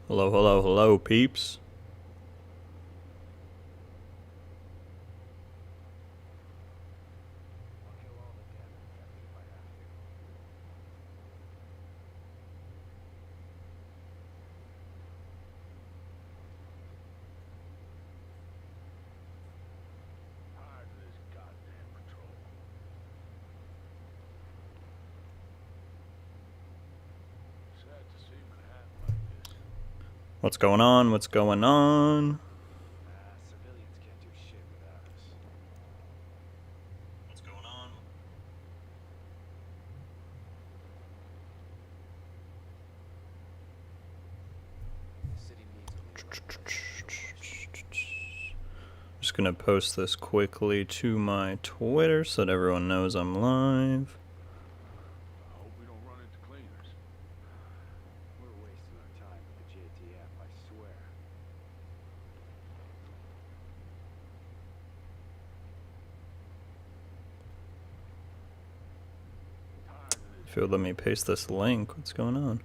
Hello, hello, hello, peeps. What's going on? What's going on? Civilians can't do shit without us. What's going on? The city needs Just gonna post this quickly to my Twitter so that everyone knows I'm live. I hope we don't run into cleaners. We're wasting our time with the JTF, I swear. If you'll let me paste this link, what's going on?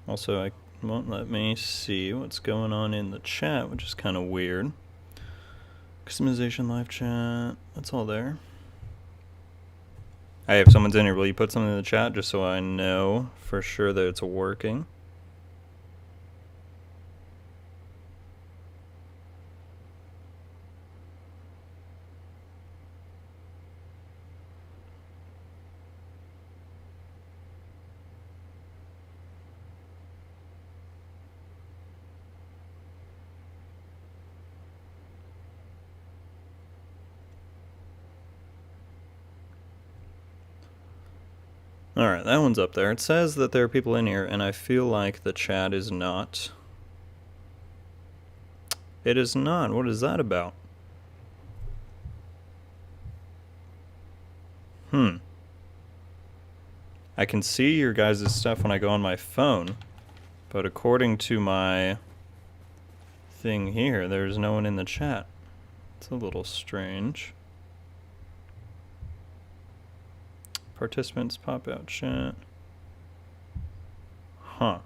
Also, it won't let me see what's going on in the chat, which is kind of weird. Customization, live chat, that's all there. Hey, if someone's in here, will you put something in the chat just so I know for sure that it's working? Alright, that one's up there. It says that there are people in here, and I feel like the chat is not. It is not. What is that about? I can see your guys' stuff when I go on my phone, but according to my thing here, there's no one in the chat. It's a little strange. Participants pop out chat. Huh.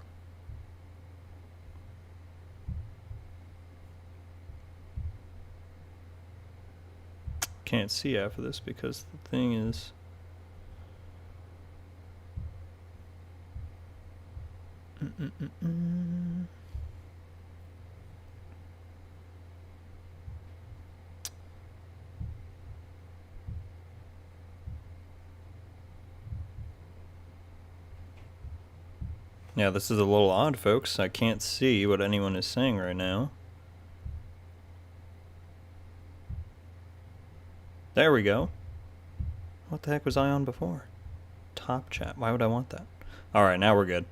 Can't see after this because the thing is. Yeah, this is a little odd, folks. I can't see what anyone is saying right now. There we go. What the heck was I on before? Top chat. Why would I want that? Alright, now we're good.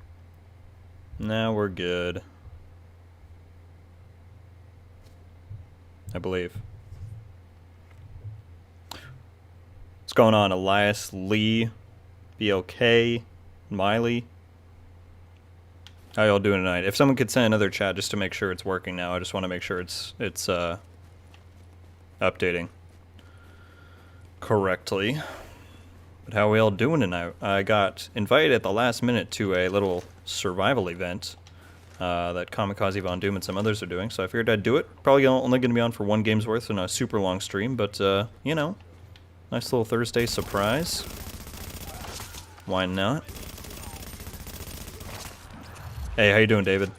Now we're good. I believe. What's going on, Elias, Lee, BLK, Miley? How y'all doing tonight? If someone could send another chat just to make sure it's working now, I just want to make sure it's updating correctly. But how are we all doing tonight? I got invited at the last minute to a little survival event that Kamikaze Von Doom and some others are doing, so I figured I'd do it. Probably only going to be on for one game's worth in a super long stream, but, you know, nice little Thursday surprise. Why not? Hey, how you doing, David?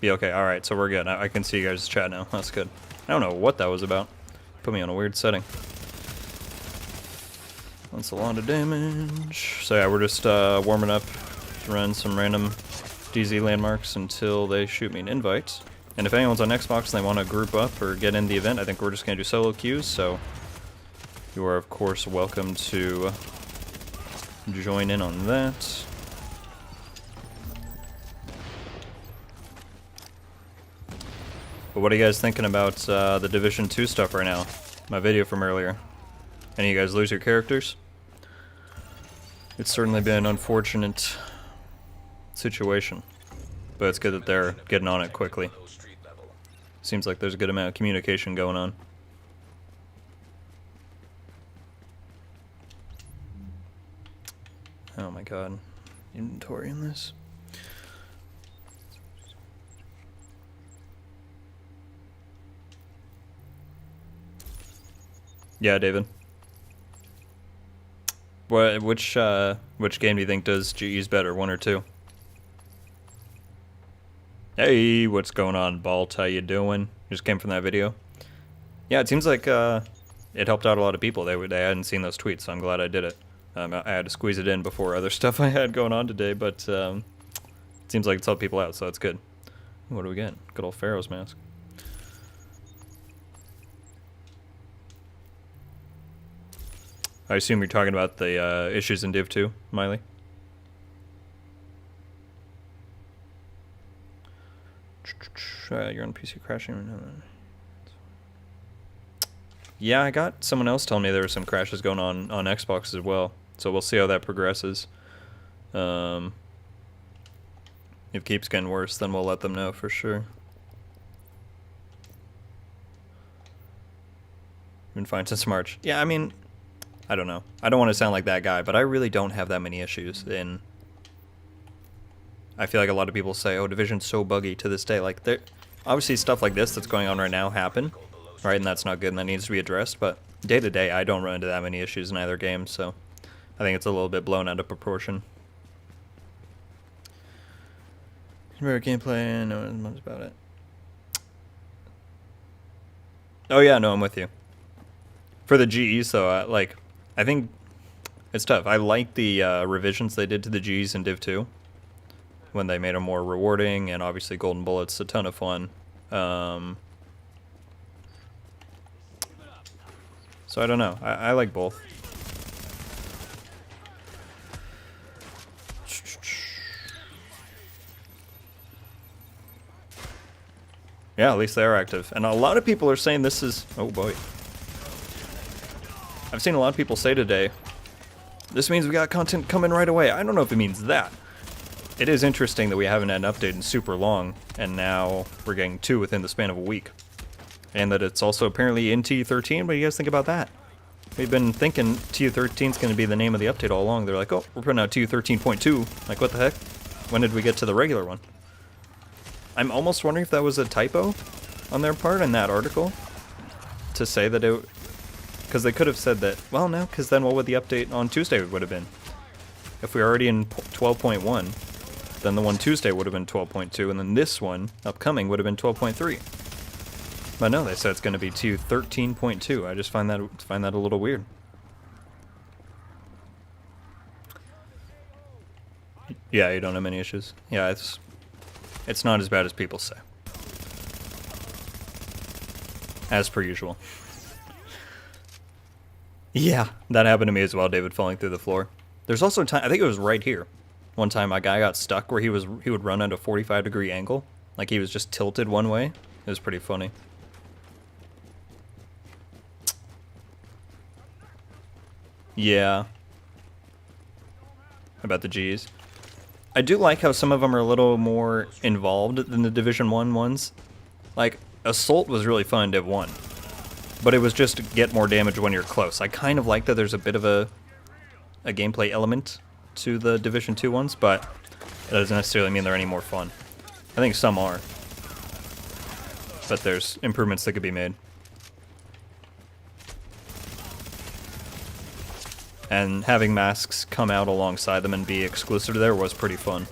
Be okay. All right, so we're good. I can see you guys' chat now. That's good. I don't know what that was about. Put me on a weird setting. That's a lot of damage. So yeah, we're just warming up to run some random DZ landmarks until they shoot me an invite. And if anyone's on Xbox and they want to group up or get in the event, I think we're just going to do solo queues. So you are, of course, welcome to join in on that. But what are you guys thinking about the Division 2 stuff right now? My video from earlier. Any of you guys lose your characters? It's certainly been an unfortunate situation. But it's good that they're getting on it quickly. Seems like there's a good amount of communication going on. Oh my god. Inventory in this. Yeah, David. Which game do you think does GEs better, 1 or 2? Hey, what's going on, Balt? How you doing? Just came from that video. Yeah, it seems like it helped out a lot of people. They hadn't seen those tweets, so I'm glad I did it. I had to squeeze it in before other stuff I had going on today, but it seems like it's helped people out, so that's good. What do we get? Good old Pharaoh's mask. I assume you're talking about the issues in Div 2, Miley? You're on PC crashing. Yeah, I got someone else telling me there were some crashes going on Xbox as well. So we'll see how that progresses. If it keeps getting worse, then we'll let them know for sure. Been fine since March. Yeah, I mean, I don't know. I don't want to sound like that guy, but I really don't have that many issues. I feel like a lot of people say, oh, Division's so buggy to this day. Like, obviously stuff like this that's going on right now happen, right? And that's not good and that needs to be addressed. But day to day, I don't run into that many issues in either game, so I think it's a little bit blown out of proportion. Better gameplay, no one knows about it. Oh yeah, no, I'm with you. For the GEs, though, like, I think it's tough. I like the revisions they did to the GEs in Div 2 when they made them more rewarding, and obviously Golden Bullet's a ton of fun. So I don't know. I like both. Yeah, at least they are active. And a lot of people are saying this is... Oh boy. I've seen a lot of people say today, this means we got content coming right away. I don't know if it means that. It is interesting that we haven't had an update in super long, and now we're getting 2 within the span of a week. And that it's also apparently in TU13. What do you guys think about that? We've been thinking TU13 is going to be the name of the update all along. They're like, oh, we're putting out TU13.2. Like, what the heck? When did we get to the regular one? I'm almost wondering if that was a typo on their part in that article. To say that it... Because they could have said that, well, no, because then what would the update on Tuesday would have been? If we were already in 12.1, then the one Tuesday would have been 12.2, and then this one, upcoming, would have been 12.3. But no, they said it's going to be TU13.2. I just find that a little weird. Yeah, you don't have many issues. Yeah, it's not as bad as people say. As per usual. Yeah, that happened to me as well, David falling through the floor. There's also time, I think it was right here. One time a guy got stuck where he would run at a 45-degree angle. Like he was just tilted one way. It was pretty funny. Yeah. About the G's. I do like how some of them are a little more involved than the Division 1 ones. Like, Assault was really fun in Div 1. But it was just to get more damage when you're close. I kind of like that there's a bit of a gameplay element to the Division 2 ones, but it doesn't necessarily mean they're any more fun. I think some are. But there's improvements that could be made. And having masks come out alongside them and be exclusive to there was pretty fun.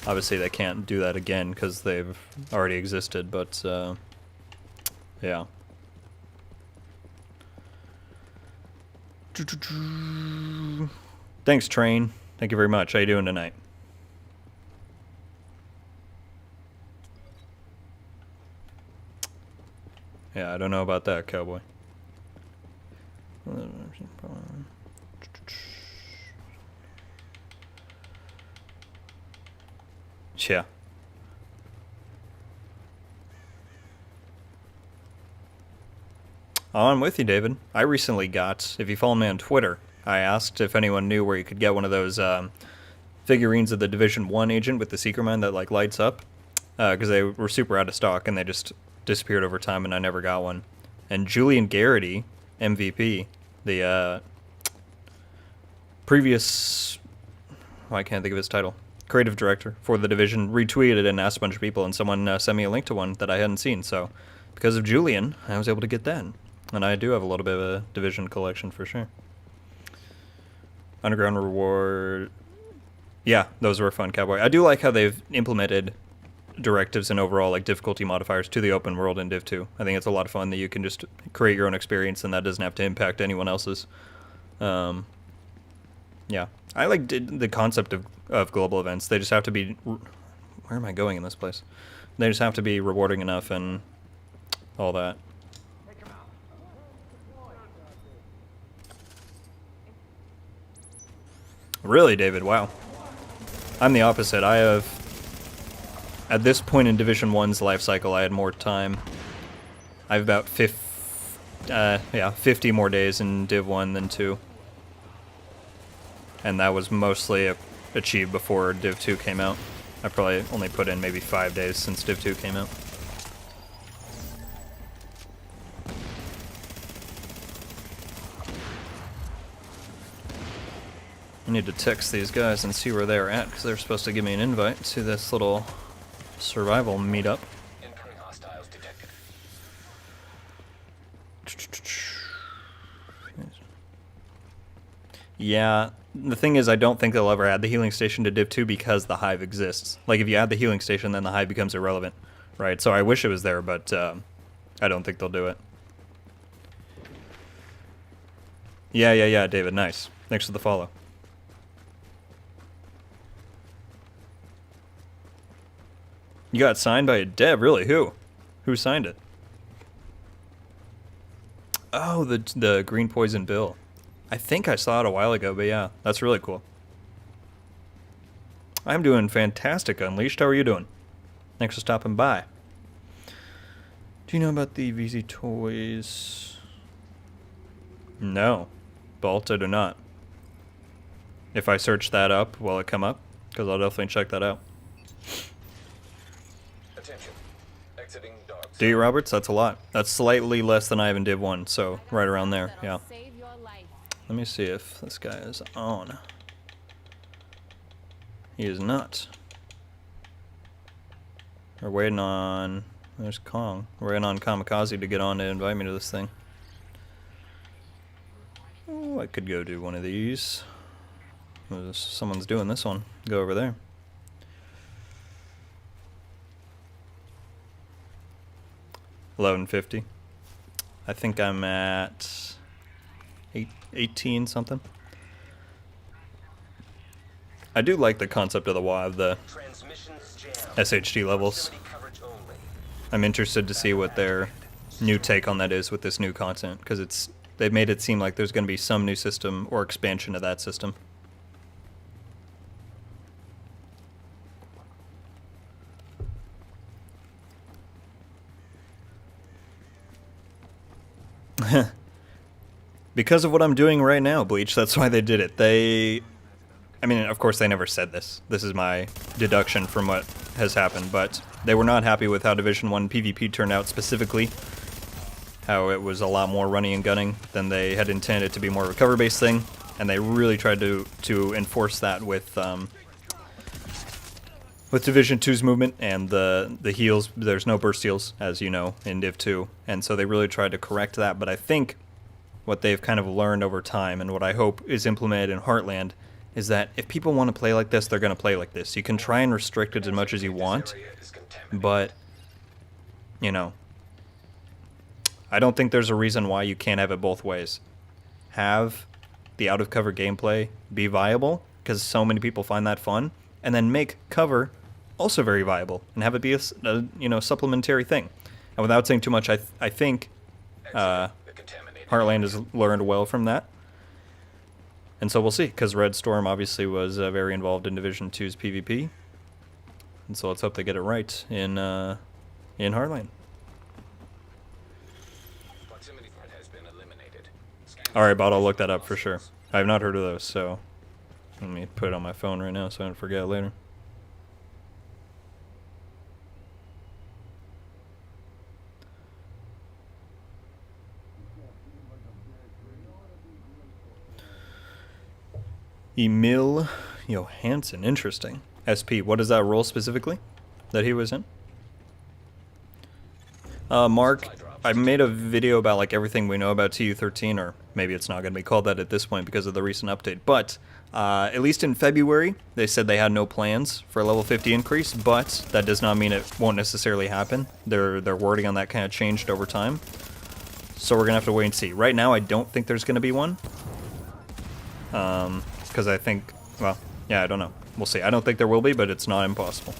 Obviously they can't do that again because they've already existed, but yeah. Thanks, Train. Thank you very much. How you doing tonight? Yeah, I don't know about that, Cowboy. Yeah. I'm with you, David. I recently got, if you follow me on Twitter, I asked if anyone knew where you could get one of those figurines of the Division 1 agent with the Secret Mine that like lights up, because they were super out of stock, and they just disappeared over time, and I never got one. And Julian Garrity, MVP, the previous, I can't think of his title, creative director for the Division, retweeted and asked a bunch of people, and someone sent me a link to one that I hadn't seen. So because of Julian, I was able to get that. And I do have a little bit of a Division collection for sure. Underground reward. Yeah, those were fun, Cowboy. I do like how they've implemented directives and overall like difficulty modifiers to the open world in Div 2. I think it's a lot of fun that you can just create your own experience and that doesn't have to impact anyone else's. Yeah, I like the concept of global events. They just have to be... Where am I going in this place? They just have to be rewarding enough and all that. Really, David? Wow. I'm the opposite. I have... At this point in Division 1's life cycle, I had more time. I have about 50 more days in Div 1 than 2. And that was mostly achieved before Div 2 came out. I probably only put in maybe 5 days since Div 2 came out. I need to text these guys and see where they're at, because they're supposed to give me an invite to this little survival meetup. Incoming hostiles detected. Yeah, the thing is I don't think they'll ever add the healing station to Div 2 because the hive exists. Like, if you add the healing station, then the hive becomes irrelevant, right? So I wish it was there, but I don't think they'll do it. Yeah, David, nice. Thanks for the follow. You got signed by a dev, really? Who? Who signed it? Oh, the green poison bill. I think I saw it a while ago, but yeah, that's really cool. I'm doing fantastic, Unleashed. How are you doing? Thanks for stopping by. Do you know about the VZ toys? No, Bolt, I do not. If I search that up, will it come up? Because I'll definitely check that out. Attention. Exiting dog D. Roberts, that's a lot. That's slightly less than I have in Div 1, so right around there, yeah. Let me see if this guy is on. He is not. We're waiting on... There's Kong. We're waiting on Kamikaze to get on to invite me to this thing. Oh, I could go do one of these. Someone's doing this one. Go over there. $11.50. I think I'm at 18 something. I do like the concept of the WA, the SHD levels. I'm interested to see what their new take on that is with this new content, because they've made it seem like there's going to be some new system or expansion of that system. Because of what I'm doing right now, Bleach, that's why they did it. I mean, of course they never said this. This is my deduction from what has happened, but they were not happy with how Division 1 PvP turned out specifically. How it was a lot more running and gunning than they had intended to be more of a cover-based thing, and they really tried to enforce that with Division 2's movement and the heals. There's no burst heals, as you know, in Div 2, and so they really tried to correct that, but I think what they've kind of learned over time, and what I hope is implemented in Heartland, is that if people want to play like this, they're going to play like this. You can try and restrict it as much as you want, but, you know, I don't think there's a reason why you can't have it both ways. Have the out-of-cover gameplay be viable, because so many people find that fun, and then make cover also very viable, and have it be a you know, supplementary thing. And without saying too much, I think Heartland has learned well from that. And so we'll see, because Red Storm obviously was very involved in Division 2's PvP. And so let's hope they get it right in Heartland. Alright, bot, I'll look that up for sure. I have not heard of those, so let me put it on my phone right now so I don't forget later. Emil Johansson, interesting. SP, what is that role specifically that he was in? Mark, I made a video about like everything we know about TU13, or maybe it's not going to be called that at this point because of the recent update, but at least in February, they said they had no plans for a level 50 increase, but that does not mean it won't necessarily happen. Their wording on that kind of changed over time, so we're going to have to wait and see. Right now, I don't think there's going to be one, because I think, well, yeah, I don't know. We'll see. I don't think there will be, but it's not impossible.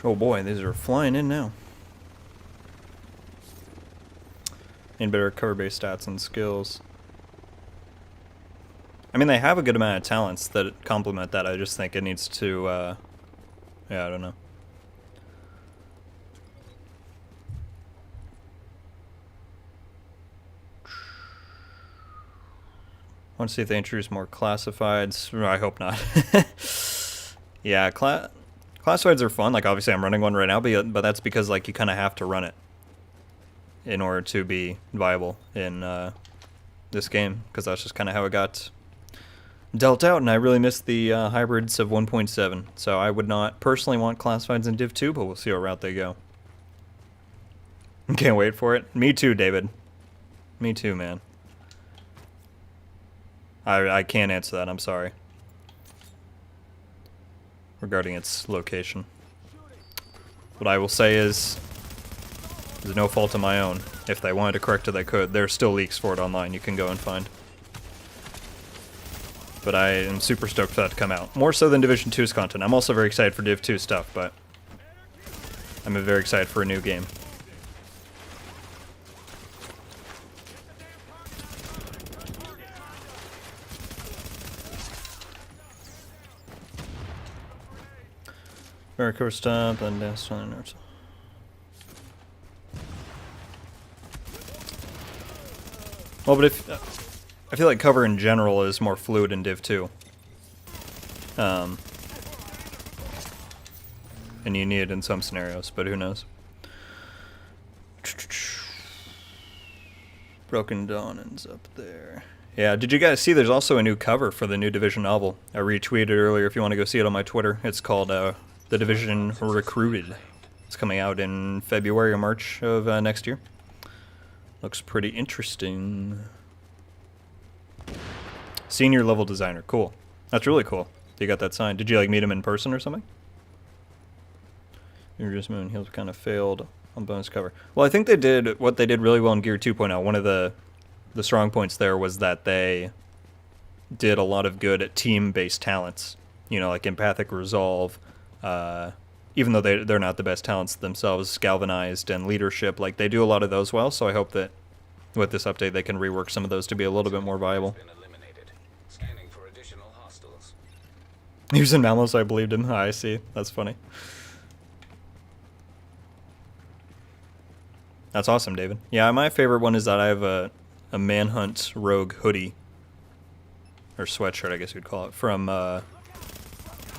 Oh boy, these are flying in now. Need better cover-based stats and skills. I mean, they have a good amount of talents that complement that. I just think it needs to, yeah, I don't know. I want to see if they introduce more classifieds. I hope not. Yeah, classifieds are fun. Like, obviously I'm running one right now, but that's because, like, you kind of have to run it in order to be viable in this game, because that's just kind of how it got dealt out, and I really miss the hybrids of 1.7. So I would not personally want classifieds in Div 2, but we'll see what route they go. Can't wait for it. Me too, David. Me too, man. I can't answer that, I'm sorry. Regarding its location. What I will say is, there's no fault of my own. If they wanted to correct it, they could. There are still leaks for it online you can go and find. But I am super stoked for that to come out. More so than Division 2's content. I'm also very excited for Div 2 stuff, but I'm very excited for a new game. Very cool stop, then dance on the nerves. Well, but if I feel like cover in general is more fluid in Div 2. And you need it in some scenarios, but who knows. Broken Dawn ends up there. Yeah, did you guys see there's also a new cover for the new Division novel? I retweeted earlier if you want to go see it on my Twitter. It's called The Division Recruited. It's coming out in February or March of next year. Looks pretty interesting. Senior level designer, cool. That's really cool. You got that signed. Did you like meet him in person or something? You're just moving. Heels kind of failed on bonus cover. Well, I think they did what they did really well in Gear 2.0. One of the strong points there was that they did a lot of good at team-based talents. You know, like empathic resolve. Even though they're not the best talents themselves, galvanized and leadership. Like they do a lot of those well. So I hope that with this update they can rework some of those to be a little bit more viable. He was in Malmo, so I believed him. I see. That's funny. That's awesome, David. Yeah, my favorite one is that I have a Manhunt Rogue hoodie. Or sweatshirt, I guess you'd call it. From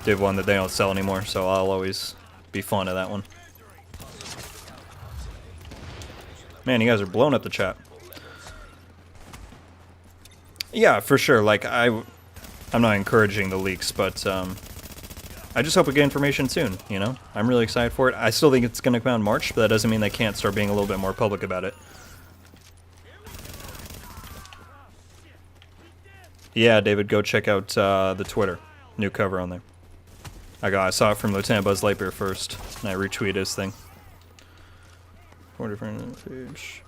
Div 1 that they don't sell anymore, so I'll always be fond of that one. Man, you guys are blowing up the chat. Yeah, for sure. Like, I'm not encouraging the leaks, but I just hope we get information soon, you know? I'm really excited for it. I still think it's going to come out in March, but that doesn't mean they can't start being a little bit more public about it. Yeah, David, go check out the Twitter. New cover on there. I saw it from Lieutenant Buzz Lightyear first, and I retweeted his thing. 4 different page.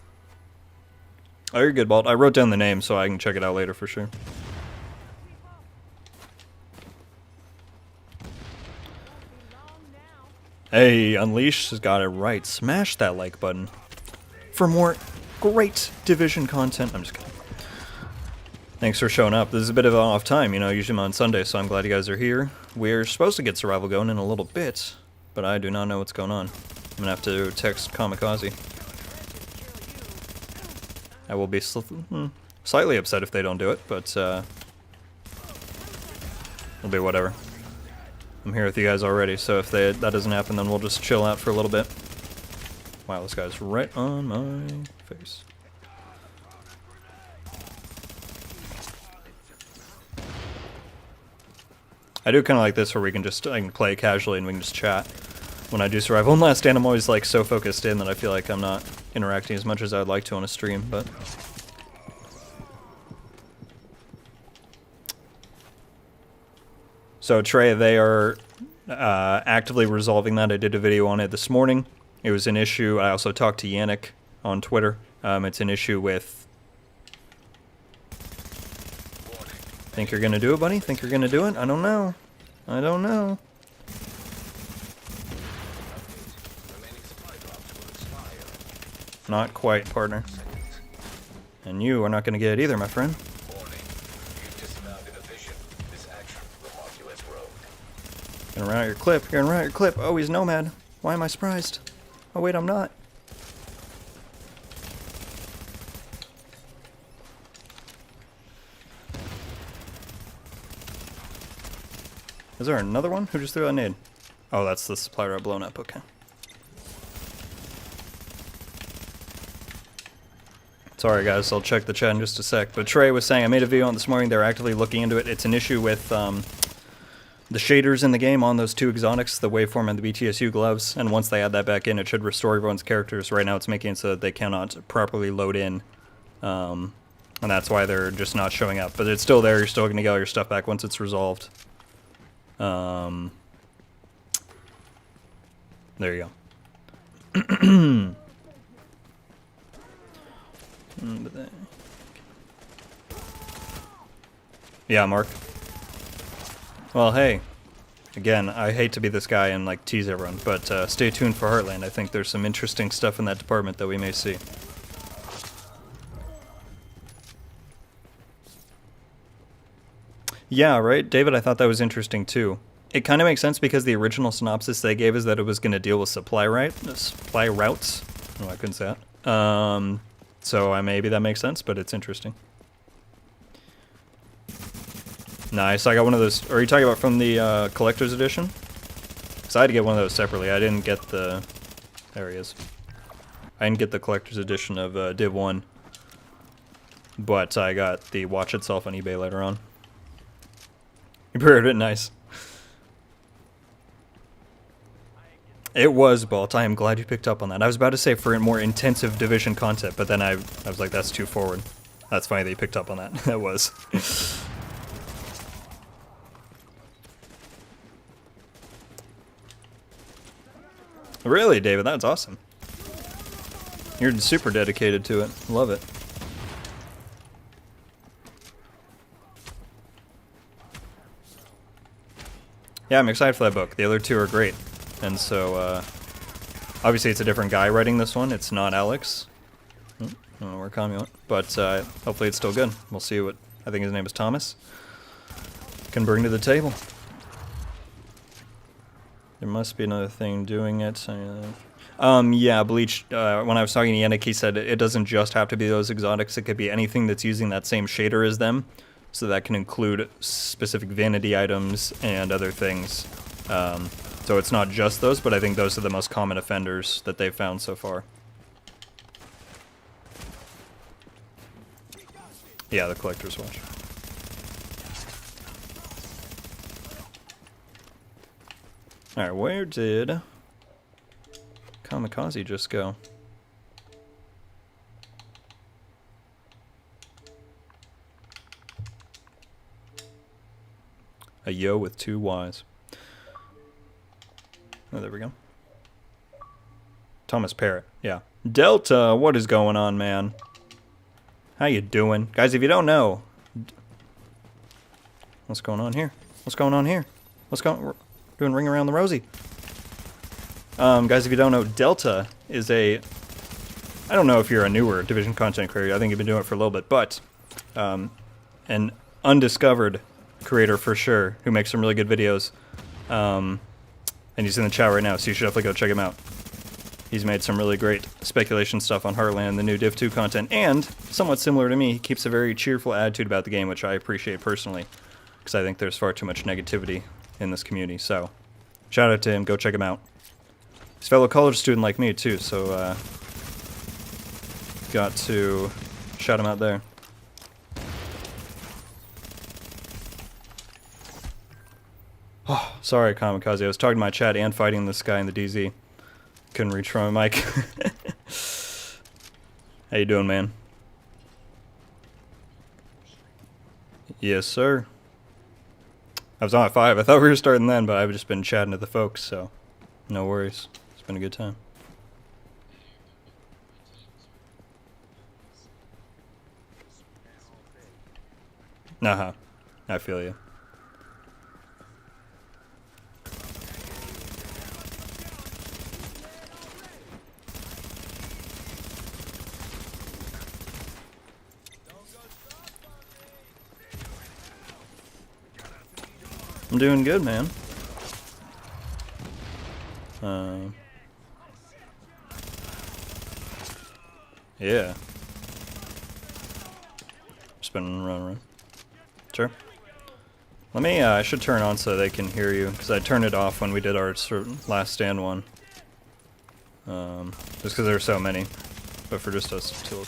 Oh, you're good, Balt. I wrote down the name so I can check it out later for sure. Hey, Unleash has got it right. Smash that like button for more great Division content. I'm just kidding. Thanks for showing up. This is a bit of an off time, you know, usually I'm on Sunday, so I'm glad you guys are here. We're supposed to get Survival going in a little bit, but I do not know what's going on. I'm gonna have to text Kamikaze. I will be slightly upset if they don't do it, but it'll be whatever. I'm here with you guys already, so if that doesn't happen, then we'll just chill out for a little bit. Wow, this guy's right on my face. I do kind of like this where we can just I can play casually and we can just chat when I do survival. And Last Stand, I'm always like so focused in that I feel like I'm not interacting as much as I'd like to on a stream, but... So Trey, they are actively resolving that. I did a video on it this morning. It was an issue. I also talked to Yannick on Twitter. It's an issue with... Think you're gonna do it, buddy? Think you're gonna do it? I don't know. I don't know. Not quite, partner. And you are not gonna get it either, my friend. Gonna run out your clip. You're gonna run out your clip. Oh, he's Nomad. Why am I surprised? Oh, wait, I'm not. Is there another one? Who just threw a nade? Oh, that's the supply route blown up. Okay. Sorry, guys. I'll check the chat in just a sec. But Trey was saying, I made a video on this morning. They're actively looking into it. It's an issue with the shaders in the game on those two exotics, the waveform and the BTSU gloves. And once they add that back in, it should restore everyone's characters. Right now, it's making it so that they cannot properly load in. And that's why they're just not showing up. But it's still there. You're still going to get all your stuff back once it's resolved. There you go. Yeah, Mark. Well, hey. Again, I hate to be this guy and like tease everyone, but stay tuned for Heartland. I think there's some interesting stuff in that department that we may see. Yeah, right, David, I thought that was interesting too. It kind of makes sense because the original synopsis they gave is that it was going to deal with supply routes. Oh, I couldn't say that. So maybe that makes sense, but it's interesting. Nice, I got one of those. Are you talking about from the collector's edition? Because I had to get one of those separately. I didn't get the... There he is. I didn't get the collector's edition of Div 1. But I got the watch itself on eBay later on. You prepared it, nice. It was Bolt. I am glad you picked up on that. I was about to say for more intensive Division content, but then I was like, that's too forward. That's funny that you picked up on that. That was. Really, David? That's awesome. You're super dedicated to it. Love it. Yeah, I'm excited for that book. The other two are great. And so, obviously it's a different guy writing this one. It's not Alex. I don't know where Kami went. But hopefully it's still good. We'll see what, I think his name is Thomas, can bring to the table. There must be another thing doing it. Yeah, Bleach, when I was talking to Yannick, he said it doesn't just have to be those exotics. It could be anything that's using that same shader as them. So that can include specific vanity items and other things. So it's not just those, but I think those are the most common offenders that they've found so far. Yeah, the collector's watch. Alright, where did Kamikaze just go? A yo with two Y's. Oh, there we go. Thomas Parrott, yeah. Delta, what is going on, man? How you doing? Guys, if you don't know... What's going on here? What's going on here? We're doing Ring Around the Rosie. Guys, if you don't know, Delta is a... I don't know if you're a newer Division content creator. I think you've been doing it for a little bit, but... an undiscovered creator for sure, who makes some really good videos. And he's in the chat right now, so you should definitely go check him out. He's made some really great speculation stuff on Heartland, the new Div 2 content, and, somewhat similar to me, he keeps a very cheerful attitude about the game, which I appreciate personally, because I think there's far too much negativity in this community. So, shout out to him. Go check him out. He's a fellow college student like me too. So, got to shout him out there. Oh, sorry, Kamikaze. I was talking to my chat and fighting this guy in the DZ. Couldn't reach from a mic. How you doing, man? Yes, sir. I was on at 5. I thought we were starting then, but I've just been chatting to the folks, so no worries. It's been a good time. Uh-huh. I feel you. I'm doing good, man. Yeah. Just been running. Sure. Let me, I should turn on so they can hear you, because I turned it off when we did our last stand one. Just because there are so many. But for just us two.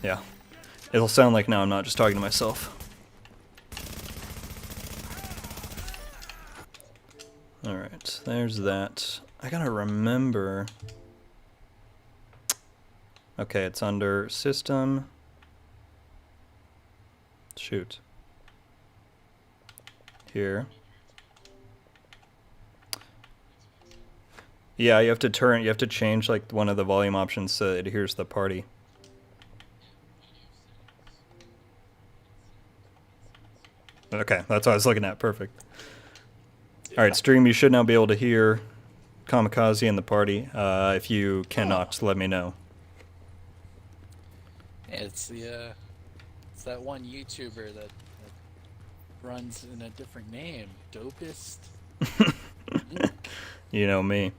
Yeah. It'll sound like now I'm not just talking to myself. Alright, there's that. I gotta remember. Okay, it's under System. Shoot. Here. Yeah, you have to change like one of the volume options so it hears the party. Okay, that's what I was looking at. Perfect. Alright, stream, you should now be able to hear Kamikaze and the party. If you cannot, let me know. Yeah, it's that one YouTuber that runs in a different name, Dopest. You know me.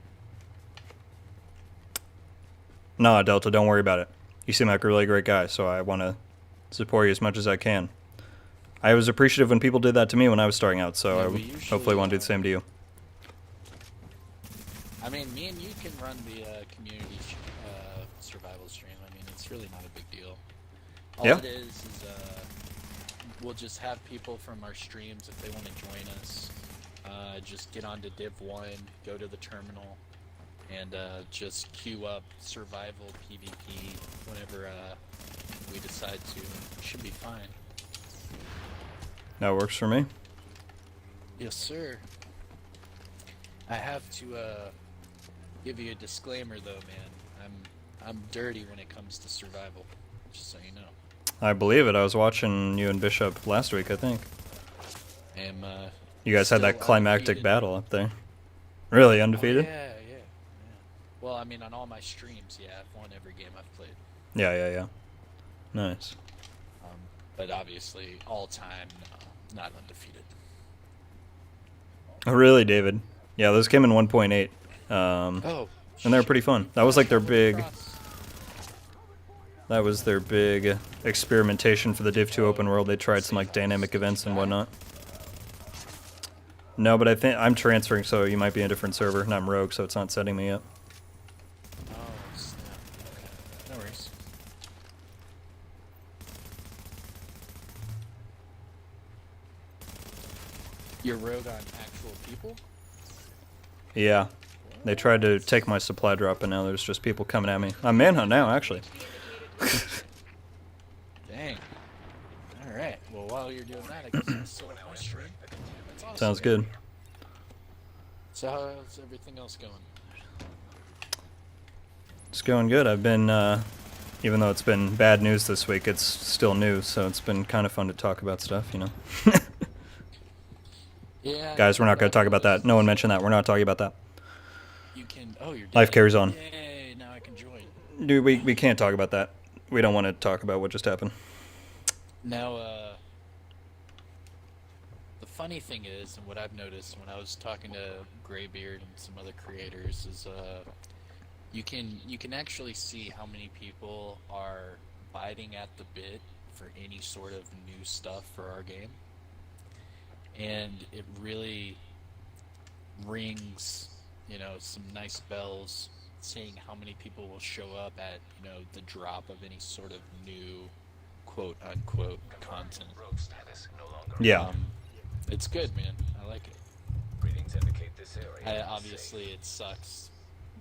Nah, Delta, don't worry about it. You seem like a really great guy, so I want to support you as much as I can. I was appreciative when people did that to me when I was starting out, so Yeah, I hopefully want to do the same to you. I mean, me and you can run the community survival stream. I mean, it's really not a big deal. All Yeah. it is we'll just have people from our streams, if they want to join us, just get onto Div 1, go to the terminal, and just queue up survival PvP whenever we decide to. It should be fine. That works for me. Yes, sir. I have to give you a disclaimer, though, man. I'm dirty when it comes to survival, just so you know. I believe it. I was watching you and Bishop last week, I think. You guys had that still climactic undefeated. battle up there. Really, undefeated? Oh, yeah. Well, I mean, on all my streams, yeah, I've won every game I've played. Yeah. Nice. But obviously, all time, not undefeated. Oh, really, David? Yeah, those came in 1.8. Oh. And they're pretty fun. That was like their big... Cross. That was their big experimentation for the Div 2 open world. They tried some like dynamic events and whatnot. No, but I think I'm transferring, so you might be in a different server, and I'm rogue, so it's not setting me up. Oh, snap. Okay. No worries. You're rogue on actual people? Yeah. They tried to take my supply drop, and now there's just people coming at me. I'm manhunt now, actually. Dang. Alright. Well, while you're doing that, I guess I'll still my stream. That's awesome. Sounds good. So how's everything else going? It's going good. I've been, even though it's been bad news this week, it's still news, so it's been kind of fun to talk about stuff, you know? Yeah. Guys, we're not going to talk about that. No one mentioned that. We're not talking about that. You can. Oh, you're. Life dead. carries on. Yay! Now I can join. Dude, we can't talk about that. We don't want to talk about what just happened. Now, the funny thing is, and what I've noticed when I was talking to Graybeard and some other creators, is you can actually see how many people are biting at the bit for any sort of new stuff for our game. and it really rings, some nice bells, seeing how many people will show up at, the drop of any sort of new quote unquote content. Rogue status no longer. Yeah. It's good, man. I like it. Readings indicate this area. Obviously, it sucks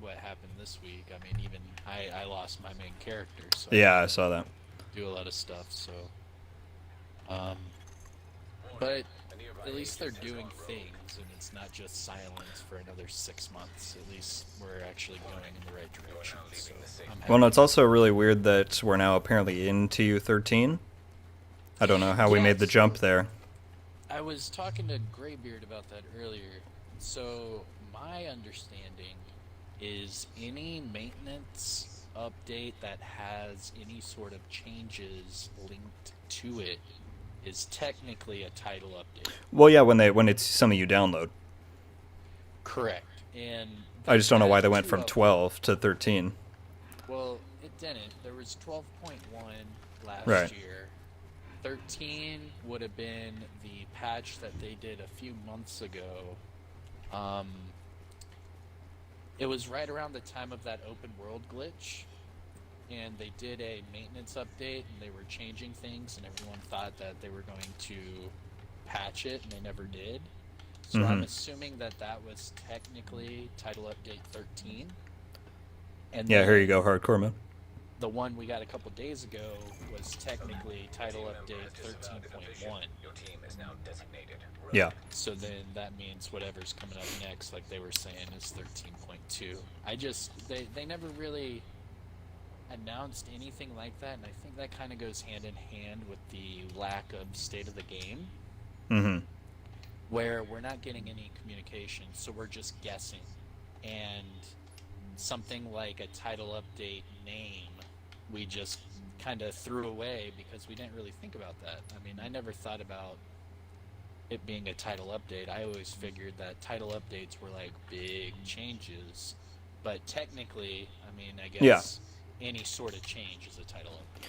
what happened this week. I mean, even I lost my main character, so Yeah, I saw that. do a lot of stuff. So, but at least they're doing things, and it's not just silence for another 6 months. At least we're actually going in the right direction. So I'm happy. Well, no, it's also really weird that we're now apparently in TU13. I don't know how we Yeah, made the so- jump there. I was talking to Graybeard about that earlier. So my understanding is any maintenance update that has any sort of changes linked to it is technically a title update. Well, yeah, when it's something you download. Correct. And I just don't know why they went two from of them. 12 to 13. Well, it didn't. There was 12.1 last Right. year. 13 would have been the patch that they did a few months ago. It was right around the time of that open world glitch, and they did a maintenance update, and they were changing things, and everyone thought that they were going to patch it, and they never did. So I'm assuming that that was technically title update 13. And Yeah, then here you go, hardcore mode. the one we got a couple days ago was technically title update 13.1. Your team is now designated. Rogue. Yeah. So then that means whatever's coming up next, like they were saying, is 13.2. They never really announced anything like that, and I think that kind of goes hand in hand with the lack of state of the game, Mm-hmm. where we're not getting any communication, so we're just guessing. And something like a title update name, we just kind of threw away because we didn't really think about that. I mean, I never thought about it being a title update. I always figured that title updates were like big changes, but technically, I mean, I guess any sort of change is a title update.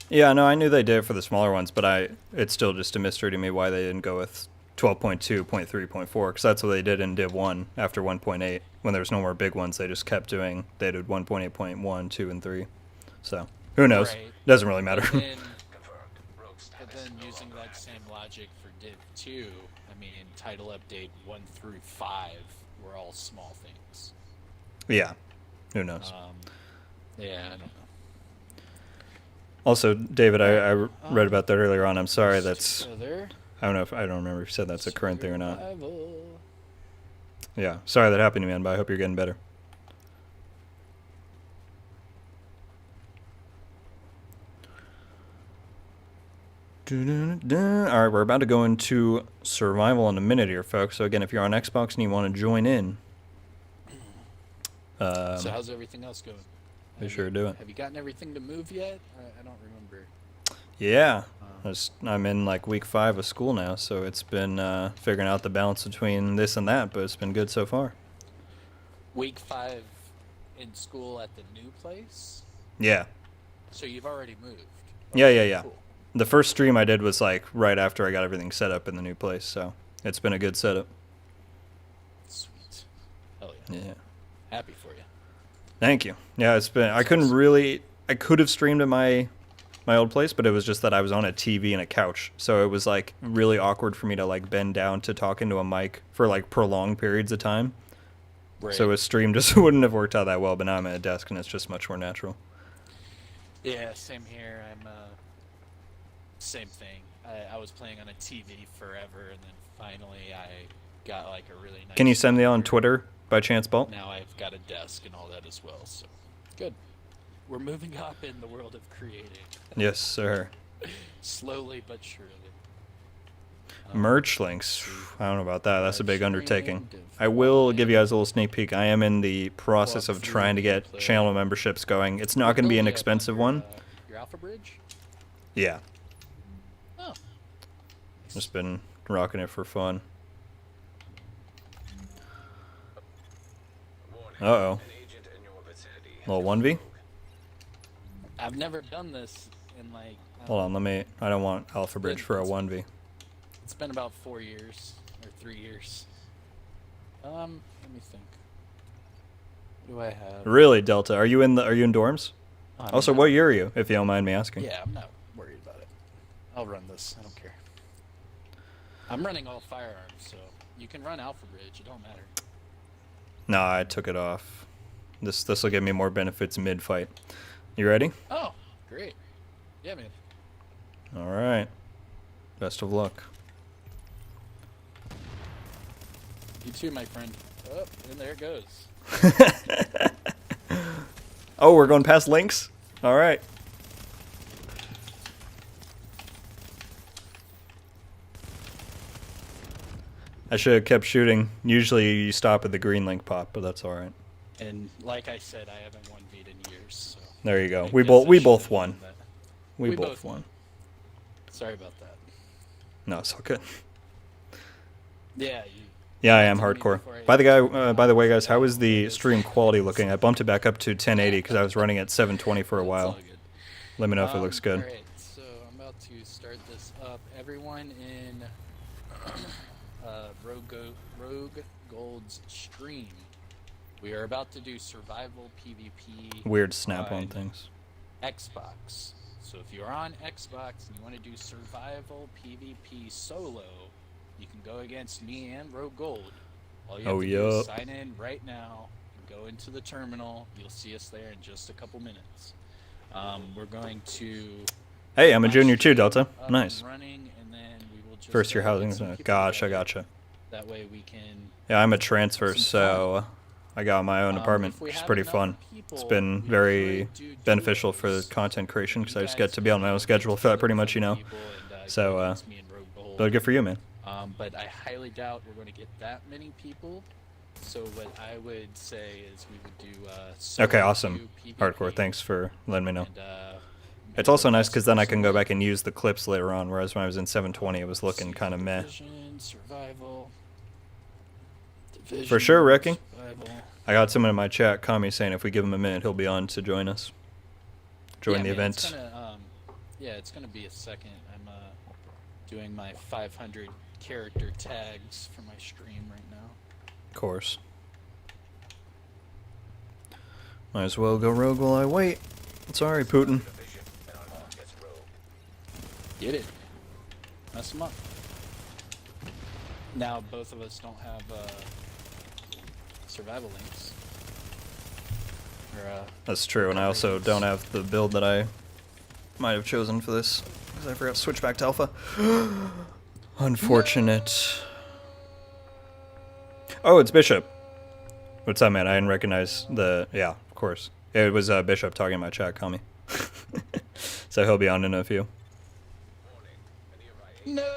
Yeah, no, I knew they did it for the smaller ones, but it's still just a mystery to me why they didn't go with 12.2, 0.3, 0.4, because that's what they did in Div 1 after 1.8. When there was no more big ones, they just kept doing, they did 1.8.1, 2, and 3. So, who knows? Right. Doesn't really matter. But then, Confirmed. Rogue but status then no using longer that same logic for Div 2, I mean, title update 1 through 5 were all small things. Yeah, who knows? Yeah, I don't know. Also, David, I read about that earlier on. I'm sorry, that's, Together, I don't remember if you said that's a current thing or not. survival. Yeah, sorry that happened to me, man, but I hope you're getting better. Alright, we're about to go into survival in a minute here, folks. So again, if you're on Xbox and you want to join in, So how's everything else going? be Have sure you- to do it. Have you gotten everything to move yet? I don't remember. Yeah, I'm in like week 5 of school now, so it's been figuring out the balance between this and that, but it's been good so far. Week 5 in school at the new place? Yeah. So you've already moved? Yeah. Cool. The first stream I did was like right after I got everything set up in the new place, so it's been a good setup. Sweet. Hell yeah. Yeah. Happy for you. Thank you. Yeah, it's been. I could have streamed at my old place, but it was just that I was on a TV and a couch, so it was like really awkward for me to like bend down to talk into a mic for like prolonged periods of time. Right. So a stream just wouldn't have worked out that well. But now I'm at a desk and it's just much more natural. Yeah, same here. Same thing. I was playing on a TV forever, and then finally I got like a really nice... Can you send me on computer. Twitter by chance, Bolt? Now I've got a desk and all that as well, so good. We're moving up in the world of creating. Yes, sir. Slowly but surely. Merch links. I don't know about that. That's a big Merch undertaking. link, I will give you guys a little sneak peek. I am in the process of trying to get Play. channel memberships going. It's not going to be an Building up expensive on one. Your Alpha Bridge? Yeah. Oh. Just been rocking it for fun. Warning. Uh-oh. An agent in your vicinity has Little been 1v? rogue. I've never done this in like... Hold on, I don't want Alpha Bridge for a It's- 1v. It's been about 4 years or 3 years. Let me think. What do I have? Really, Delta? Are you in dorms? I mean, Also, I what don't- year are you, if you don't mind me asking? Yeah, I'm not worried about it. I'll run this. I don't care. I'm running all firearms, so you can run Alpha Bridge. It don't matter. No, I took it off. This will give me more benefits mid-fight. You ready? Oh, great. Yeah, man. All right. Best of luck. You too, my friend. Oh, and there it goes. Oh, we're going past links? All right. I should have kept shooting. Usually you stop at the green link pop, but that's all right. And like I said, I haven't won beat in years. So There you go. I We guess both I we should both have won. done that. We We both both won. won. Sorry about that. No, it's all good. Yeah, Yeah, I am told me hardcore. before I- By the way, guys, how is the stream quality looking? I bumped it back up to 1080 because I was running at 720 for a It's while. all good. Let me know if it looks good. Alright, so I'm about to start this up. Everyone in Rogue Gold's stream. We are about to do survival PvP. Weird snap-on on things. Xbox. So if you're on Xbox and you want to do survival PvP solo, you can go against me and Rogue Gold. All you have Oh, to do is yup. sign in right now and go into the terminal. You'll see us there in just a couple minutes. We're going to Hey, I'm a my junior too, stream Delta. up and Nice. running, and then we will just First year get housing. some people Gosh, I together. gotcha. That way we can. Yeah, I'm a transfer, Some so I got my own apartment, if we which is have pretty enough fun. people, It's been we very could do beneficial for duos. content creation because I You just guys get to be on my can own schedule for that pretty much, you know. people and, So, go against me and Rogue Gold. But good for you, man. But I highly doubt we're going to get that many people. So what I would say is we would do solo Okay, awesome. queue, Hardcore, PvP, thanks for letting me know. and, It's also nice best because then I can go person back and use the clips later on, whereas when I was in 720, it was looking kind of meh. Division, survival. For sure, Ricky. Survival. I got someone in my chat, Kami, saying if we give him a minute, he'll be on to join us. Join Yeah, the man, event. It's gonna, yeah, it's gonna be a second. I'm doing my 500 character tags for my stream right now. Of course. Might as well go rogue while I wait. Sorry, Putin. Division and our mark gets rogue. Get it. Mess them up. Now both of us don't have survival links. Or, That's true, and I also don't have the build that I might have chosen for this because I forgot to switch back to alpha. Unfortunate. Oh, it's Bishop. What's up, man? I didn't recognize the... Yeah, of course. It was Bishop talking in my chat, Kami. So he'll be on in a few. Warning. Any of my no.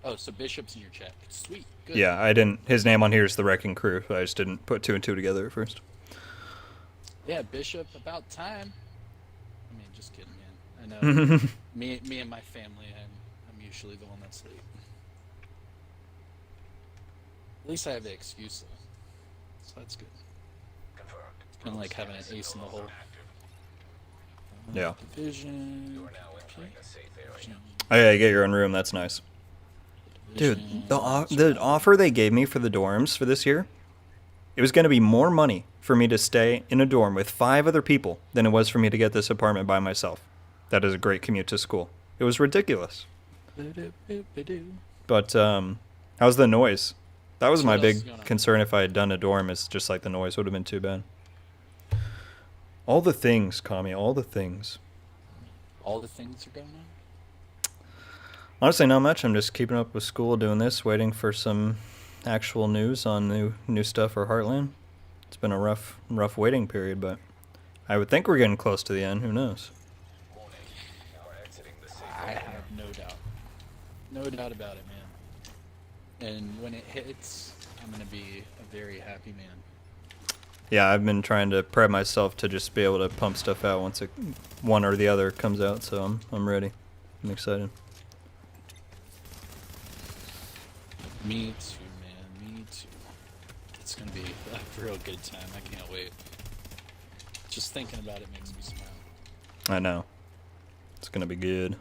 Oh, so Bishop's in your chat. Sweet. Good. Yeah, I didn't... His name on here is the Wrecking Crew, so I just didn't put two and two together at first. Yeah, Bishop. About time. I mean, just kidding, man. I know. me and my family. I'm usually the one that's late. At least I have the excuse though, so that's good. confirmed. Kind of like having an ace in the hole. Yeah. Division. You are now entering a safe area. Oh yeah, you get your own room. That's nice. Dude, the offer they gave me for the dorms for this year, it was going to be more money for me to stay in a dorm with 5 other people than it was for me to get this apartment by myself. That is a great commute to school. It was ridiculous. But how's the noise? That was So my what else is big going on? concern if I had done a dorm. Is just like the noise would have been too bad. All the things, Kami, all the things. All the things are going on. Honestly, not much. I'm just keeping up with school, doing this, waiting for some actual news on new stuff for Heartland. It's been a rough waiting period, but I would think we're getting close to the end. Who knows? Warning. You are exiting the safe I area. have no doubt. No doubt about it, man. And when it hits, I'm gonna be a very happy man. Yeah, I've been trying to prep myself to just be able to pump stuff out once one or the other comes out. So I'm ready. I'm excited. Me too, man. Me too. It's gonna be a real good time. I can't wait. Just thinking about it makes me smile. I know. It's gonna be good.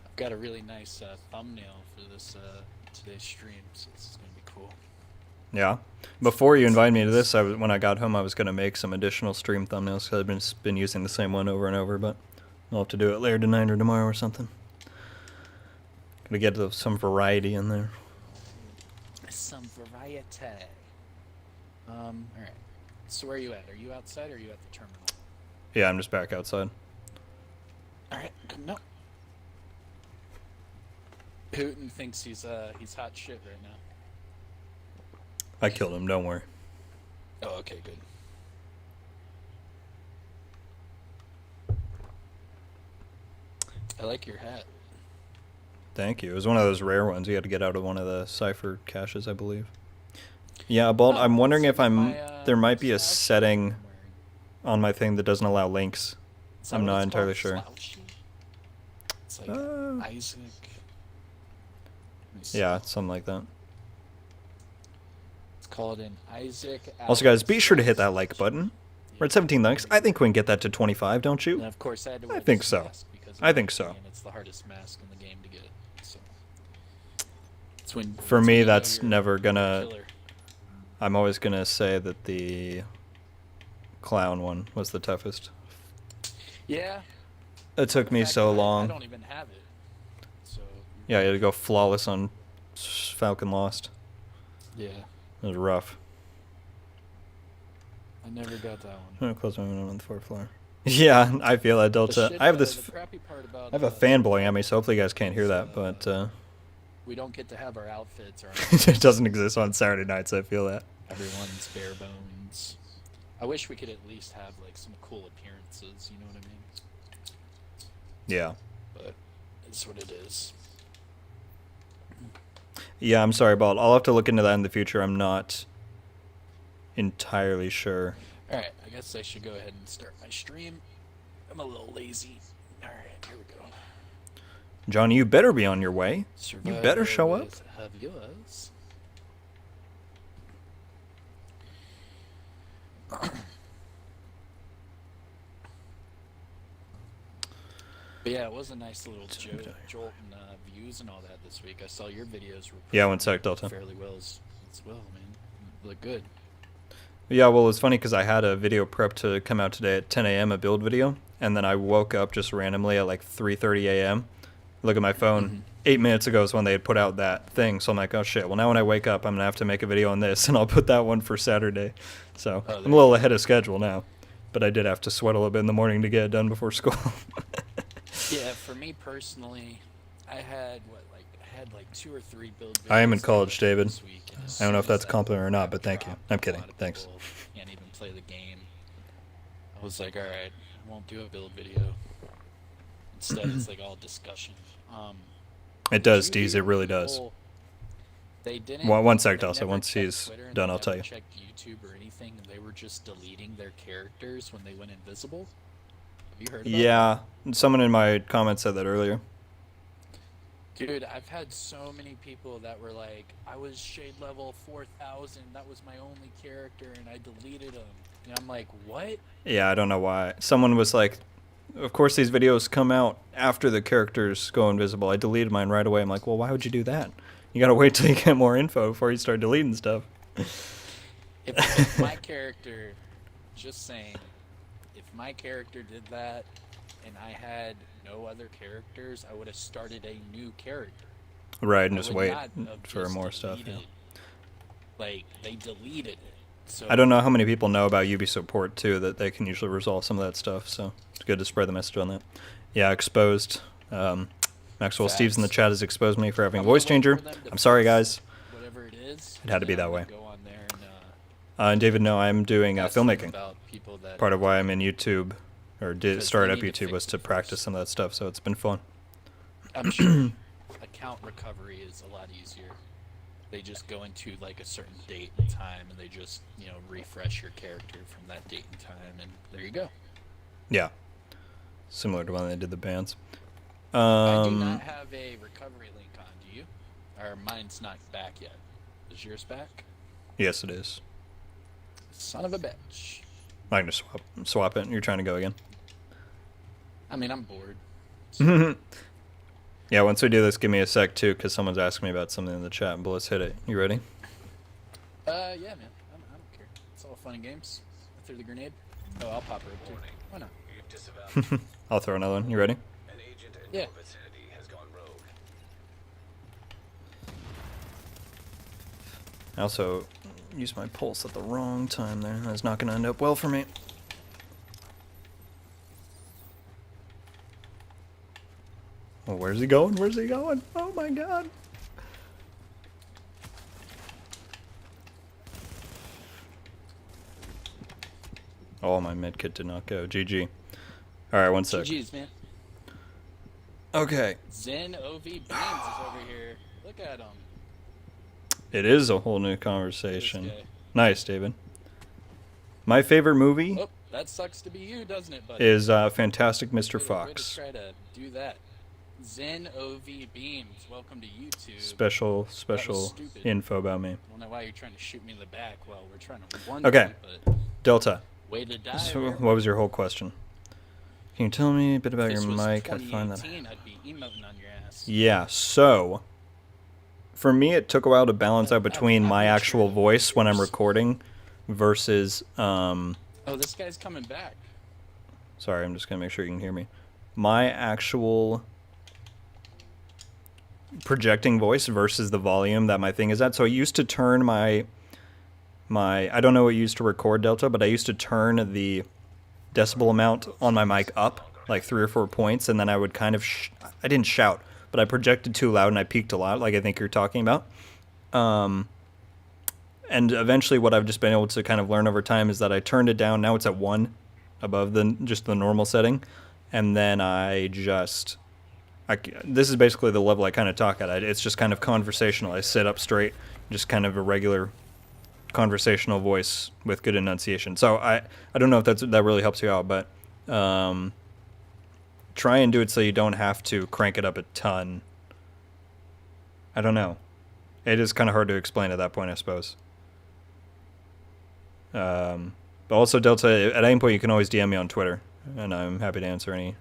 I've got a really nice thumbnail for this today's stream, so this is gonna be cool. Yeah. Before you invited me to this, when I got home, I was gonna make some additional stream thumbnails because I've been using the same one over and over, but I'll have to do it later tonight or tomorrow or something. Gonna get some variety in there. Some variety. All right. So where are you at? Are you outside or are you at the terminal? Yeah, I'm just back outside. All right, coming up. Putin thinks he's hot shit right now. I killed him, don't worry. Oh, okay, good. I like your hat. Thank you. It was one of those rare ones. You had to get out of one of the cipher caches, I believe. Yeah, Bald, I'm wondering if there might be a setting on my thing that doesn't allow links. I'm not entirely sure. It's like Isaac. Yeah, it's something like that. It's called an Isaac. Also, guys, be sure to hit that like button. We're at 17 likes. I think we can get that to 25, don't you? And of course, I had to wear think this so. mask because I think so. and it's the hardest mask in the game to get. So it's when For it's me, when you know that's you're never a gonna... killer. I'm always gonna say that the clown one was the toughest. Yeah. It took me In fact, so I long. don't even have it. So Yeah, you had to go flawless on Falcon Lost. yeah, It was rough. I never got that one. I'm gonna close my window on the 4th floor. Yeah, I feel that, Delta. I have this... The crappy part about, I have a fan blowing at me, so hopefully you guys can't hear that, but we don't get to have our outfits or it doesn't exist on Saturday nights, I feel that. everyone's bare bones. I wish we could at least have like some cool appearances, you know what I mean? Yeah. But it's what it is. Yeah, I'm sorry, Bald. I'll have to look into that in the future. I'm not entirely sure. Alright, I guess I should go ahead and start my stream. I'm a little lazy. Alright, here we go. Johnny, you better be on your way. You better Survival show up. with Javiers. But yeah, it was a nice little jolt in views and all that this week. I saw your videos were Yeah, one sec, Delta. fairly well as well, man. Look good. Yeah, well, it's funny because I had a video prep to come out today at 10 a.m., a build video, and then I woke up just randomly at like 3:30 a.m. Look at my phone. 8 minutes ago is when they had put out that thing, so I'm like, oh shit, well now when I wake up, I'm going to have to make a video on this, and I'll put that one for Saturday. So I'm a little ahead of schedule now, but I did have to sweat a little bit in the morning to get it done before school. Yeah, for me personally, I had like 2 or 3 build videos. I am in college, David. this week, and as I don't know soon if that's as a that compliment or not, app but thank you. dropped, I'm a kidding. lot of Thanks. people can't even play the game. I was like, alright, I won't do a build video. Instead, it's like all discussion. It does, you Deez. hear It really people- does. They didn't. One sec, they Delta. never Once checked he's Twitter and done, they I'll tell never you. checked YouTube or anything, and they were just deleting their characters when they went invisible. Have you heard about that? Yeah, someone in my comments said that earlier. Dude, I've had so many people that were like, I was shade level 4000, that was my only character, and I deleted him. And I'm like, what? Yeah, I don't know why. Someone was like, of course these videos come out after the characters go invisible. I deleted mine right away. I'm like, well, why would you do that? You gotta wait till you get more info before you start deleting stuff. If my character, just saying, if my character did that and I had no other characters, I would have started a new character. Right, and I just would wait not have for just more stuff. Yeah. deleted. Like, they deleted it. So I don't know how many people know about Ubi support too, that they can usually resolve some of that stuff, so it's good to spread the message on that. Yeah, exposed. Maxwell Steves in the Facts. chat has exposed me for having a I'm voice waiting changer. for them to I'm sorry, fix guys. Whatever it is. It had to be and then that I'm way. gonna go on there and, And David, no, I'm doing ask them filmmaking. about people that Part of why I'm in YouTube, or did Because start they up need to YouTube, was fix to it practice first. some of that stuff, so it's been fun. I'm sure account recovery is a lot easier. They just go into like a certain date and time, and they just refresh your character from that date and time, and there you go. Yeah. Similar to when they did the bands. I do not have a recovery link on. Do you? Or mine's not back yet. Is yours back? Yes, it is. Son of a bitch. I can just swap it. You're trying to go again. I mean, I'm bored. Yeah, once we do this, give me a sec too, because someone's asking me about something in the chat. But let's hit it. You ready? Yeah, man. I don't care. It's all fun and games. I threw the grenade. Oh, I'll pop her up too. Why not? You've disavowed. I'll throw another one. You ready? An agent in Yeah. your vicinity has gone rogue. I also used my pulse at the wrong time there. That's not going to end up well for me. Oh, where's he going? Where's he going? Oh my god. Oh, my medkit did not go. GG. Alright, one sec. GG's, man. Okay. Zen OV Beans is over here. Look at him. It is a whole new This conversation. guy. Nice, David. My favorite movie Oh, that sucks to be you, doesn't it, buddy? is Fantastic Mr. Way to Fox. try to do that. Zen OV Beams, welcome to YouTube. Special stupid. info about me. I don't know why you're trying to shoot me in the back while we're trying to one Okay. but Delta. way to die. So, Aaron. what was your whole question? Can you tell me a bit about If your this was mic? I'd find that. 2018, I'd be emoting on your ass. Yeah, so for me, it took a while to balance out between my actual voice when I'm recording versus. Oh, this guy's coming back. Sorry, I'm just gonna make sure you can hear me. My actual projecting voice versus the volume that my thing is at. So I used to turn my I don't know what you used to record, Delta, but I used to turn the decibel amount on my mic up like 3 or 4 points, and then I would kind of I didn't shout, but I projected too loud and I peaked a lot, like I think you're talking about. And eventually what I've just been able to kind of learn over time is that I turned it down. Now it's at 1 above just the normal setting. And then this is basically the level I kind of talk at. It's just kind of conversational. I sit up straight, just kind of a regular conversational voice with good enunciation. So I don't know if that really helps you out, but try and do it so you don't have to crank it up a ton. I don't know. It is kind of hard to explain at that point, I suppose. But also, Delta, at any point you can always DM me on Twitter, and I'm happy to answer any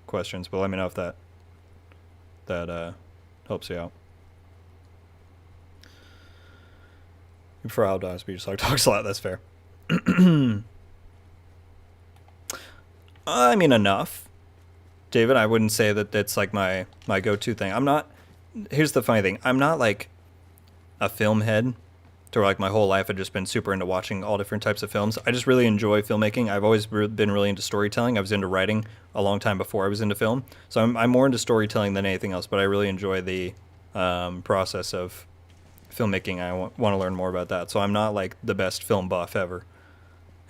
questions. But let me know if that helps you out. You prefer Al Dawes, but you just like talks a lot. That's fair. I mean, enough, David. I wouldn't say that that's like my go-to thing. I'm not. Here's the funny thing. I'm not like a film head. To like my whole life, I've just been super into watching all different types of films. I just really enjoy filmmaking. I've always been really into storytelling. I was into writing a long time before I was into film. So I'm more into storytelling than anything else, but I really enjoy the process of filmmaking. I want to learn more about that. So I'm not like the best film buff ever,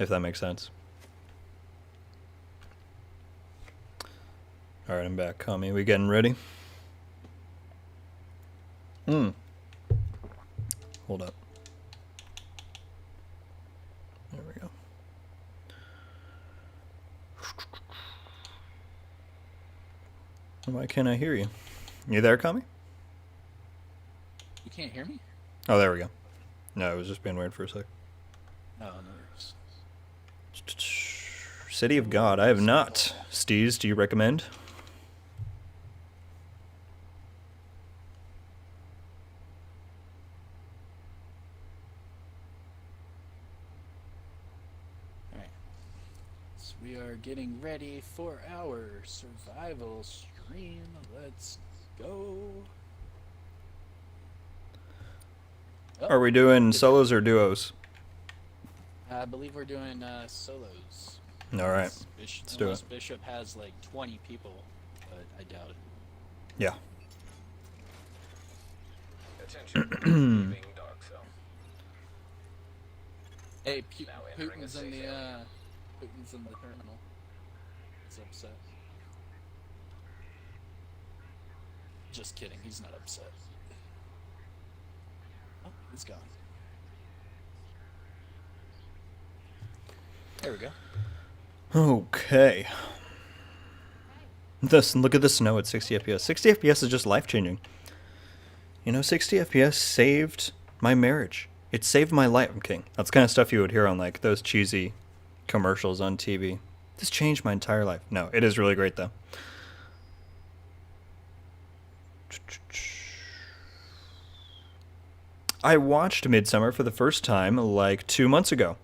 if that makes sense. All right, I'm back. Kami, we getting ready? Hold up. There we go. Why can't I hear you? You there, Kami? You can't hear me? Oh, there we go. No, it was just being weird for a sec. No, no worries. City of God, I have not. Steez, do you recommend? Alright. So we are getting ready for our survival stream. Let's go. Oh, Are we doing solos or duos? I believe we're doing solos. All right. Let's do unless it. Bishop has like 20 people, but I doubt it. Yeah. Attention. Leaving dark zone. Hey, Now entering a Putin's in safe the area. Putin's in the terminal. He's upset. Just kidding. He's not upset. Oh, he's gone. There we go. Okay. Look at the snow at 60 FPS. 60 FPS is just life-changing. You know, 60 FPS saved my marriage. It saved my life. I'm kidding. That's the kind of stuff you would hear on like those cheesy commercials on TV. This changed my entire life. No, it is really great though. I watched Midsummer for the first time like 2 months ago,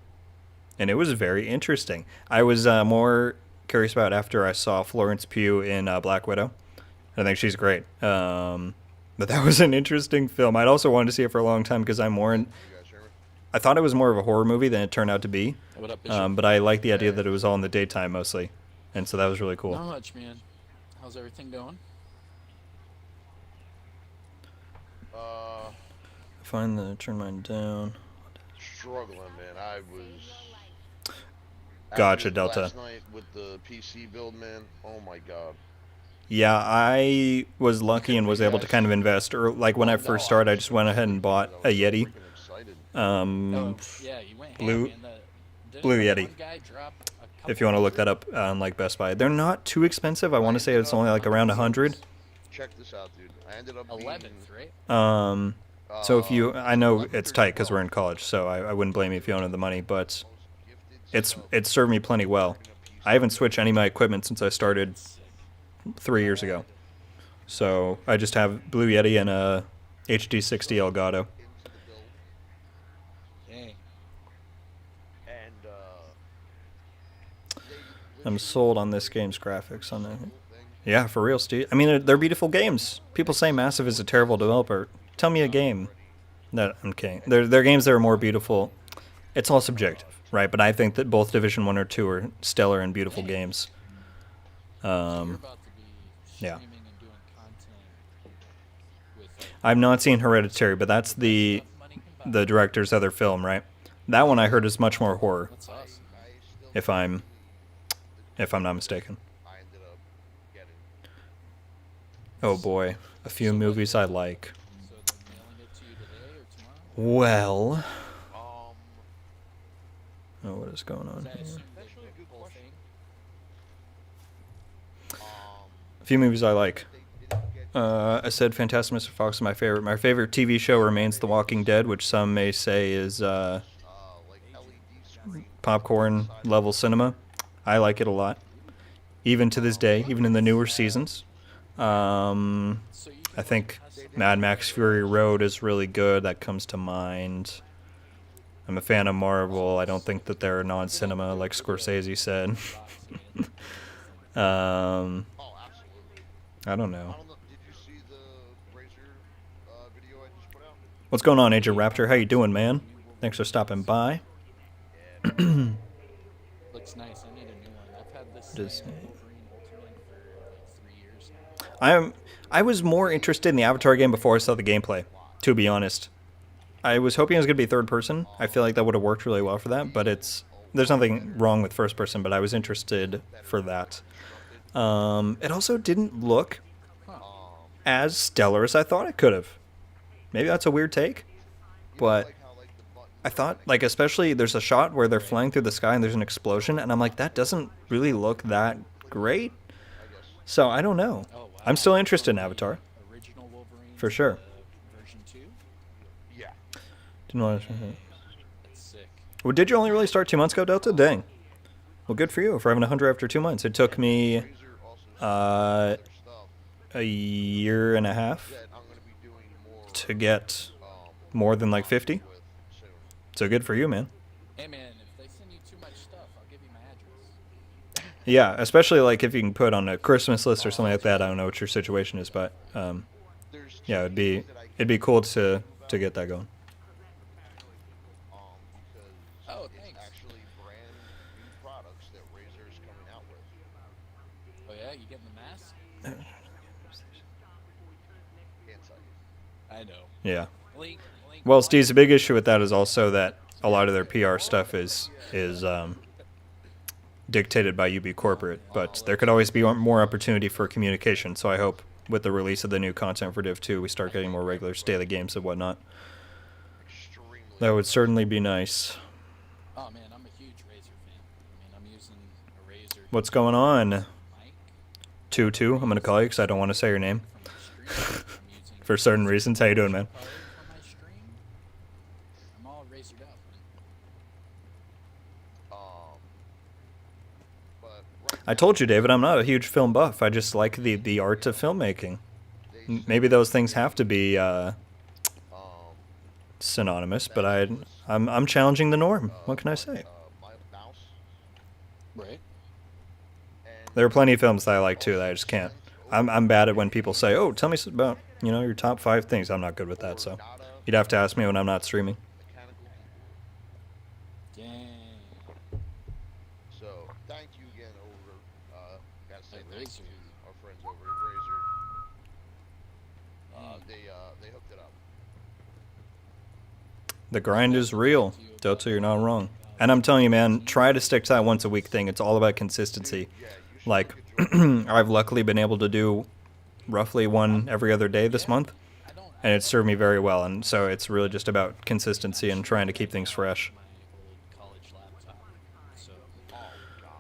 and it was very interesting. I was more curious about after I saw Florence Pugh in Black Widow. I think she's great. But that was an interesting film. I'd also wanted to see it for a long time because I'm more in. I thought it was more of a horror movie than it turned out to be. What up, Bishop? But I like the idea that it was all in the daytime mostly, and so that was really cool. Not much, man. How's everything going? Find the turn mine down. Struggling, man. I was. Gotcha, after Delta. Last night with the PC build, man. Oh my god. Yeah, I was lucky and was able to kind of invest. Or like when I first started, I just went ahead and bought a Yeti. Freaking excited. Oh, yeah, you went Blue- ham, man. Didn't Blue that Yeti. one guy drop a couple If you want to look that hundred? up on like Best Buy, they're not too expensive. I want to say it's only like around 100. Check this out, dude. I ended up 11th, being, right? So if you, I know it's tight because we're in college, so I wouldn't blame you if you don't have the money, but it's served me plenty well. I haven't switched any of my equipment since I started 3 years ago. So I just have Blue Yeti and a HD60 Elgato. Dang. and I'm sold on this game's graphics. On it. Yeah, for real, Steve. I mean, they're beautiful games. People say Massive is a terrible developer. Tell me a game. No, I'm kidding. They're games that are more beautiful. It's all subjective, right? But I think that both Division 1 or 2 are stellar and beautiful games. So you're about to be yeah. streaming and doing content with I've not seen Hereditary, but that's the director's other film, right? That one I heard is much more horror, That's awesome. if I'm not mistaken. I ended up getting. Oh boy, a few movies I like. So they're mailing it to you today or tomorrow? Well, Um, oh, what is going on I here? assume That's they really a book good the whole question. thing. A few movies I like. they didn't get. I said Fantastic Mr. Fox is my favorite. My favorite TV show remains The Walking Dead, which some may say is Like LED screen. popcorn level cinema. I like it a lot, even to this day, even in the newer seasons. So you I think Mad Max Fury Road is really good. That comes to mind. I'm a fan of Marvel. I don't think that they're non-cinema, like Scorsese said. Oh, absolutely. I don't I know. don't know. Did you see the Razor video I just put out? What's going on, Agent Raptor? How you doing, man? Thanks for stopping by. looks nice. I need a new one. I've had this Does- Wolverine Ultimate for like 3 years now. I was more interested in the Avatar game before I saw the gameplay, to be honest. I was hoping it was going to be third person. I feel like that would have worked really well for that, but there's nothing wrong with first person, but I was interested for that. It also didn't look as stellar as I thought it could have. Maybe that's a weird take, but Like how like the button. I thought, like, especially there's a shot where they're flying through the sky and there's an explosion, and I'm like, that doesn't really look that great. So I don't know. Oh, wow. I'm still interested in Avatar. Original Wolverine. For sure. Version 2. Yeah. Didn't want to. That's sick. Well, did you only really start 2 months ago, Delta? Dang. Well, good for you for having 100 after 2 months. It took me Razor also uh, stuff a year and a half that I'm gonna be doing more. to get Um, more than like 50. with soon. So good for you, man. Hey man, if they send you too much stuff, I'll give you my address. Yeah, especially like if you can put on a Christmas list or something like that. I don't know what your situation is, but There's yeah, two it'd be things that I it'd be cool to get that going. because Oh, it's thanks. actually brand new products that Razer is coming out with. Oh yeah, you getting the mask? Can't tell you. I know. Yeah. Link. Well, Steve's a big issue with that is also that a lot of their PR stuff is dictated by UB corporate, but there could always be more opportunity for communication. So I hope with the release of the new content for Div 2, we start getting more regular daily games and whatnot. Extremely. That would certainly be nice. Oh man, I'm a huge Razer fan. I mean, I'm using a Razer. What's going on? Mic 2-2, I'm going to call you because I don't want to say your name from my stream. I'm using for certain reasons. How you doing, man? Pro for my stream. I'm all razored up, man. But I told you, David, I'm not a huge film buff. I just like the art of filmmaking. Maybe those things have to be synonymous, but I'm challenging the norm. What can I say? My mouse. Right. And There are plenty of films that I like too that I just can't. I'm bad at when people say, "Oh, tell me about your top 5 things." I'm not good with that, so you'd have to ask me when I'm not streaming. mechanical keyboard. Dang. So thank you again over. Gotta say Hey, thanks to Razor. our friends over at Razor. They hooked it up. The grind is real, Delta. You're not wrong. And I'm telling you, man, try to stick to that once a week thing. It's all about consistency. Yeah, you should Like, look at your I've luckily been able to do roughly one every other day this month, and it's served me very well. And so it's really just about consistency and trying to keep things fresh. My old college laptop. So Oh God,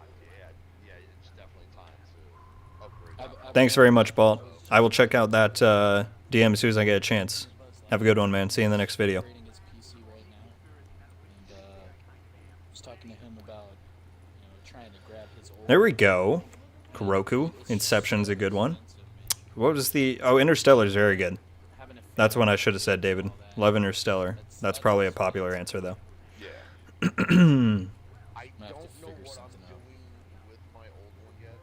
yeah, it's definitely time to upgrade. I've Thanks very much, Balt. I will check out that DM as soon as I get a chance. Have a good one, man. See you in the next video. upgrading his PC right now, and was talking to him about trying to grab his old. There we go. Kuroku. Inception's a good one. What was the... Oh, Interstellar's very good. Having a That's one I should have said, David. Love Interstellar. That's probably a popular answer, though. Yeah. I have to don't know figure what I'm something out. doing with my old one yet.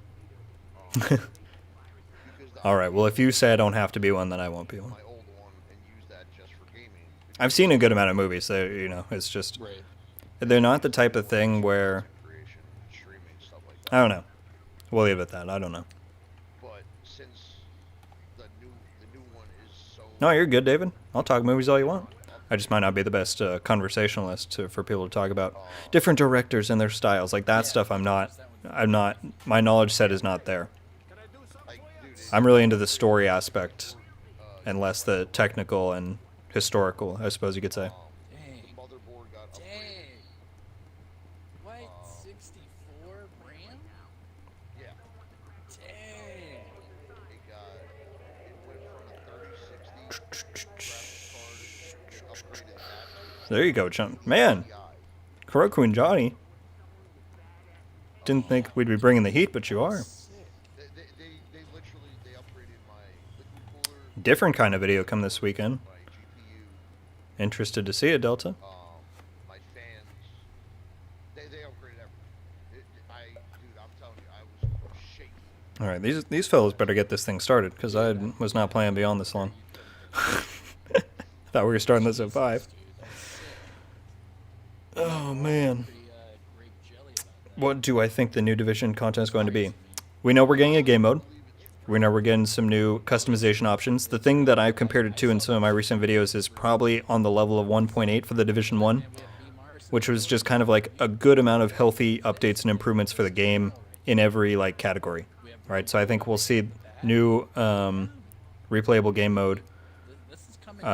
Because All right, well, if you say I don't have to be one, then I won't be one. my old one and use that just for gaming. I've seen a good amount of movies. So, it's just... Right. They're not the type of thing where... Creation, streaming, stuff like I that. don't know. We'll leave it at that. I don't know. But since the new one is so No, you're good, David. I'll talk movies all you want. I just might not be the best conversationalist for people to talk about different directors and their styles. Like that stuff, I'm not. My knowledge set is not there. like, dude, I'm really into the story aspect and less the technical and historical, I suppose you could say. Dang. motherboard got upgraded. Dang. What? 64 RAM? Yeah, Dang. it went from a 3060 graphics card, it upgraded that There you go, John. Man, to TI. Kuroku and Johnny. Didn't think we'd be bringing the heat, but you are. They literally upgraded my liquid cooler, Different kind of video come this weekend. my GPU, Interested to see it, Delta. my fans. They upgraded everything. I'm telling you, I was shaking. All right, these fellows better get this thing started because I was not planning beyond this long. Thought we were starting this at 5. Dude, that's sick. Oh man. Pretty grape jelly about that. What do I think the new Division content is going to be? We know we're getting a game mode. We know we're getting some new customization options. The thing that I've compared it to in some of my recent videos is probably on the level of 1.8 for the Division 1, which was just kind of like a good amount of healthy updates and improvements for the game in every category. Right? So I think we'll see new replayable game mode, This is coming.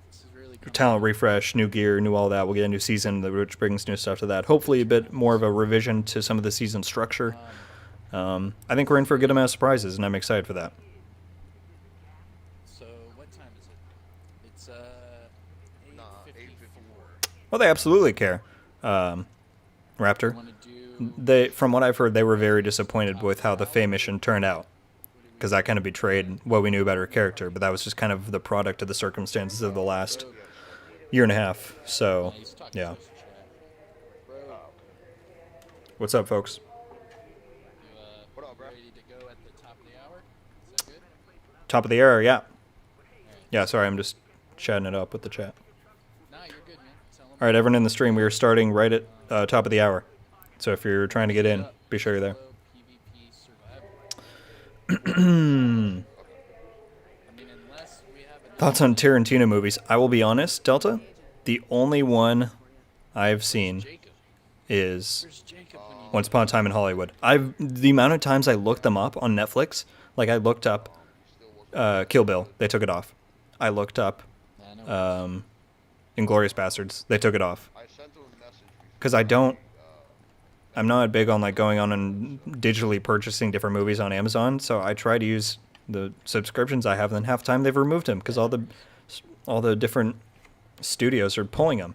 This is really coming. talent refresh, new gear, new all that. We'll get a new season, which brings new stuff to that. Hopefully a bit more of a revision to some of the season structure. I think we're in for a good amount of surprises, and I'm excited for that. So what time is it? It's 8:54. Well, they absolutely care. Raptor. Want to do? They, from what I've heard, they were very disappointed with how the Faye mission turned out, because that kind of betrayed what we knew about her character. But that was just kind of the product of the circumstances of the last year and a half. So, He's talking yeah. to us, chat. Bro, What's up, folks? What up, bro? ready to go at the top of the hour? Is that good? Top of the hour, yeah. Yeah, sorry, I'm just chatting it up with the chat. Nah, you're good, man. Tell 'em All right, everyone in the stream, we are starting right at top of the hour. So if you're trying to get in, be sure you're there. solo PvP survival. I mean, unless we have enough. Thoughts on Tarantino movies? I will be honest, Delta. The only one I've seen Jacob. is Where's Jacob when you Once Upon a Time in Hollywood. The amount of times I looked them up on Netflix, like I looked up Kill Bill, they took it off. I looked up I know. Inglourious Bastards, they took it off. I sent them a message. Because I'm not big on going on and digitally purchasing different movies on Amazon, so I try to use the subscriptions I have, and then half the time they've removed them because all the different studios are pulling them.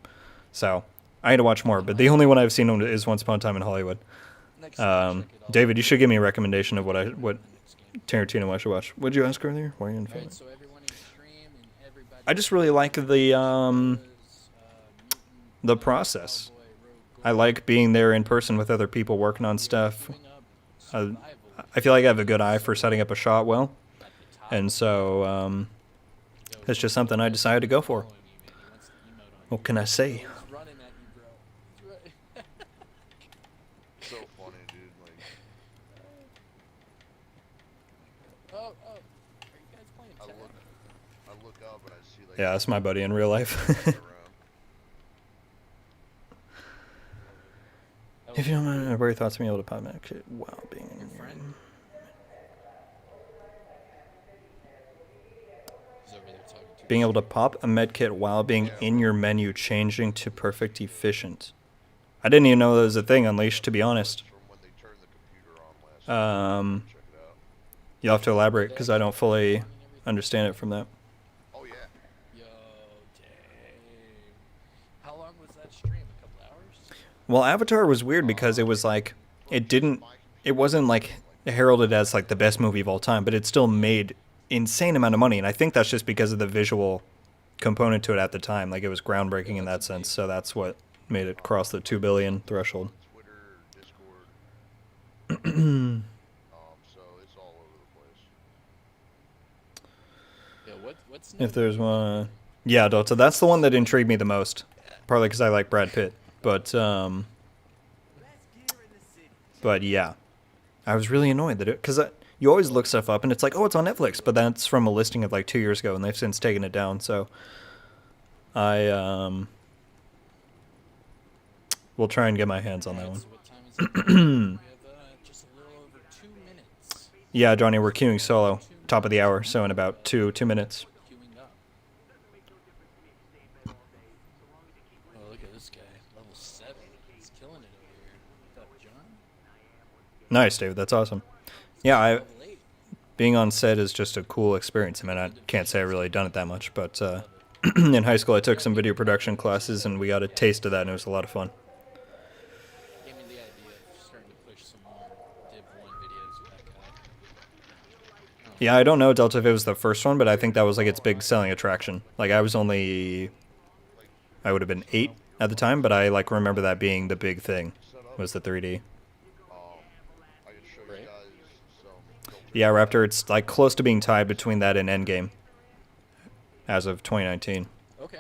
So I need to watch more, but the only one I've seen is Once Upon a Time in Hollywood. Next time I check it, I'll- David, you should give me a recommendation of what Next game. Tarantino I should watch. What'd you ask earlier? Why are you in Alright, front? so everyone in stream and everybody. I just really like the process. I like being there in person with other people working on stuff. I feel like I have a good eye for setting up a shot well, and so it's just something I decided to go for. What can I say? So funny, dude. Like, Oh, are you guys playing I tag? look up and I see like. Yeah, that's my buddy in real life. around. If you don't mind, what are your thoughts on being able to pop med kit while being in your friend? He's over there talking to being us. able to pop a med kit while being in your menu, changing to perfect efficient. I didn't even know that was a thing, Unleashed, to be honest. From when they turned the computer on last. Check it out. You'll have to elaborate because I don't fully understand it from that. Oh yeah. Yo, dang. How long was that stream? A couple hours? Well, Avatar was weird because it was like, it wasn't like heralded as like the best movie of all time, but it still made insane amount of money, and I think that's just because of the visual component to it at the time. Like, it was groundbreaking in that sense, so that's what made it cross the 2 billion threshold. Twitter, Discord. So it's all over the place. Yeah, what's If there's one, yeah, Delta, that's the one that intrigued me the most, partly because I like Brad Pitt, but yeah, I was really annoyed that because you always look stuff up and it's like, oh, it's on Netflix, but that's from a listing of like 2 years ago, and they've since taken it down. So I will try and get my hands on that one. So what time is it? We have just a little over 2 minutes. Yeah, Johnny, we're queuing solo, top of the hour, so in about two minutes. Queuing up. Oh, look at this guy. Level 7. He's killing it over here. What's up, John? Nice, David. That's awesome. Yeah, Level 8. being on set is just a cool experience. I mean, I can't say I've really done it that much, but in high school I took some video production classes and we got a taste of that, and it was a lot of fun. Gave me the idea of starting to push some more Div 1 videos with that guy. Yeah, I don't know, Delta, if it was the first one, but I think that was like its big selling attraction. Like, I would have been 8 at the time, but I like remember that being the big thing, was the 3D. I can show you Right. guys some. Yeah, Raptor, it's like close to being tied between that and Endgame as of 2019. Okay.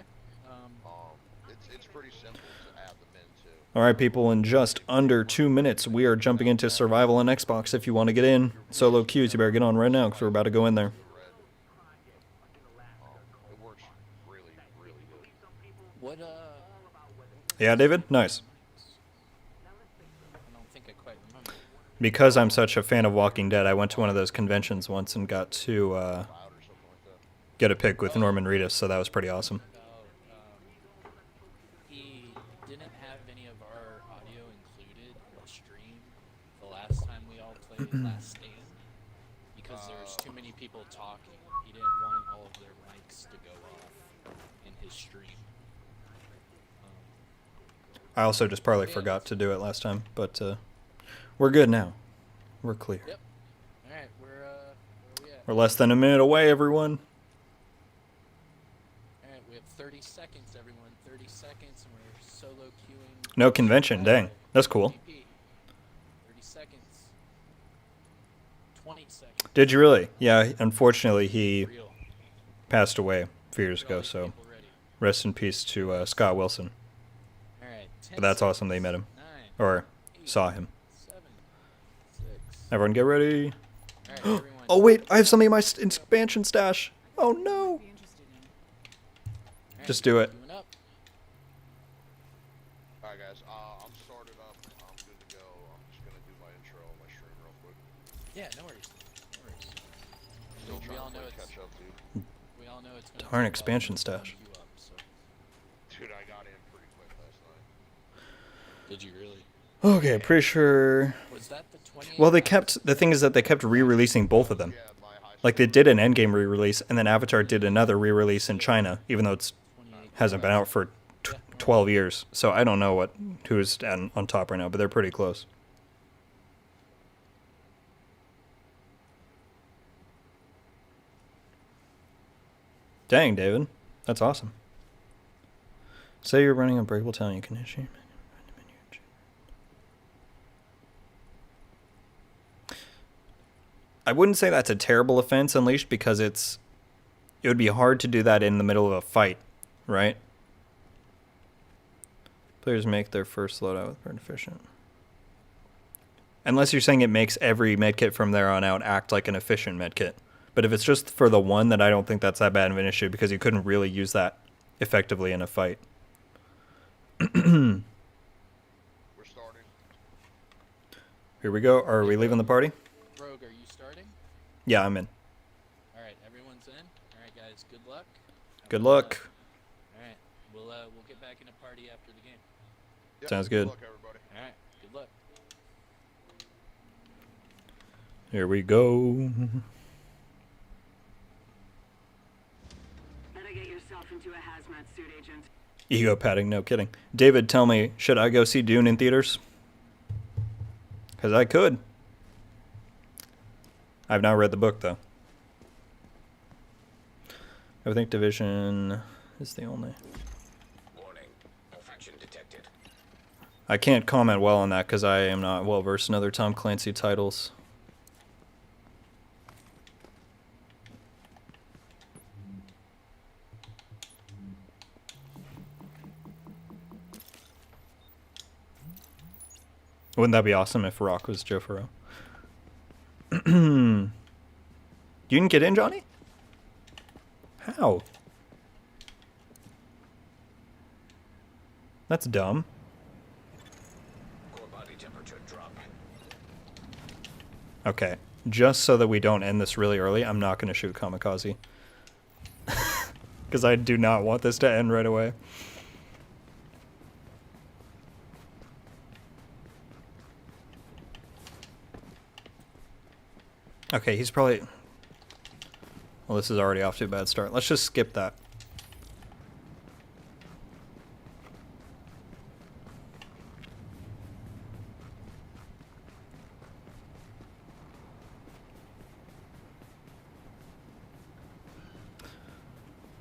It's pretty simple to add them into. All right, people, in just under 2 minutes, we are jumping into Survival on Xbox. If you want to get in, solo queues, you better get on right now because we're about to go in there. It works really, really good. What, Yeah, David? Nice. I don't think I quite remember. Because I'm such a fan of Walking Dead, I went to one of those conventions once and got to Cloud or something like that. get a pic with Norman Reedus, so that was pretty awesome. About, he didn't have any of our audio included in the stream the last time we all played Last Stand because there's too many people talking. He didn't want all of their mics to go off in his stream. I also just partly forgot to do it last time, but we're good now. We're clear. Yep. All right, where we at? We're less than a minute away, everyone. All right, we have 30 seconds, everyone. 30 seconds, and we're solo queuing. No convention, dang. That's cool. 30 seconds. 20 seconds. Did you really? Yeah, unfortunately, he Real. passed away a few years Get all ago, these so people ready. rest in peace to Scott Wilson. All right. 10 But that's awesome seconds. that you met him, 9, or 8, saw him. 7, 6. Everyone get ready. All right, everyone. Oh, wait, I have something in my expansion stash. Oh, no. All right, Just do it. queuing up. Alright guys, I'm started up. I'm good to go. I'm just gonna do my intro on my stream real quick. Yeah, no worries. No worries. Still We trying all to know play it's catch up, dude. we all know it's gonna Darn take a expansion while to stash. queue up, so. Dude, I got in pretty quick last night. Did you really? Okay, pretty sure. Was that the 28? Well, the thing is that they kept re-releasing both of them. Yeah, my high Like, they did an Endgame re-release, and then Avatar did another re-release in China, even though it's 28. hasn't been out for 12 years. So I don't know who's on top right now, but they're pretty close. Dang, David. That's awesome. Say you're running a breakable town, you can issue. I wouldn't say that's a terrible offense, Unleashed, because it would be hard to do that in the middle of a fight, right? Players make their first loadout with burn efficient. Unless you're saying it makes every medkit from there on out act like an efficient medkit. But if it's just for the one, then I don't think that's that bad of an issue because you couldn't really use that effectively in a fight. We're starting. Here we go. Are we leaving the party? Rogue, are you starting? Yeah, I'm in. All right, everyone's in. All right, guys, good luck. Good luck. All right, we'll get back in a party after the game. Yep, Sounds good. luck, everybody. All right, good luck. Here we go. Better get yourself into a hazmat suit, Agent. Ego padding, no kidding. David, tell me, should I go see Dune in theaters? Because I could. I've not read the book, though. I think Division is the only. Warning. Infection detected. I can't comment well on that because I am not well versed in other Tom Clancy titles. Wouldn't that be awesome if Rock was Joe Furrow? You didn't get in, Johnny? How? That's dumb. Core body temperature drop. Okay, just so that we don't end this really early, I'm not going to shoot Kamikaze. Because I do not want this to end right away. Okay, he's probably... Well, this is already off to a bad start. Let's just skip that.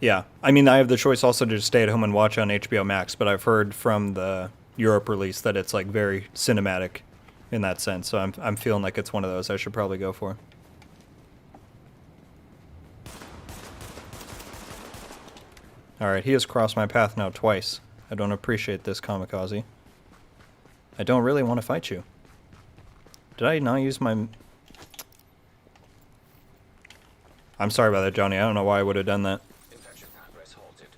Yeah, I mean, I have the choice also to just stay at home and watch on HBO Max, but I've heard from the Europe release that it's like very cinematic in that sense, so I'm feeling like it's one of those I should probably go for. Alright, he has crossed my path now twice. I don't appreciate this, Kamikaze. I don't really want to fight you. Did I not use my... I'm sorry about that, Johnny. I don't know why I would have done that. Infection progress halted.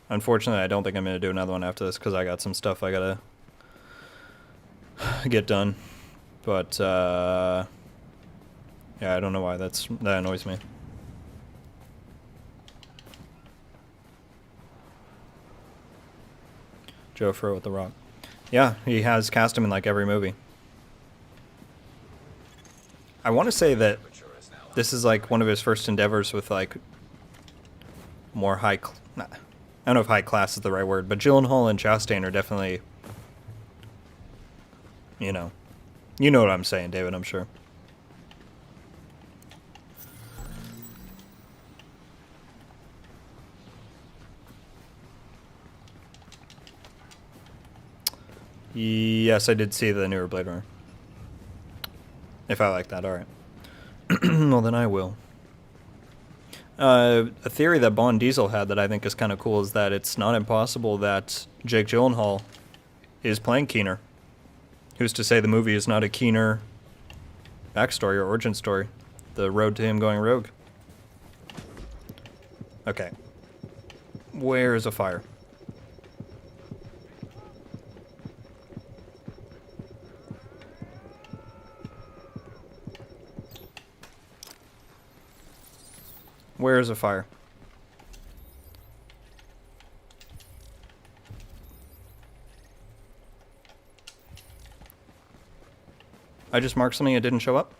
Unfortunately, I don't think I'm going to do another one after this because I got some stuff I got to get done. But, yeah, I don't know why that annoys me. Joe Furrow with the Rock. Yeah, he has cast him in like every movie. I want to say that Temperature is now this is like one of his first endeavors with like more high... I don't know if high class is the right word, but Gyllenhaal and Chastain are definitely... You know what I'm saying, David, I'm sure. Yes, I did see the newer Blade Runner. If I like that, alright. Well, then I will. A theory that Bond Diesel had that I think is kind of cool is that it's not impossible that Jake Gyllenhaal is playing Keener. Who's to say the movie is not a Keener backstory or origin story? The road to him going rogue. Okay. Where is a fire? Where is a fire? I just marked something that didn't show up?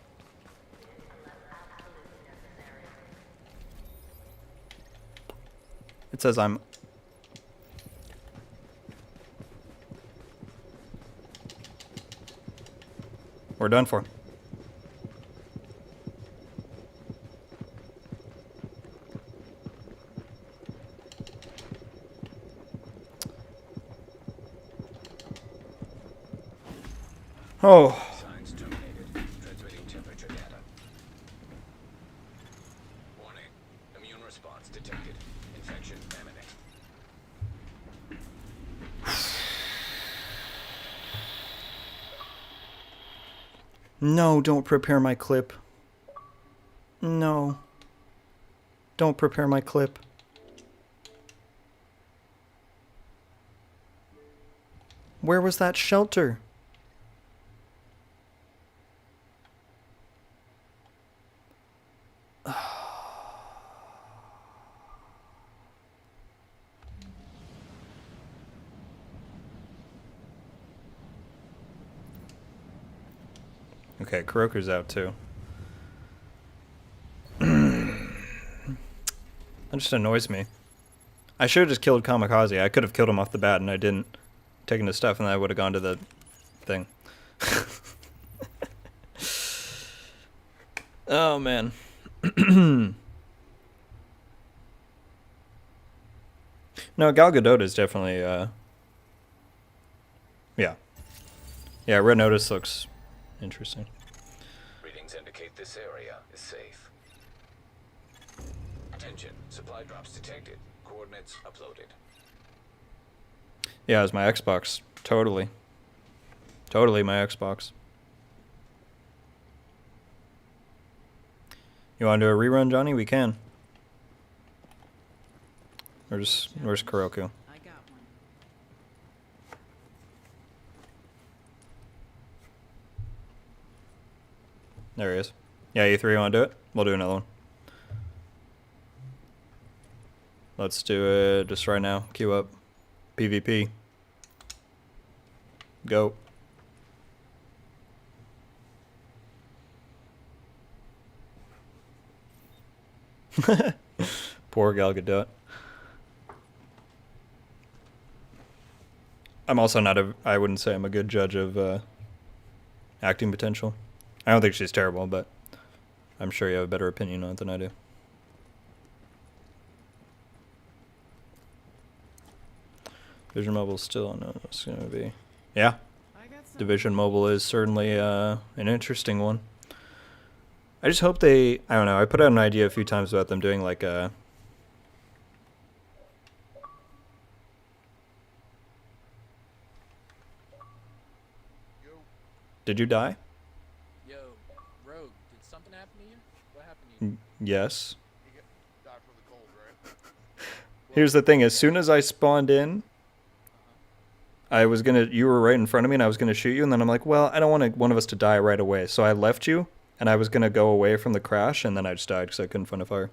It says I'm... We're done for. Oh, Signs terminated. Transmitting temperature data. Warning. Immune response detected. Infection imminent. no, don't prepare my clip. No. Don't prepare my clip. Where was that shelter? Okay, Kuroku's out too. That just annoys me. I should have just killed Kamikaze. I could have killed him off the bat, and I didn't. Taken his stuff, and I would have gone to the thing. Oh, man. No, Gal Gadot is definitely, yeah. Yeah, Red Notice looks interesting. Readings indicate this area is safe. Attention. Supply drops detected. Coordinates uploaded. Yeah, it's my Xbox. Totally. Totally my Xbox. You want to do a rerun, Johnny? We can. Where's Kuroku? I got one. There he is. Yeah, you three want to do it? We'll do another one. Let's do it just right now. Queue up. PvP. Go. Poor Gal Gadot. I'm also not I wouldn't say I'm a good judge of acting potential. I don't think she's terrible, but I'm sure you have a better opinion on it than I do. Division Mobile still, I don't know it's going to be. Yeah, I got some. Division Mobile is certainly an interesting one. I just hope they, I don't know, I put out an idea a few times about them doing like a... Yo, Did you die? Yo, Rogue, did something happen to you? What happened to you? Yes. you died from the cold, right? Here's the thing, as soon as I spawned in, I was gonna, you were right in front of me and I was gonna shoot you, and then I'm like, well, I don't want one of us to die right away. So I left you, and I was gonna go away from the crash, and then I just died because I couldn't find a fire.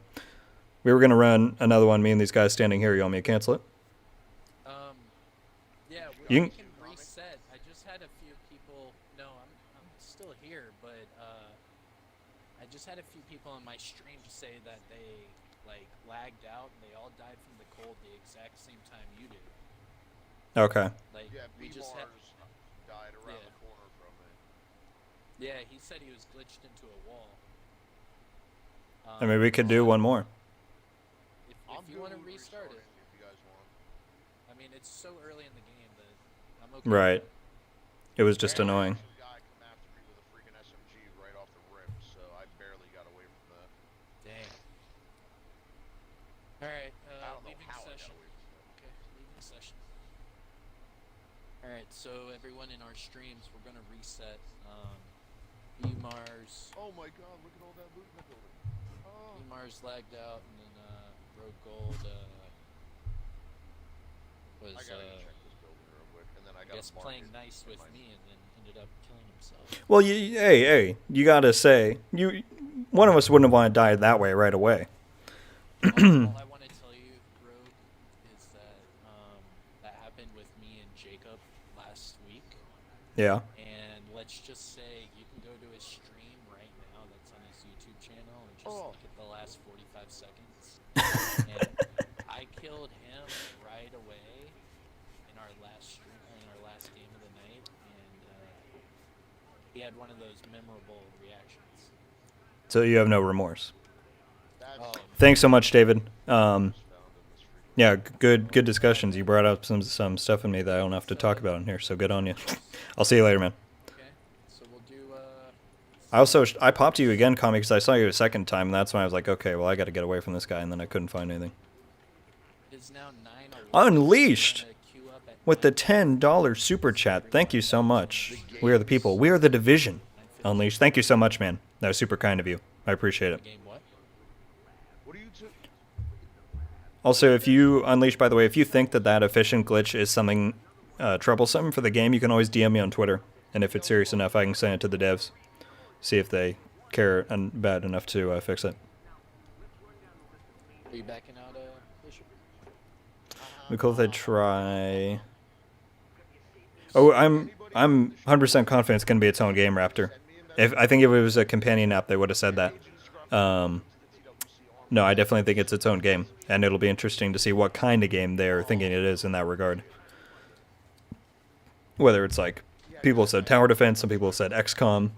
We were gonna run another one, me and these guys standing here. You want me to cancel it? Yeah, You we can- can reset. I just had a few people. No, I'm still here, but I just had a few people on my stream say that they like lagged out and they all died from the cold the exact same time you did. Okay. Like Yeah, we B just had. Mars died around Yeah. the corner from me. Yeah, he said he was glitched into a wall. I mean, we could do one more. If I'm you good want to with restart it, restarting if you guys want. I mean, it's so early in the game that I'm okay. Right. With It was just Yeah, annoying. some guy come after me with a freaking SMG right off the rip, so I barely got away from that. it. Dang. All right, I don't know leaving how I got session. away from that. Okay, leaving session. All right, so everyone in our streams, we're gonna reset. Mars, Oh my god, look at all that loot in the building. Oh. Mars lagged out, and then Rogue Gold was I gotta go check this building real quick, and then I I gotta guess mark playing it nice in with my- me, and then ended up killing himself. Well, hey, you gotta say, one of us wouldn't want to die that way right away. All I want to tell you, Rogue, is that that happened with me and Jacob last week. Yeah. And let's just say you can go to his stream right now that's on his YouTube channel and just Oh. look at the last 45 seconds. And I killed him right away in our last stream, in our last game of the night, and he had one of those memorable reactions. So you have no remorse. That's Oh, Thanks so much, David. found in this freaking Yeah, good discussions. You brought up some stuff in me that I don't have to talk about in here, so good on you. I'll see you later, man. okay. I popped you again, Comic, because I saw you a second time, and that's when I was like, okay, well, I got to get away from this guy, and then I couldn't find anything. It's now 9:11. Unleashed We're gonna queue up at with the 9:11. $10 super chat. Thank you so much. We are the people. We are the division. Unleashed. Thank you so much, man. That was super kind of you. I appreciate it. Game what? What are you two? Also, if you, Unleashed, by the way, if you think that that efficient glitch is something troublesome for the game, you can always DM me on Twitter. And if it's serious enough, I can send it to the devs. See if they care bad enough to fix it. Are you backing out, Bishop? We cool if they try. Oh, I'm 100% confident it's gonna be its own game, Raptor. I think if it was a companion app, they would have said that. No, I definitely think it's its own game, and it'll be interesting to see what kind of game they're thinking it is in that regard. Whether it's like people said tower defense, some people said XCOM.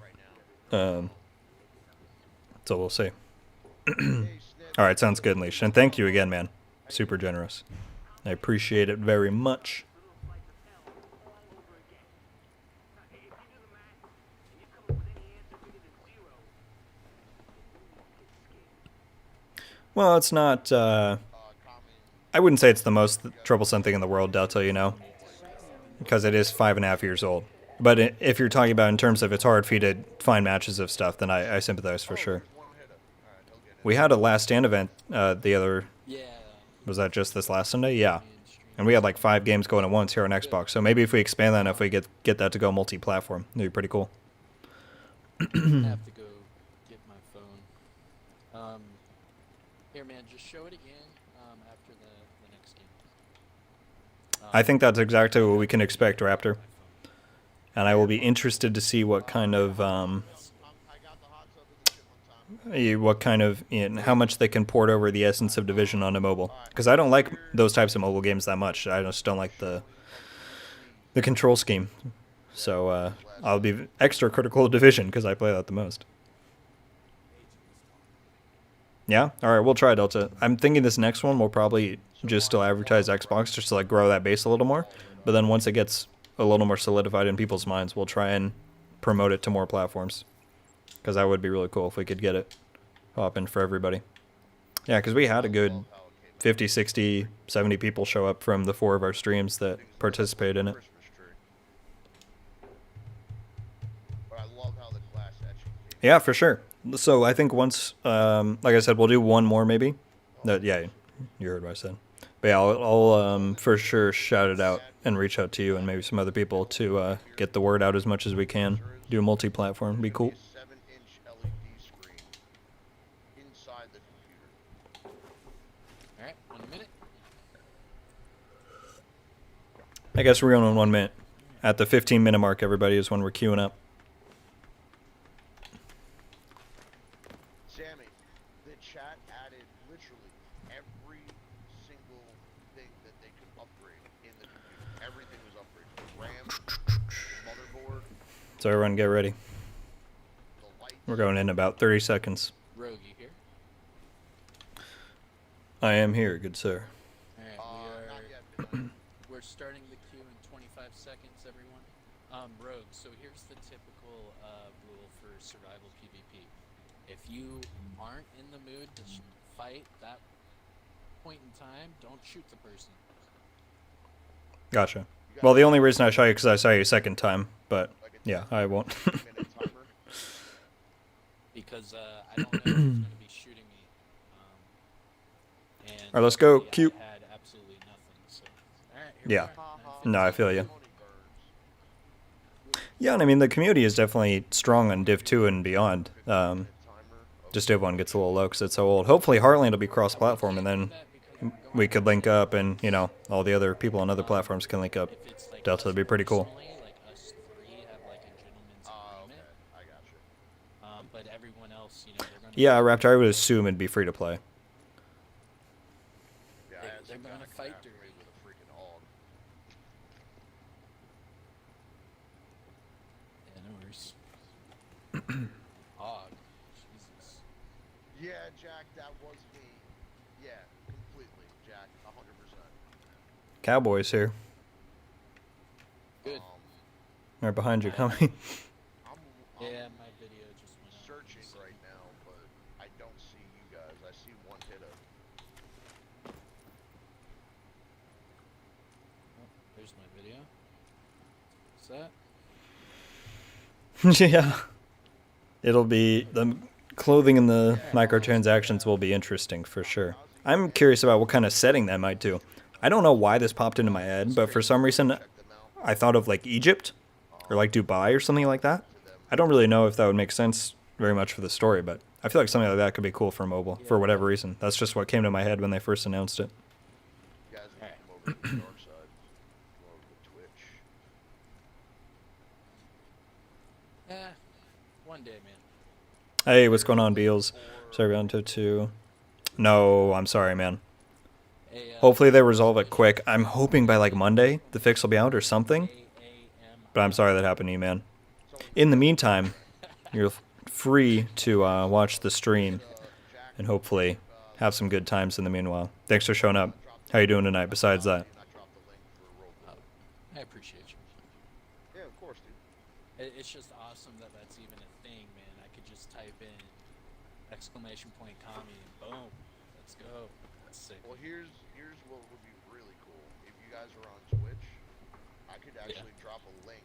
So we'll see. All right, sounds good, Leash, and thank you again, man. Super generous. I appreciate it very much. Well, it's not, I wouldn't say it's the most troublesome thing in the world, Delta, you know, because it is 5.5 years old. But if you're talking about in terms of it's hard for you to find matches of stuff, then I sympathize for sure. We had a Last Stand event the other, Yeah. was that just this last Sunday? Yeah. And we had like 5 games going at once here on Xbox. So maybe if we expand that enough, we get that to go multi-platform. It'd be pretty cool. I have to go get my phone. Here, man, just show it again after the next game. I think that's exactly what we can expect, Raptor. And I will be interested to see what kind of how much they can port over the essence of Division onto mobile. Because I don't like those types of mobile games that much. I just don't like the control scheme. So I'll be extra critical of Division because I play that the most. Yeah? Alright, we'll try Delta. I'm thinking this next one will probably just still advertise Xbox just to like grow that base a little more. But then once it gets a little more solidified in people's minds, we'll try and promote it to more platforms. Because that would be really cool if we could get it popping for everybody. Yeah, because we had a good 50, 60, 70 people show up from the 4 of our streams that participate in it. Yeah, for sure. So I think once, like I said, we'll do one more maybe. Yeah, you heard what I said. But yeah, I'll for sure shout it out and reach out to you and maybe some other people to get the word out as much as we can. Do a multi-platform. Be cool. Alright, 1 minute. I guess we're going on 1 minute. At the 15-minute mark, everybody, is when we're queuing up. Sammy, the chat added literally every single thing that they could upgrade in the computer. Everything was upgraded. RAM, motherboard, So everyone get ready. the lights. We're going in about 30 seconds. Rogue, you here? I am here, good sir. Alright, Not yet. we're starting the queue in 25 seconds, everyone. Rogue, so here's the typical rule for survival PvP. If you aren't in the mood to fight that point in time, don't shoot the person. Gotcha. Well, the only reason I shot you because I saw you a second time, but yeah, I won't. Minute timer. Because I don't know who's going to be shooting me. And Alright, let's go. I Cute. had absolutely nothing, so. Alright, here Yeah. we are. No, I feel you. Yeah, and I mean, the community is definitely strong on Div 2 and beyond. Just Div 1 gets a little low because it's so old. Hopefully Heartland will be cross-platform, and then we could link up, and, you know, all the other people on other platforms can link up. If it's like Delta would be pretty cool. personally, like us three have like a gentleman's agreement. I got you. But everyone else, you know, they're gonna Yeah, Raptor, I would assume it'd be free to play. Yeah, I They- had they're some gonna guy fight after me dirty. with a freaking hog. Yeah, no worries. Hog. Jesus. Yeah, Jack, that was me. Yeah, completely, Jack, 100%. Cowboys here. Good. Right behind you, coming. I'm Yeah, my video just went Where's my video? Is that? Yeah. It'll be the clothing and the microtransactions will be interesting for sure. I'm curious about what kind of setting that might do. I don't know why this popped into my head, but for some reason I thought of like Egypt or like Dubai or something like that. I don't really know if that would make sense very much for the story, but I feel like something like that could be cool for mobile for whatever reason. That's just what came to my head when they first announced it. You guys need to come over to the dark side. Come over to Twitch. One day, man. Hey, what's going on, Beals? Sorry, on to 2. No, I'm sorry, man. Hey, Hopefully they resolve it quick. I'm hoping by like Monday the fix will be out or something. But I'm sorry that happened to you, man. In the meantime, you're free to watch the stream and hopefully have some good times in the meanwhile. Thanks for showing up. How you doing tonight besides that? I appreciate you. Yeah, of course, dude. It's just awesome that that's even a thing, man. I could just type in exclamation point Kami and boom, let's go. That's sick. Well, here's what would be really cool. If you guys are on Twitch, I could actually drop a link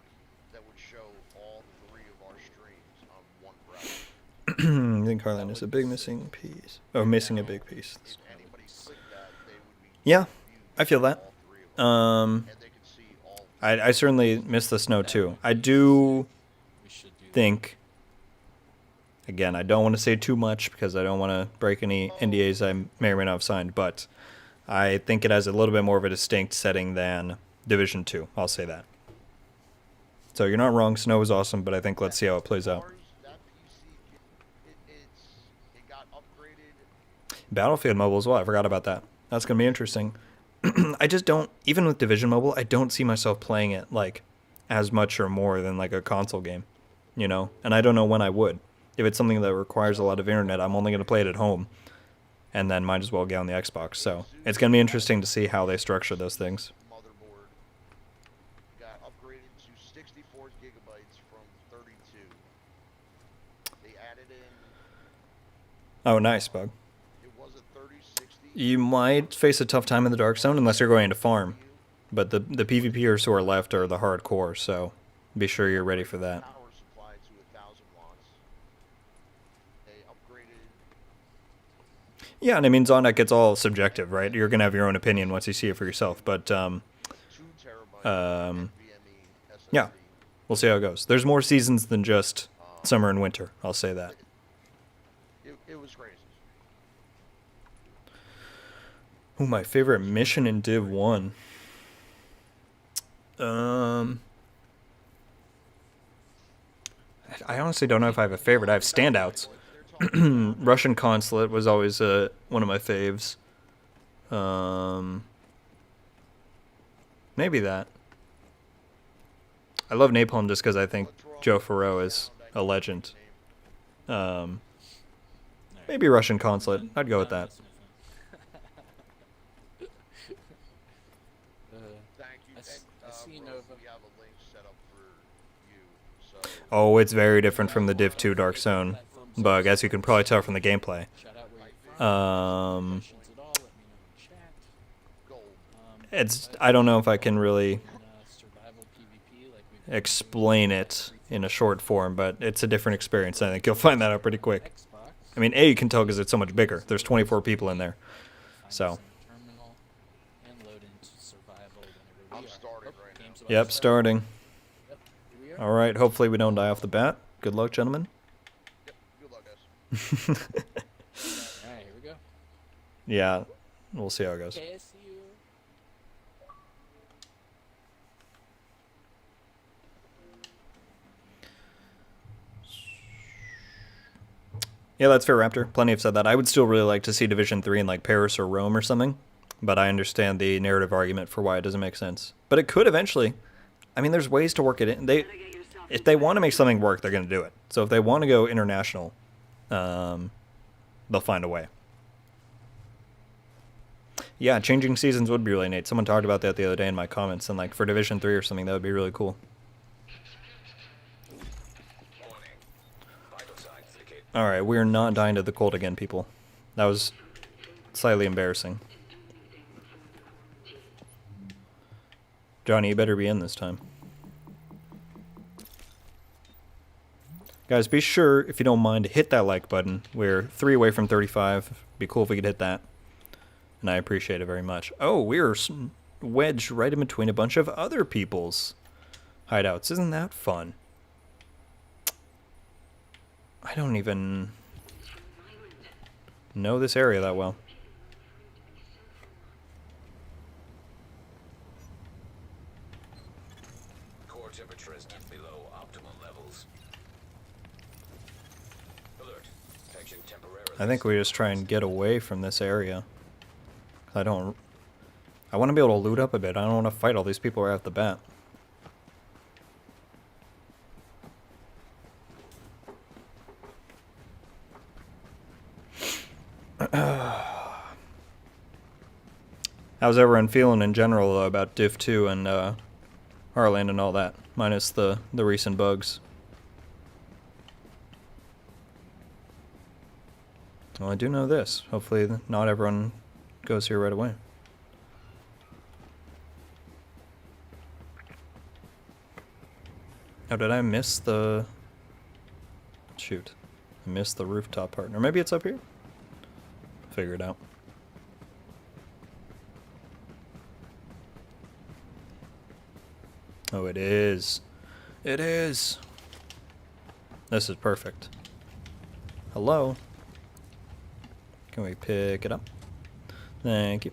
that would show all 3 of our streams on one browser. I think Harlan is a big missing piece. Oh, missing a big piece. If anybody clicked that, they would be Yeah, viewed I feel that. all 3 of them, and they could see all. I certainly miss the snow too. I do We should do think, again, I don't want to say too much because I don't want to break any NDAs I may or may not have signed, but I think it has a little bit more of a distinct setting than Division 2. I'll say that. So you're not wrong. Snow is awesome, but I think let's see how it plays out. That PC, it got upgraded. Battlefield Mobile as well. I forgot about that. That's going to be interesting. I just don't, even with Division Mobile, I don't see myself playing it like as much or more than like a console game, you know? And I don't know when I would. If it's something that requires a lot of internet, I'm only going to play it at home and then might as well get on the Xbox. So it's going to be interesting to see how they structure those things. Motherboard got upgraded to 64 gigabytes from 32. They added in. Oh, nice, Bug. It was a 3060. You might face a tough time in the Dark Zone unless you're going to farm. But the PvPers who are left are the hardcore, so be sure you're ready for that. Power supply to 1,000 watts. They upgraded. Yeah, and I mean, Zondak, it's all subjective, right? You're going to have your own opinion once you see it for yourself. But 2 terabyte NVMe SSD. yeah, we'll see how it goes. There's more seasons than just summer and winter, I'll say that. It was crazy. Ooh, my favorite mission in Div 1. I honestly don't know if I have a favorite. I have standouts. Russian consulate was always one of my faves. Maybe that. I love Napalm just because I think Joe Farrow is a legend. Maybe Russian consulate. I'd go with that. Thank you. I see Rose, Nova. we have a link set up for you. So Oh, it's very different from the Div 2 Dark Zone bug, as you can probably tell from the gameplay. Shout out where you're from. Questions at all, let me know in chat. gold. It's, I don't know if I can really Survival PvP like we've explain it in a short form, but it's a different experience. I think you'll find that out pretty quick. Xbox. I mean, A, you can tell because it's so much bigger. There's 24 people in there. So, Terminal and load into survival whenever we I'm are. starting Oh, right game's now. about yep, to start. starting. Yep, here we are. All right, hopefully we don't die off the bat. Good luck, gentlemen. Yep. Good luck, guys. Alright, here we go. Yeah, we'll see how it goes. Okay, I see you. Yeah, that's fair, Raptor. Plenty have said that. I would still really like to see Division 3 in like Paris or Rome or something, but I understand the narrative argument for why it doesn't make sense. But it could eventually. I mean, there's ways to work it in. If they want to make something work, they're going to do it. So if they want to go international, they'll find a way. Yeah, changing seasons would be really neat. Someone talked about that the other day in my comments, and like for Division 3 or something, that would be really cool. Warning. Vital signs indicate All right, we are not dying to the cold again, people. That was slightly embarrassing. Johnny, you better be in this time. Guys, be sure, if you don't mind, to hit that like button. We're 3 away from 35. Be cool if we could hit that. And I appreciate it very much. Oh, we're wedged right in between a bunch of other people's hideouts. Isn't that fun? I don't even know this area that well. Core temperature is below optimal levels. Alert. Section temporarily. I think we just try and get away from this area. I want to be able to loot up a bit. I don't want to fight all these people right off the bat. How's everyone feeling in general about Div 2 and Heartland and all that, minus the recent bugs? Well, I do know this. Hopefully not everyone goes here right away. Oh, did I miss the... Shoot. I missed the rooftop part. Or maybe it's up here? Figure it out. Oh, it is. It is. This is perfect. Hello? Can we pick it up? Thank you.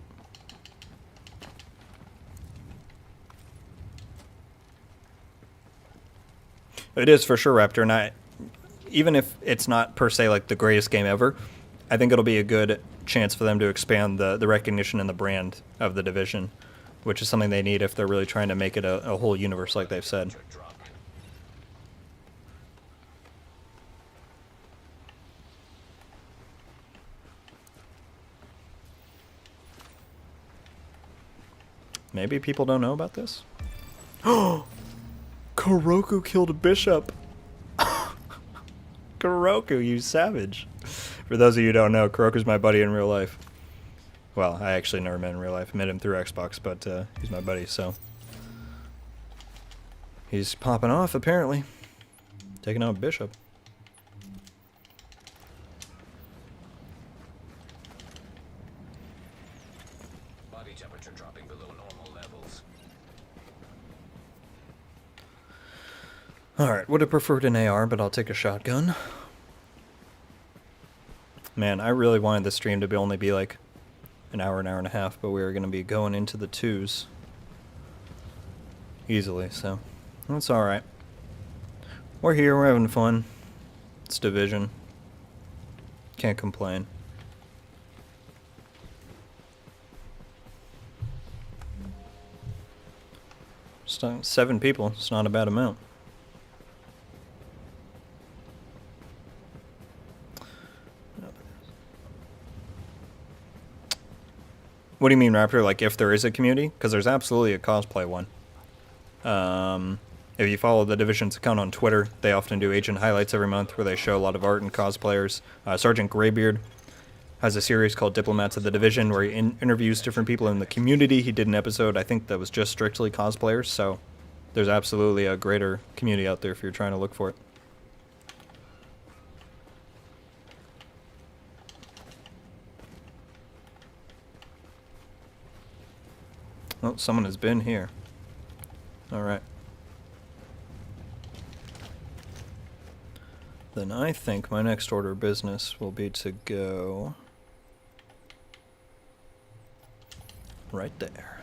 It is for sure, Raptor, and even if it's not per se like the greatest game ever, I think it'll be a good chance for them to expand the recognition and the brand of the Division, which is something they need if they're really trying to make it a whole universe like they've said. Drop. Maybe people don't know about this? Oh! Kuroku killed a bishop! Kuroku, you savage! For those of you who don't know, Kuroku's my buddy in real life. Well, I actually never met him in real life. I met him through Xbox, but he's my buddy, so... He's popping off, apparently. Taking out Bishop. Body temperature dropping below normal levels. Alright, would have preferred an AR, but I'll take a shotgun. Man, I really wanted this stream to only be like an hour and a half, but we were going to be going into the 2s easily, so that's alright. We're here, we're having fun. It's Division. Can't complain. Just 7 people, it's not a bad amount. What do you mean, Raptor? Like, if there is a community? Because there's absolutely a cosplay one. If you follow the Division's account on Twitter, they often do agent highlights every month where they show a lot of art and cosplayers. Sergeant Greybeard has a series called Diplomats of the Division where he interviews different people in the community. He did an episode, I think, that was just strictly cosplayers, so there's absolutely a greater community out there if you're trying to look for it. Oh, someone has been here. Alright. Then I think my next order of business will be to go right there.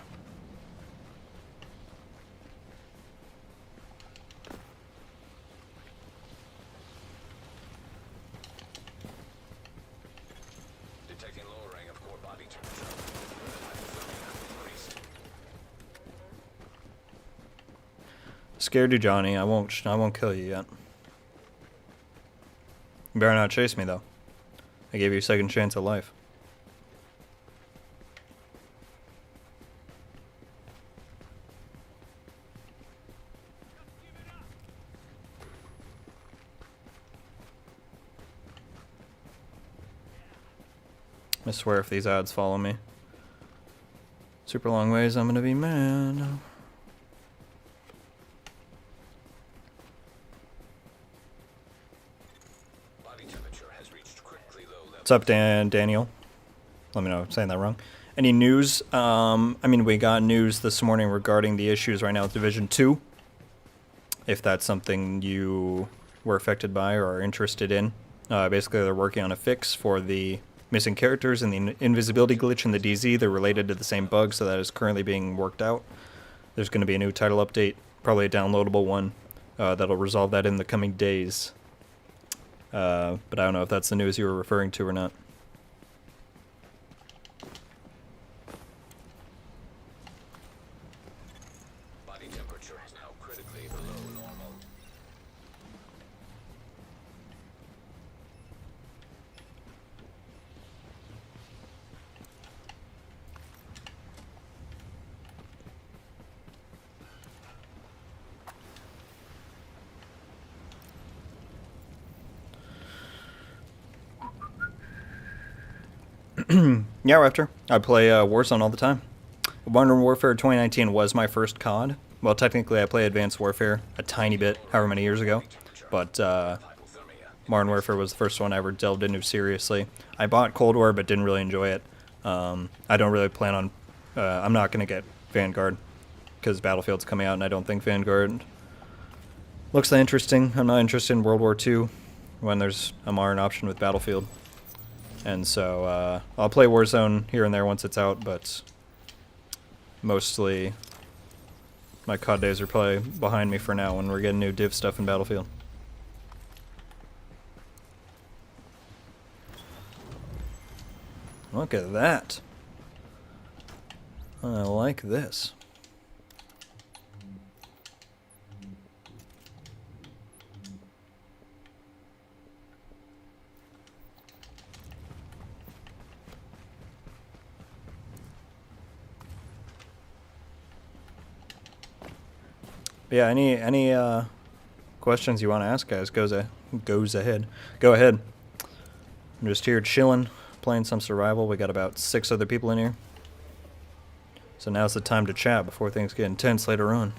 Detecting lowering of core body temperature. Increased. Scared you, Johnny. I won't kill you yet. You better not chase me, though. I gave you a second chance at life. I swear if these ads follow me super long ways, I'm gonna be mad. What's up, Daniel? Let me know if I'm saying that wrong. Any news? I mean, we got news this morning regarding the issues right now with Division 2. If that's something you were affected by or are interested in. Basically, they're working on a fix for the missing characters and the invisibility glitch in the DZ. They're related to the same bug, so that is currently being worked out. There's going to be a new title update, probably a downloadable one, that'll resolve that in the coming days. But I don't know if that's the news you were referring to or not. Body temperature is now critically below normal. Yeah, Raptor. I play Warzone all the time. Modern Warfare 2019 was my first COD. Well, technically I played Advanced Warfare a tiny bit, however many years ago. But Modern Warfare was the first one I ever delved into seriously. I bought Cold War but didn't really enjoy it. I don't really plan on... I'm not going to get Vanguard because Battlefield's coming out and I don't think Vanguard looks that interesting. I'm not interested in World War II when there's a modern option with Battlefield. And so I'll play Warzone here and there once it's out, but mostly my COD days are probably behind me for now when we're getting new div stuff in Battlefield. Look at that. I like this. Yeah, any questions you want to ask, guys, goes ahead. Go ahead. I'm just here chilling, playing some survival. We got about 6 other people in here. So now's the time to chat before things get intense later on.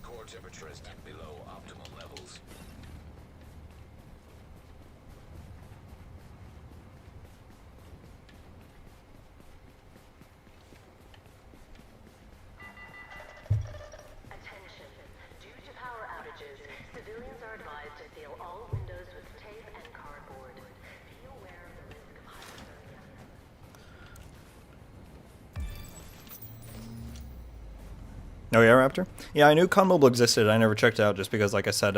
Core temperature is dipped below optimal levels. Attention. Due to power outages, civilians are advised to seal all windows with tape and cardboard. Be aware of the risk of hypothermia. Oh yeah, Raptor? Yeah, I knew COD Mobile existed. I never checked it out just because, like I said,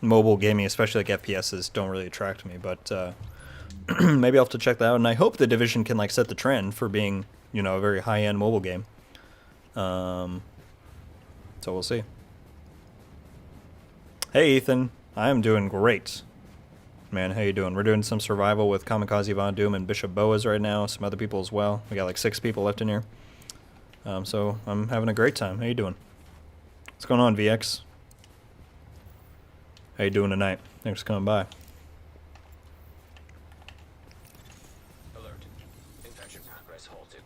mobile gaming, especially like FPSs, don't really attract me. But maybe I'll have to check that out. And I hope the Division can like set the trend for being, you know, a very high-end mobile game. So we'll see. Hey, Ethan. I am doing great. Man, how you doing? We're doing some survival with Kamikaze Von Doom and Bishop Boas right now. Some other people as well. We got like 6 people left in here. So I'm having a great time. How you doing? What's going on, VX? How you doing tonight? Thanks for coming by. Alert. Infection progress halted.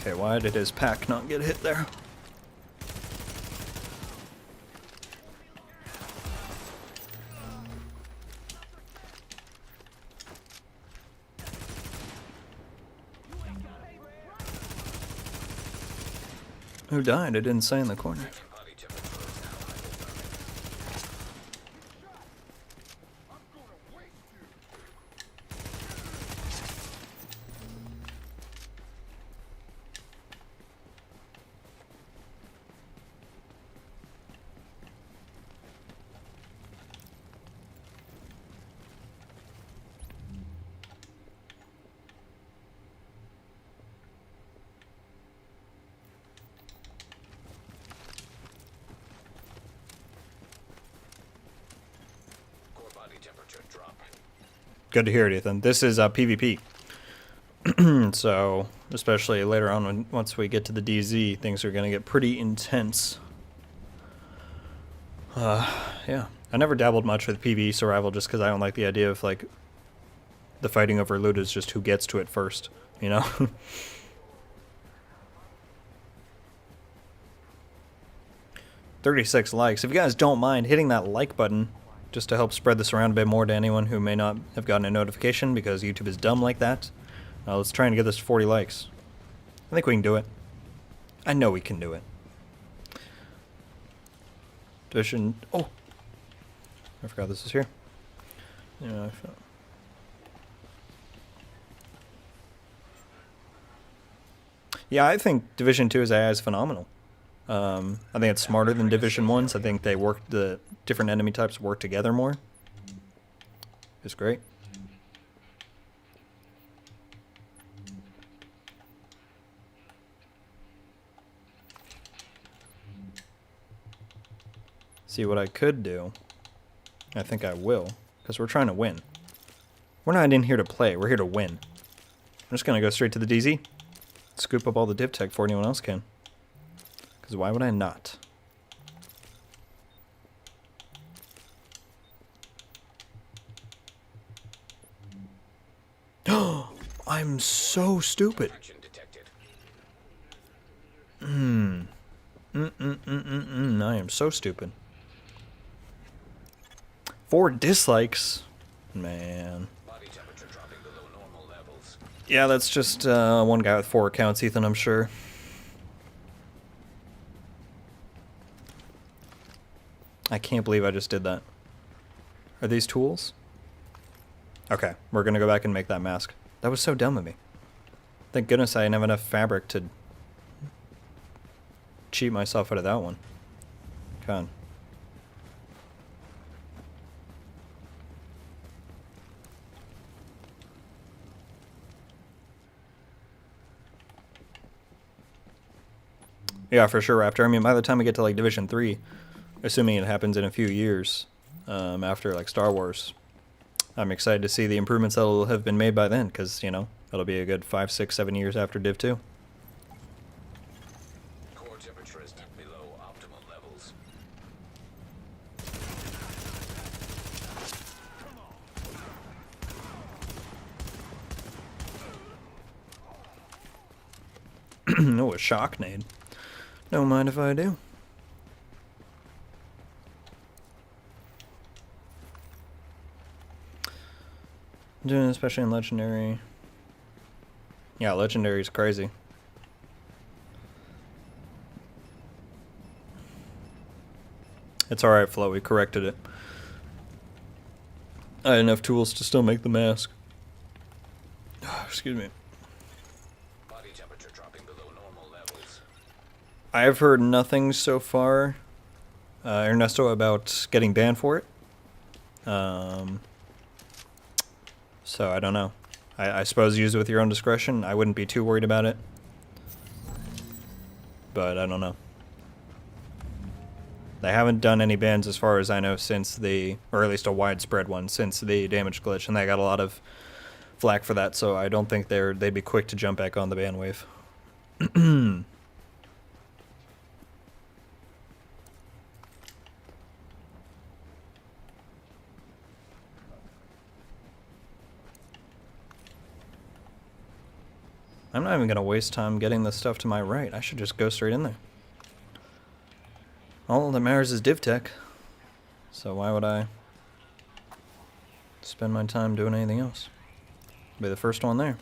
Okay, why did his pack not get hit there? Who died? It didn't say in the corner. Body temperature is now hypothermic. Core body temperature drop. Good to hear it, Ethan. This is PvP. So, especially later on, once we get to the DZ, things are going to get pretty intense. Yeah. I never dabbled much with PvE survival just because I don't like the idea of, like, the fighting over loot is just who gets to it first, you know? 36 likes. If you guys don't mind hitting that like button, just to help spread this around a bit more to anyone who may not have gotten a notification because YouTube is dumb like that. Let's try and get this to 40 likes. I think we can do it. I know we can do it. Division... Oh! I forgot this is here. Yeah, I think Division 2's AI is phenomenal. I think it's smarter than Division 1's. I think they work, the different enemy types work together more. It's great. See, what I could do, I think I will, because we're trying to win. We're not in here to play, we're here to win. I'm just going to go straight to the DZ. Scoop up all the div tech before anyone else can. Because why would I not? I'm so stupid. Action detected. I am so stupid. 4 dislikes? Man. Body temperature dropping below normal levels. Yeah, that's just one guy with 4 accounts, Ethan, I'm sure. I can't believe I just did that. Are these tools? Okay, we're gonna go back and make that mask. That was so dumb of me. Thank goodness I didn't have enough fabric to cheat myself out of that one. Come on. Yeah, for sure, Raptor. I mean, by the time we get to, like, Division 3, assuming it happens in a few years, after, like, Star Wars, I'm excited to see the improvements that will have been made by then, because, you know, that'll be a good 5, 6, 7 years after Div 2. Core temperature is below optimal levels. Oh, a shock nade. Don't mind if I do. Doing especially in Legendary. Yeah, Legendary is crazy. It's alright, Flo, we corrected it. I had enough tools to still make the mask. Excuse me. Body temperature dropping below normal levels. I've heard nothing so far, Ernesto, about getting banned for it. So I don't know. I suppose use it with your own discretion. I wouldn't be too worried about it. But I don't know. They haven't done any bans as far as I know since the, or at least a widespread one, since the damage glitch, and they got a lot of flack for that, so I don't think they'd be quick to jump back on the ban wave. I'm not even going to waste time getting this stuff to my right. I should just go straight in there. All that matters is div tech. So why would I spend my time doing anything else? Be the first one there.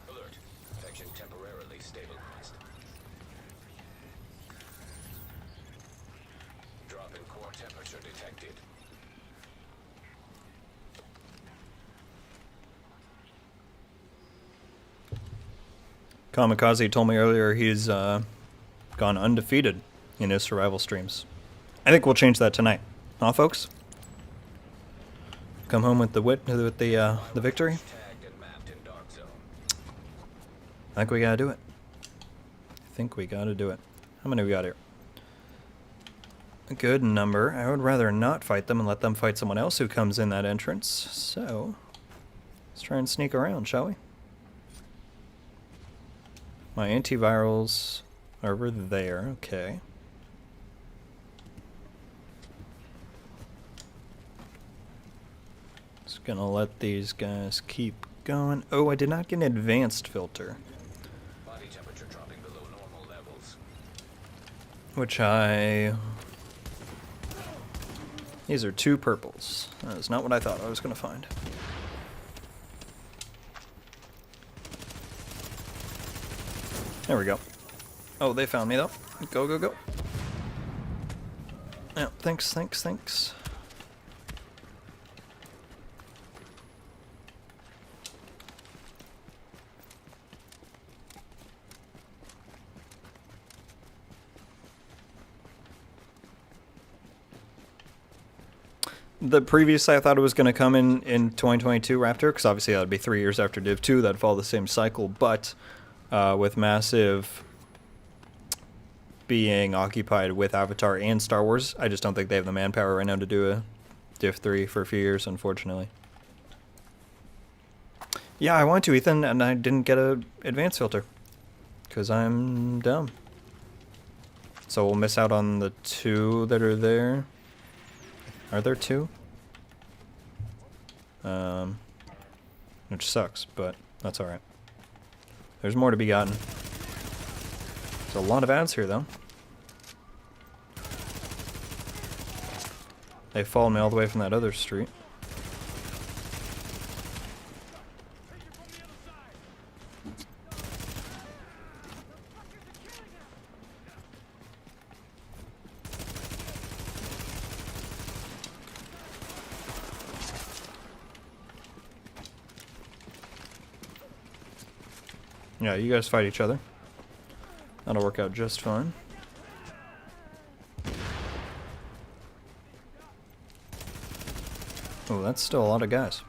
Alert. Infection temporarily stabilized. Drop in core temperature detected. Kamikaze told me earlier he's gone undefeated in his survival streams. I think we'll change that tonight. Huh, folks? Come home with the victory. Tagged and mapped in dark zone. I think we gotta do it. How many we got here? A good number. I would rather not fight them and let them fight someone else who comes in that entrance. So, let's try and sneak around, shall we? My antivirals are over there. Okay. Gonna let these guys keep going. Oh, I did not get an advanced filter. Body temperature dropping below normal levels. Which I... These are 2 purples. That is not what I thought I was gonna find. There we go. Oh, they found me though. Go, go, go. Yeah, thanks, thanks, thanks. The previous I thought it was going to come in 2022 Raptor, because obviously that would be 3 years after Div 2, that'd follow the same cycle, but with Massive being occupied with Avatar and Star Wars, I just don't think they have the manpower right now to do a Div 3 for a few years, unfortunately. Yeah, I wanted to, Ethan, and I didn't get a advanced filter, because I'm dumb. So we'll miss out on the 2 that are there. Are there 2? Which sucks, but that's alright. There's more to be gotten. There's a lot of ads here, though. They followed me all the way from that other street. Yeah, you guys fight each other. That'll work out just fine. Oh, that's still a lot of guys.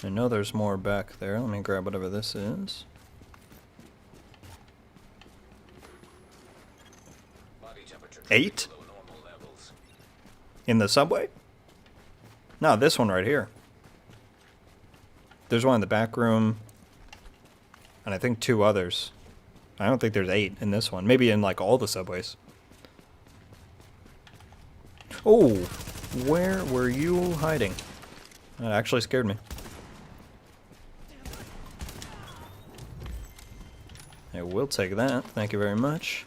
I know there's more back there. Let me grab whatever this is. Body temperature 8? below normal levels. In the subway? No, this one right here. There's one in the back room. And I think 2 others. I don't think there's 8 in this one. Maybe in like all the subways. Oh, where were you hiding? That actually scared me. I will take that. Thank you very much.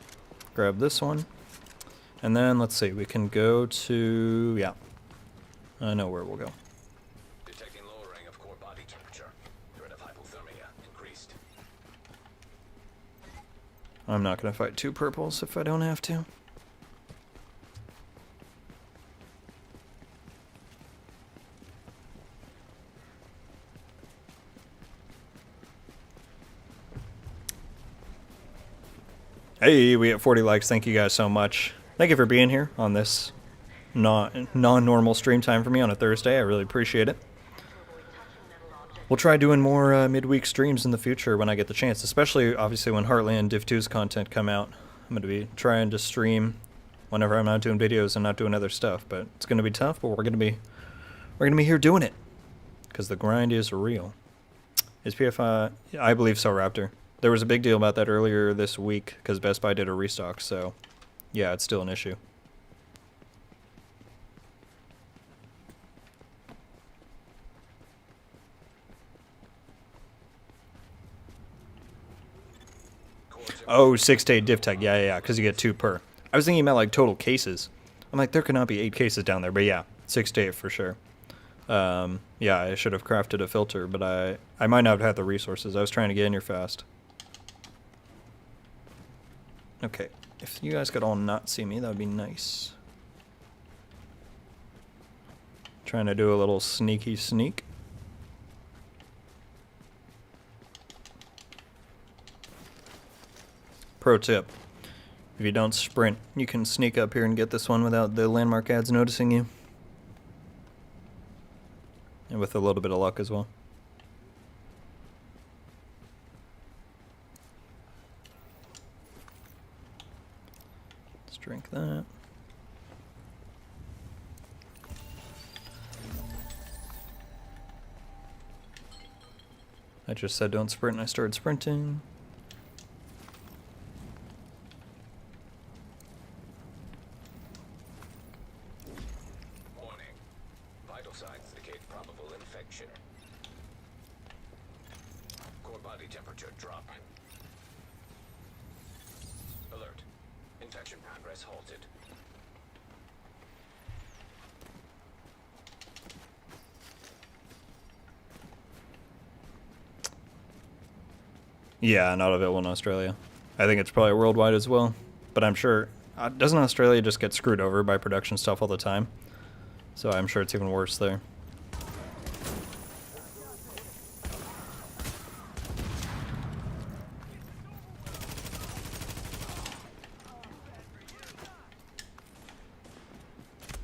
Grab this one. And then let's see. We can go to... Yeah. I know where we'll go. Detecting lowering of core body temperature. Threat of hypothermia increased. I'm not going to fight 2 purples if I don't have to. Hey, we have 40 likes. Thank you guys so much. Thank you for being here on this non-normal stream time for me on a Thursday. I really appreciate it. We'll try doing more midweek streams in the future when I get the chance, especially obviously when Heartland Div 2's content come out. I'm going to be trying to stream whenever I'm not doing videos and not doing other stuff, but it's going to be tough, but we're going to be here doing it because the grind is real. Is PFI? I believe so, Raptor. There was a big deal about that earlier this week because Best Buy did a restock, so yeah, it's still an issue. Oh, 6 to 8 div tech. Yeah, because you get 2 per. I was thinking about like total cases. I'm like, there could not be 8 cases down there, but yeah, 6 to 8 for sure. Yeah, I should have crafted a filter, but I might not have had the resources. I was trying to get in here fast. Okay, if you guys could all not see me, that would be nice. Trying to do a little sneaky sneak. Pro tip, if you don't sprint, you can sneak up here and get this one without the landmark ads noticing you. And with a little bit of luck as well. Let's drink that. I just said don't sprint and I started sprinting. signs indicate probable infection. Core body temperature dropping. Alert. Infection progress halted. Yeah, not available in Australia. I think it's probably worldwide as well. But I'm sure... doesn't Australia just get screwed over by production stuff all the time? So I'm sure it's even worse there.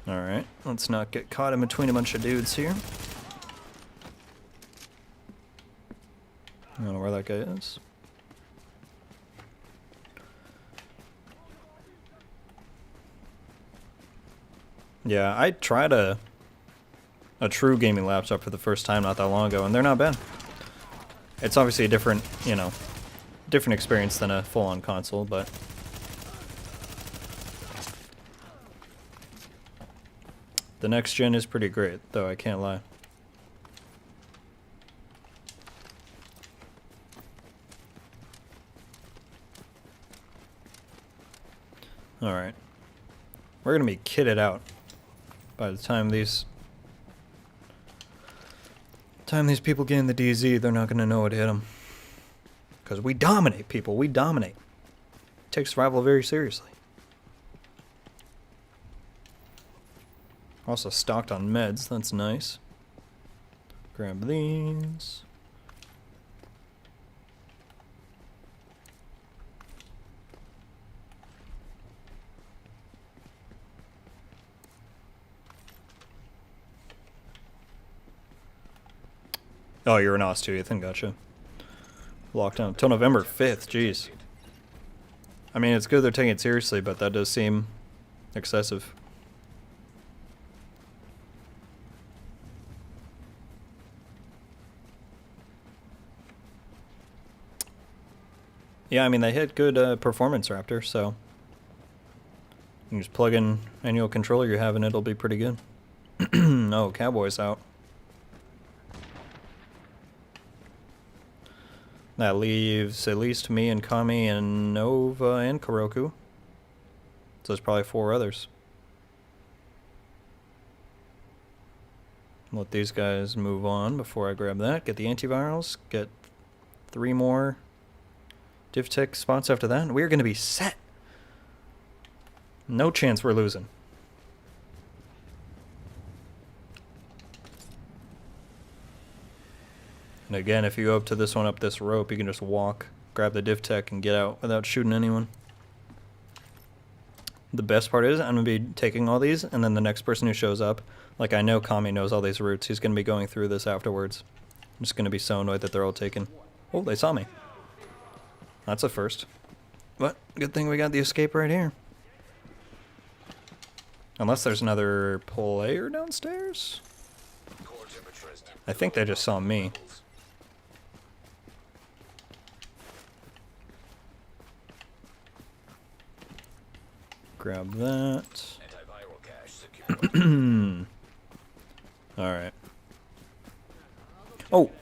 Alright, let's not get caught in between a bunch of dudes here. I don't know where that guy is. Yeah, I tried a true gaming laptop for the first time not that long ago, and they're not bad. It's obviously a different, you know, different experience than a full-on console, but... the next gen is pretty great, though, I can't lie. Alright. We're gonna be kitted out by the time these people get in the DZ. They're not gonna know what hit them. Because we dominate, people. We dominate. Take survival very seriously. Also stocked on meds. That's nice. Grab these. Oh, you're in Oz too, Ethan. Gotcha. Lockdown till November 5th. Jeez. I mean, it's good they're taking it seriously, but that does seem excessive. Yeah, I mean, they hit good performance, Raptor, so... you can just plug in any old controller you have and it'll be pretty good. Oh, Cowboy's out. That leaves at least me and Kami and Nova and Kuroku. So there's probably 4 others. Let these guys move on before I grab that. Get the antivirals. Get 3 more div tech spots after that. And we're going to be set. No chance we're losing. And again, if you go up to this one up this rope, you can just walk, grab the div tech, and get out without shooting anyone. The best part is I'm going to be taking all these, and then the next person who shows up, like I know Kami knows all these routes, he's going to be going through this afterwards. I'm just going to be so annoyed that they're all taken. Oh, they saw me. That's a first. But good thing we got the escape right here. Unless there's another player downstairs? I think they just saw me. Grab that. Alright. Oh!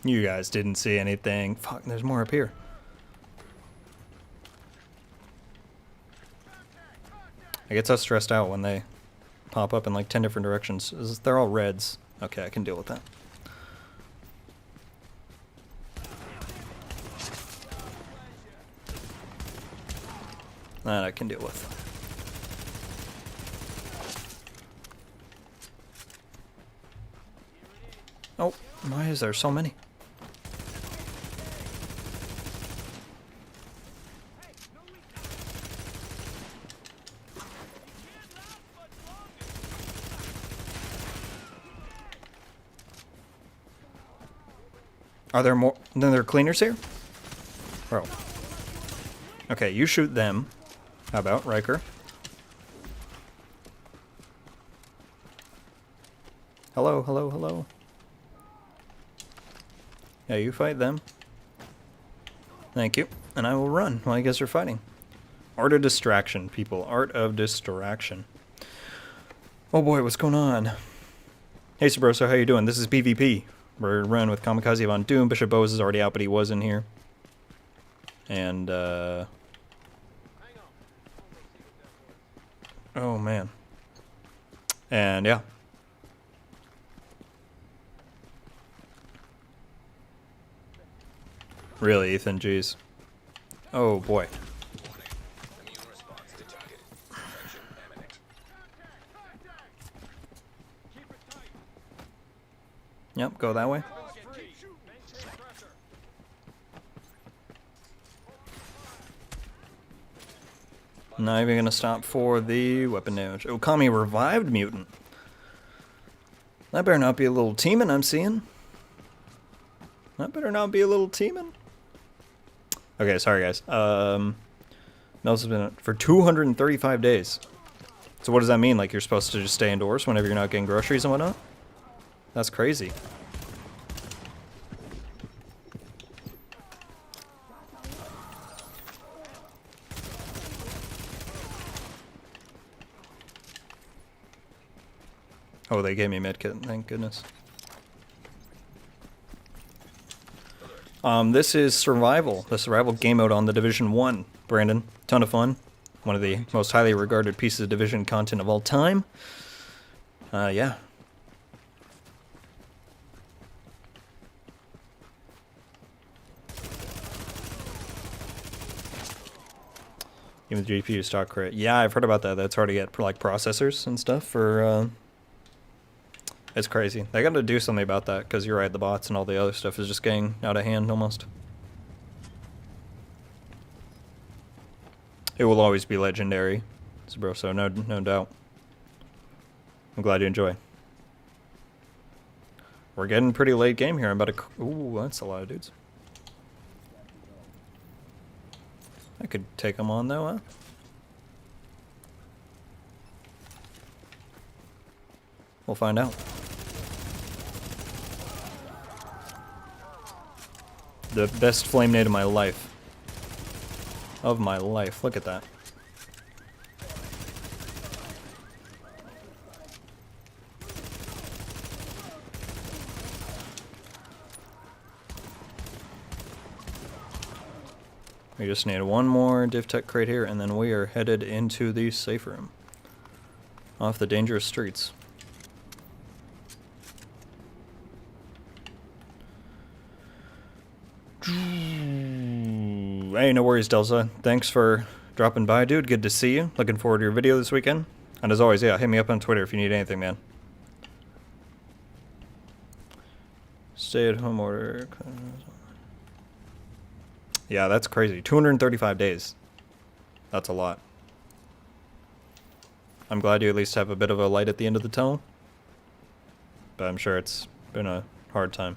You guys didn't see anything. Fuck, there's more up here. I get so stressed out when they pop up in like 10 different directions. They're all reds. Okay, I can deal with that. That I can deal with. Oh, why is there so many? Are there more? Then there are cleaners here? Bro. Okay, you shoot them. How about Riker? Hello, hello, hello. Yeah, you fight them. Thank you. And I will run while you guys are fighting. Art of distraction, people. Art of distraction. Oh boy, what's going on? Hey Sabroso, how you doing? This is PvP. We're running with Kamikaze Von Doom. Bishop Bose is already out, but he was in here. And, oh man. And, yeah. Really, Ethan, jeez. Oh boy. Immune response detected. Infection imminent. Yep, go that way. Not even gonna stop for the weapon damage. Okami revived mutant. That better not be a little teamin' I'm seeing. That better not be a little teamin'. Okay, sorry guys. Mel's has been for 235 days. So what does that mean? Like you're supposed to just stay indoors whenever you're not getting groceries and whatnot? That's crazy. Oh, they gave me a medkit, thank goodness. This is Survival, the survival game mode on the Division 1, Brandon. Ton of fun. One of the most highly regarded pieces of Division content of all time. Yeah. Even the GPU stock crit. Yeah, I've heard about that. That's hard to get for like processors and stuff for it's crazy. They got to do something about that because you're right, the bots and all the other stuff is just getting out of hand almost. It will always be legendary, bro. So no doubt. I'm glad you enjoy. We're getting pretty late game here. I'm about to. Ooh, that's a lot of dudes. I could take them on though, huh? We'll find out. The best flame nade of my life. Of my life. Look at that. We just need one more div tech crate here, and then we are headed into the safe room. Off the dangerous streets. Hey, no worries, Delta. Thanks for dropping by, dude. Good to see you. Looking forward to your video this weekend. And as always, yeah, hit me up on Twitter if you need anything, man. Stay-at-home order. Yeah, that's crazy. 235 days. That's a lot. I'm glad you at least have a bit of a light at the end of the tunnel. But I'm sure it's been a hard time.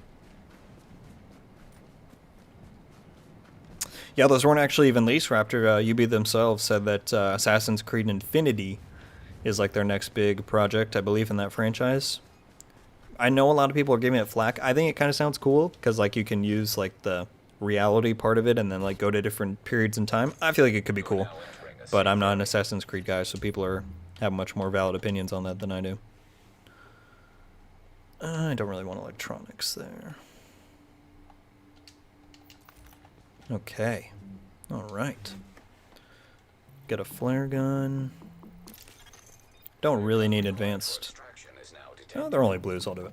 Yeah, those weren't actually even leased, Raptor. UB themselves said that Assassin's Creed Infinity is like their next big project, I believe, in that franchise. I know a lot of people are giving it flack. I think it kind of sounds cool because like you can use like the reality part of it and then like go to different periods in time. I feel like it could be cool, but I'm not an Assassin's Creed guy, so people have much more valid opinions on that than I do. I don't really want electronics there. Okay. Alright. Get a flare gun. Don't really need advanced. Oh, they're only blues, I'll do it.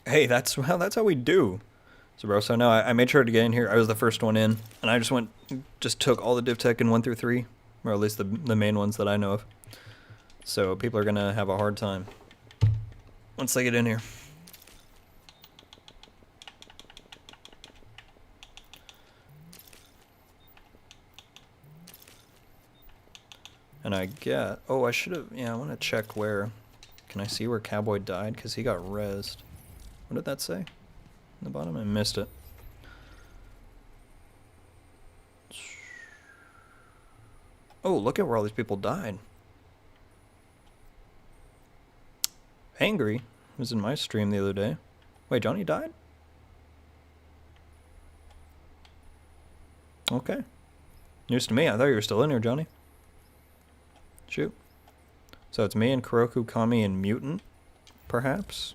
Hey, that's how we do. So bro, so no, I made sure to get in here. I was the first one in, and I just took all the div tech in 1 through 3, or at least the main ones that I know of. So people are gonna have a hard time once they get in here. And I get, oh, I should have, yeah, I want to check where, can I see where Cowboy died? Because he got rezzed. What did that say? In the bottom? I missed it. Oh, look at where all these people died. Angry was in my stream the other day. Wait, Johnny died? Okay. News to me. I thought you were still in here, Johnny. Shoot. So it's me and Kuroku, Kami, and Mutant, perhaps?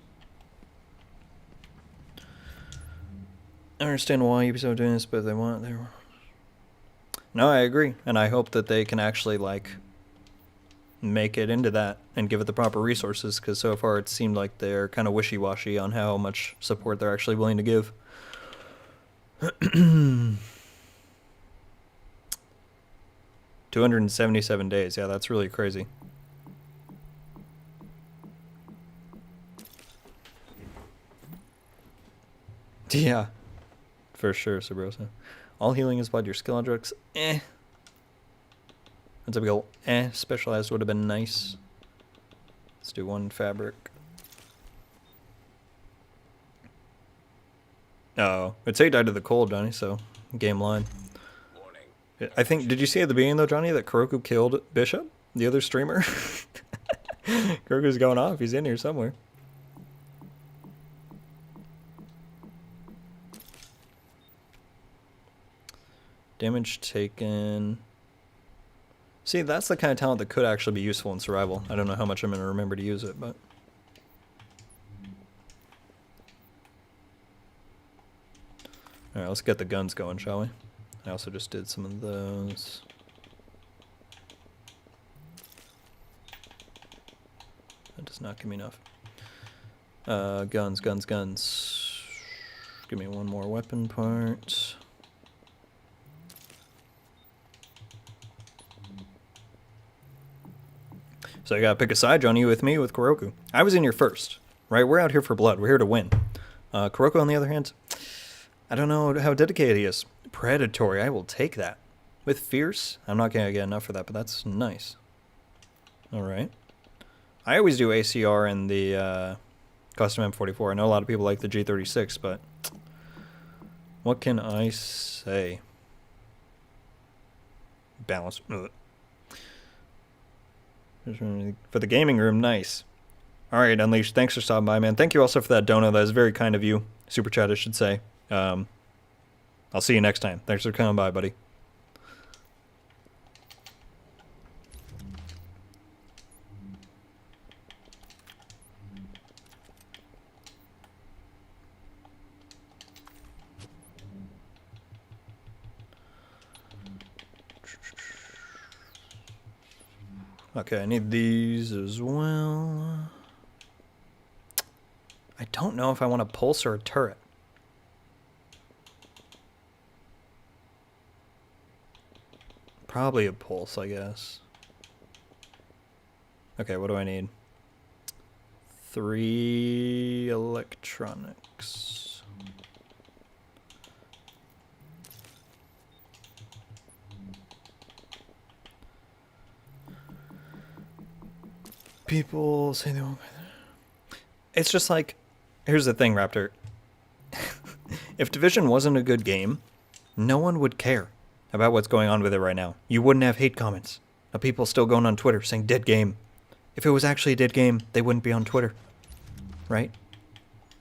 I understand why Ubisoft are doing this, but they want... No, I agree. And I hope that they can actually, like, make it into that and give it the proper resources, because so far it seemed like they're kind of wishy-washy on how much support they're actually willing to give. 277 days. Yeah, that's really crazy. Yeah, for sure, Sabrosa. All healing is blood. Your skill objects, eh. That's a big ol' eh. Specialized would have been nice. Let's do one fabric. Oh, it's he died of the cold, Johnny, so game line. Warning. I think, did you see at the beginning though, Johnny, that Kuroku killed Bishop, the other streamer? Kuroku's going off. He's in here somewhere. Damage taken. See, that's the kind of talent that could actually be useful in survival. I don't know how much I'm going to remember to use it, but... Alright, let's get the guns going, shall we? I also just did some of those. That does not give me enough. Guns. Give me one more weapon part. So I gotta pick a side, Johnny. You with me, with Kuroku. I was in here first, right? We're out here for blood. We're here to win. Kuroku, on the other hand, I don't know how dedicated he is. Predatory, I will take that. With fierce, I'm not gonna get enough for that, but that's nice. Alright. I always do ACR and the custom M44. I know a lot of people like the G36, but what can I say? Balance. Ugh. For the gaming room, nice. Alright, Unleashed, thanks for stopping by, man. Thank you also for that dono. That is very kind of you. Super chat, I should say. I'll see you next time. Thanks for coming by, buddy. Okay, I need these as well. I don't know if I want a pulse or a turret. Probably a pulse, I guess. Okay, what do I need? 3 electronics. People say they won't. It's just like, here's the thing, Raptor. If Division wasn't a good game, no one would care about what's going on with it right now. You wouldn't have hate comments of people still going on Twitter saying dead game. If it was actually a dead game, they wouldn't be on Twitter, right?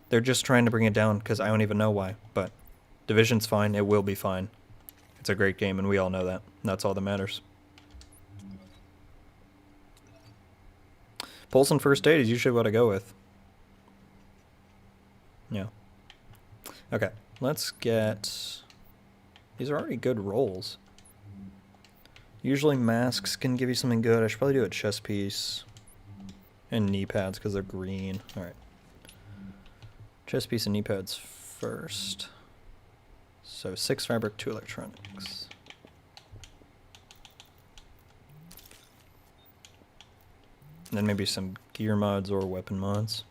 They're just trying to bring it down because I don't even know why. But Division's fine. It will be fine. It's a great game, and we all know that. That's all that matters. Pulse and first aid is usually what I go with. Yeah. Okay, let's get... These are already good rolls. Usually masks can give you something good. I should probably do a chest piece. And knee pads because they're green. Alright. Chest piece and knee pads first. So 6 fabric, 2 electronics. And then maybe some gear mods or weapon mods.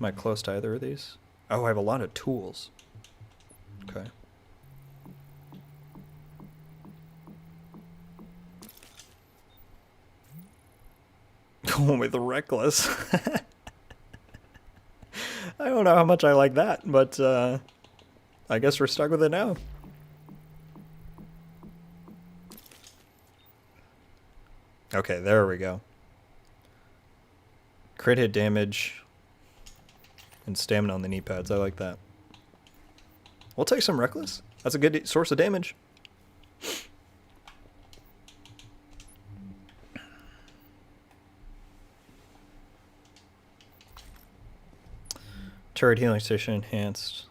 Am I close to either of these? Oh, I have a lot of tools. Okay. Going with reckless. I don't know how much I like that, but I guess we're stuck with it now. Okay, there we go. Crit hit damage and stamina on the knee pads. I like that. We'll take some reckless. That's a good source of damage. Turret healing station enhanced.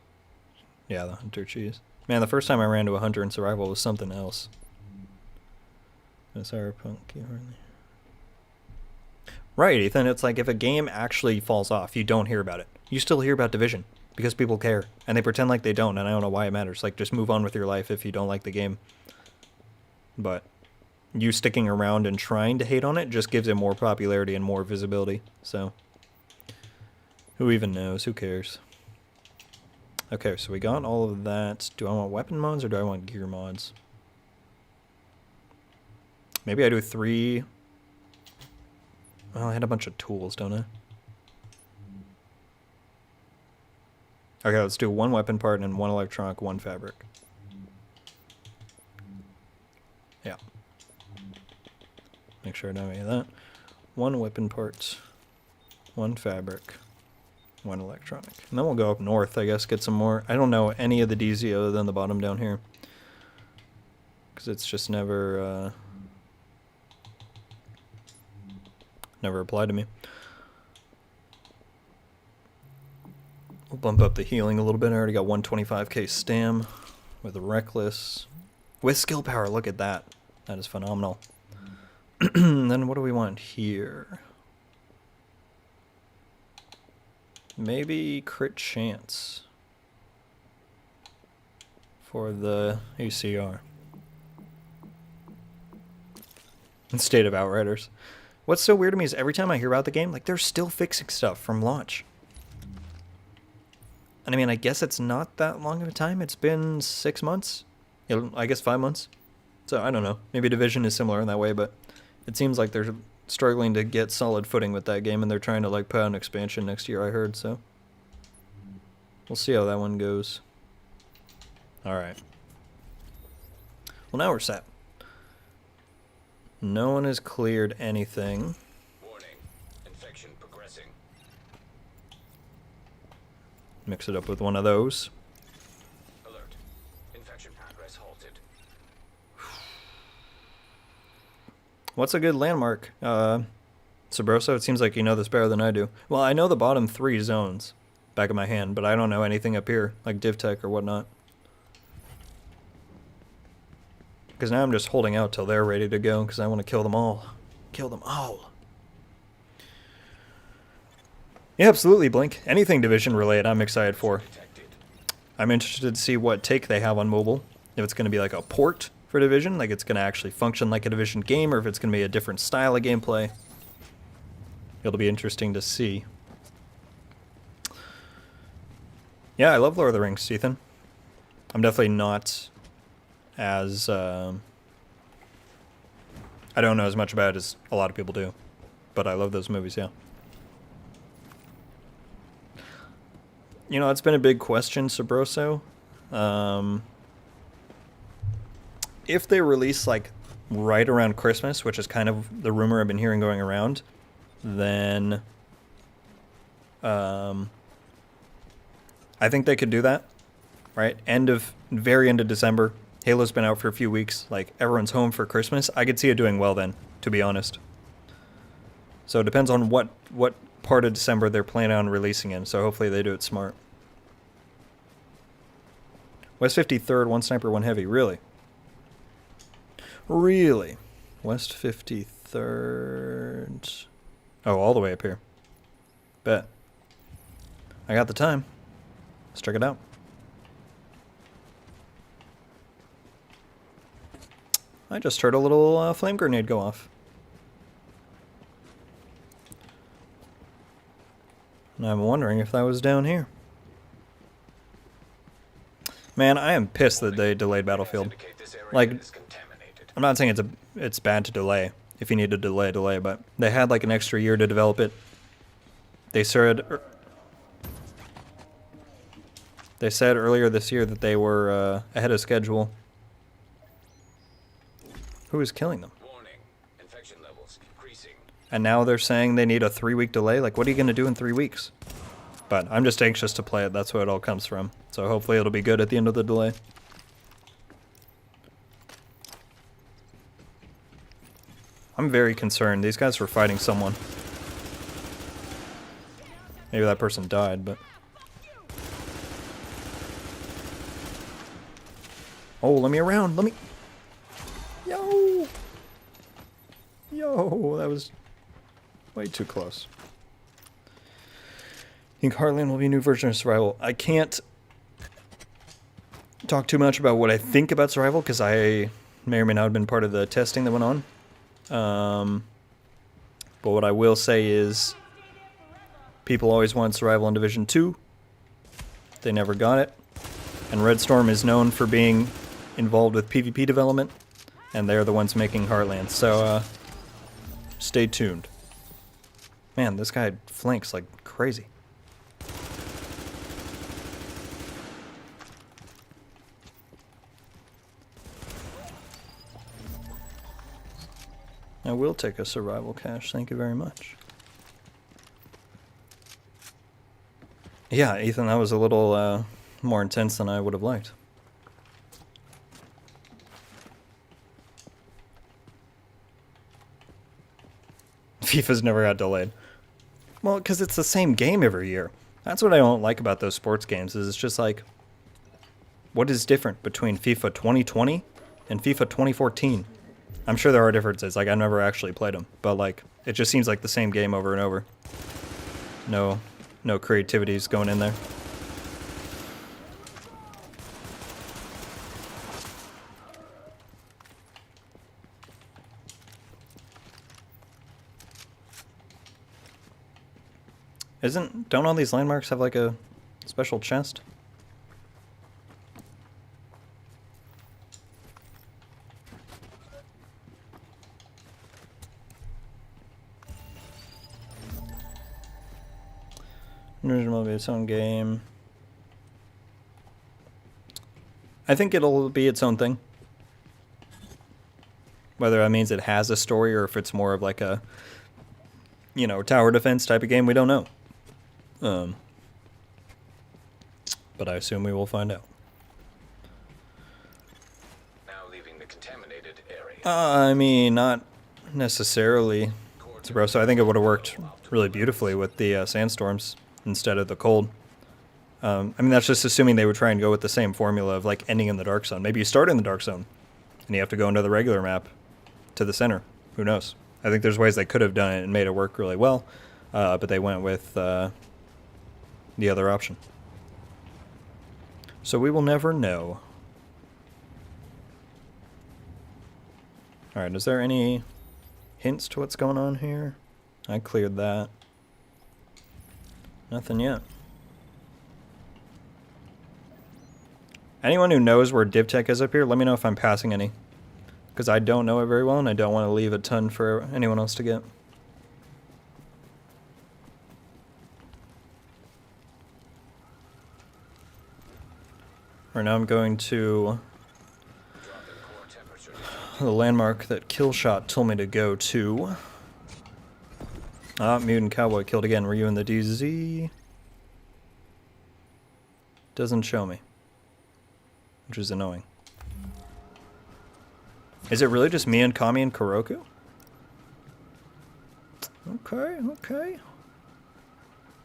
Yeah, the hunter cheese. Man, the first time I ran to a hunter in survival was something else. Cyberpunk. Right, Ethan. It's like if a game actually falls off, you don't hear about it. You still hear about Division because people care, and they pretend like they don't, and I don't know why it matters. Like, just move on with your life if you don't like the game. But you sticking around and trying to hate on it just gives it more popularity and more visibility. So, who even knows? Who cares? Okay, so we got all of that. Do I want weapon mods or do I want gear mods? Maybe I do 3. Well, I had a bunch of tools, don't I? Okay, let's do 1 weapon part and 1 electronic, 1 fabric. Yeah. Make sure I don't have any of that. 1 weapon part, 1 fabric, 1 electronic. And then we'll go up north, I guess, get some more. I don't know any of the DZ other than the bottom down here. Because it's just never applied to me. We'll bump up the healing a little bit. I already got 125k stam with a reckless. With skill power, look at that. That is phenomenal. Then what do we want here? Maybe crit chance for the ACR. Instead of Outriders. What's so weird to me is every time I hear about the game, like, they're still fixing stuff from launch. And I mean, I guess it's not that long of a time. It's been 6 months. I guess 5 months. So I don't know. Maybe Division is similar in that way, but it seems like they're struggling to get solid footing with that game, and they're trying to like put out an expansion next year, I heard, so we'll see how that one goes. Alright. Well, now we're set. No one has cleared anything. Warning. Infection progressing. Mix it up with one of those. Alert. Infection progress halted. What's a good landmark? Sabroso, it seems like you know this better than I do. Well, I know the bottom 3 zones back of my hand, but I don't know anything up here, like DivTech or whatnot. Because now I'm just holding out till they're ready to go, because I want to kill them all. Kill them all. Yeah, absolutely, Blink. Anything Division related, I'm excited for. I'm interested to see what take they have on mobile. If it's going to be like a port for Division, like it's going to actually function like a Division game, or if it's going to be a different style of gameplay. It'll be interesting to see. Yeah, I love Lord of the Rings, Ethan. I'm definitely not as... I don't know as much about it as a lot of people do. But I love those movies, yeah. You know, it's been a big question, Sabroso. If they release, like, right around Christmas, which is kind of the rumor I've been hearing going around, then I think they could do that, right? Very end of December. Halo's been out for a few weeks. Like, everyone's home for Christmas. I could see it doing well then, to be honest. So it depends on what part of December they're planning on releasing in, so hopefully they do it smart. West 53rd, 1 sniper, 1 heavy. Really? Really? West 53rd... Oh, all the way up here. Bet. I got the time. Let's check it out. I just heard a little flame grenade go off. And I'm wondering if that was down here. Man, I am pissed that they delayed Battlefield. Like, I'm not saying it's bad to delay. If you need to delay, but they had like an extra year to develop it. They said earlier this year that they were ahead of schedule. Who is killing them? Warning. Infection levels increasing. And now they're saying they need a 3-week delay? Like, what are you going to do in 3 weeks? But I'm just anxious to play it. That's where it all comes from. So hopefully it'll be good at the end of the delay. I'm very concerned. These guys were fighting someone. Maybe that person died, but... Oh, let me around. Let me... Yo! Yo, that was way too close. I think Heartland will be a new version of Survival. I can't talk too much about what I think about Survival because I may or may not have been part of the testing that went on. But what I will say is people always wanted Survival in Division 2. They never got it. And Red Storm is known for being involved with PvP development, and they're the ones making Heartland. So, stay tuned. Man, this guy flanks like crazy. I will take a survival cache, thank you very much. Yeah, Ethan, that was a little more intense than I would have liked. FIFA's never got delayed. Well, because it's the same game every year. That's what I don't like about those sports games, is it's just like, what is different between FIFA 2020 and FIFA 2014? I'm sure there are differences, like I never actually played them, but like, it just seems like the same game over and over. No creativity's going in there. Don't all these landmarks have like a special chest? Will be its own game. I think it'll be its own thing. Whether that means it has a story or if it's more of like a, you know, tower defense type of game, we don't know. But I assume we will find out. Now leaving the contaminated area. I mean, not necessarily. So I think it would have worked really beautifully with the sandstorms instead of the cold. I mean, that's just assuming they would try and go with the same formula of like ending in the dark zone. Maybe you start in the dark zone and you have to go into the regular map to the center. Who knows? I think there's ways they could have done it and made it work really well, but they went with the other option. So we will never know. Alright, is there any hints to what's going on here? I cleared that. Nothing yet. Anyone who knows where DivTech is up here, let me know if I'm passing any. Because I don't know it very well, and I don't want to leave a ton for anyone else to get. Right now I'm going to the landmark that Killshot told me to go to. Ah, Mutant Cowboy killed again. Were you in the DZ? Doesn't show me, which is annoying. Is it really just me and Kami and Kuroku? Okay, okay.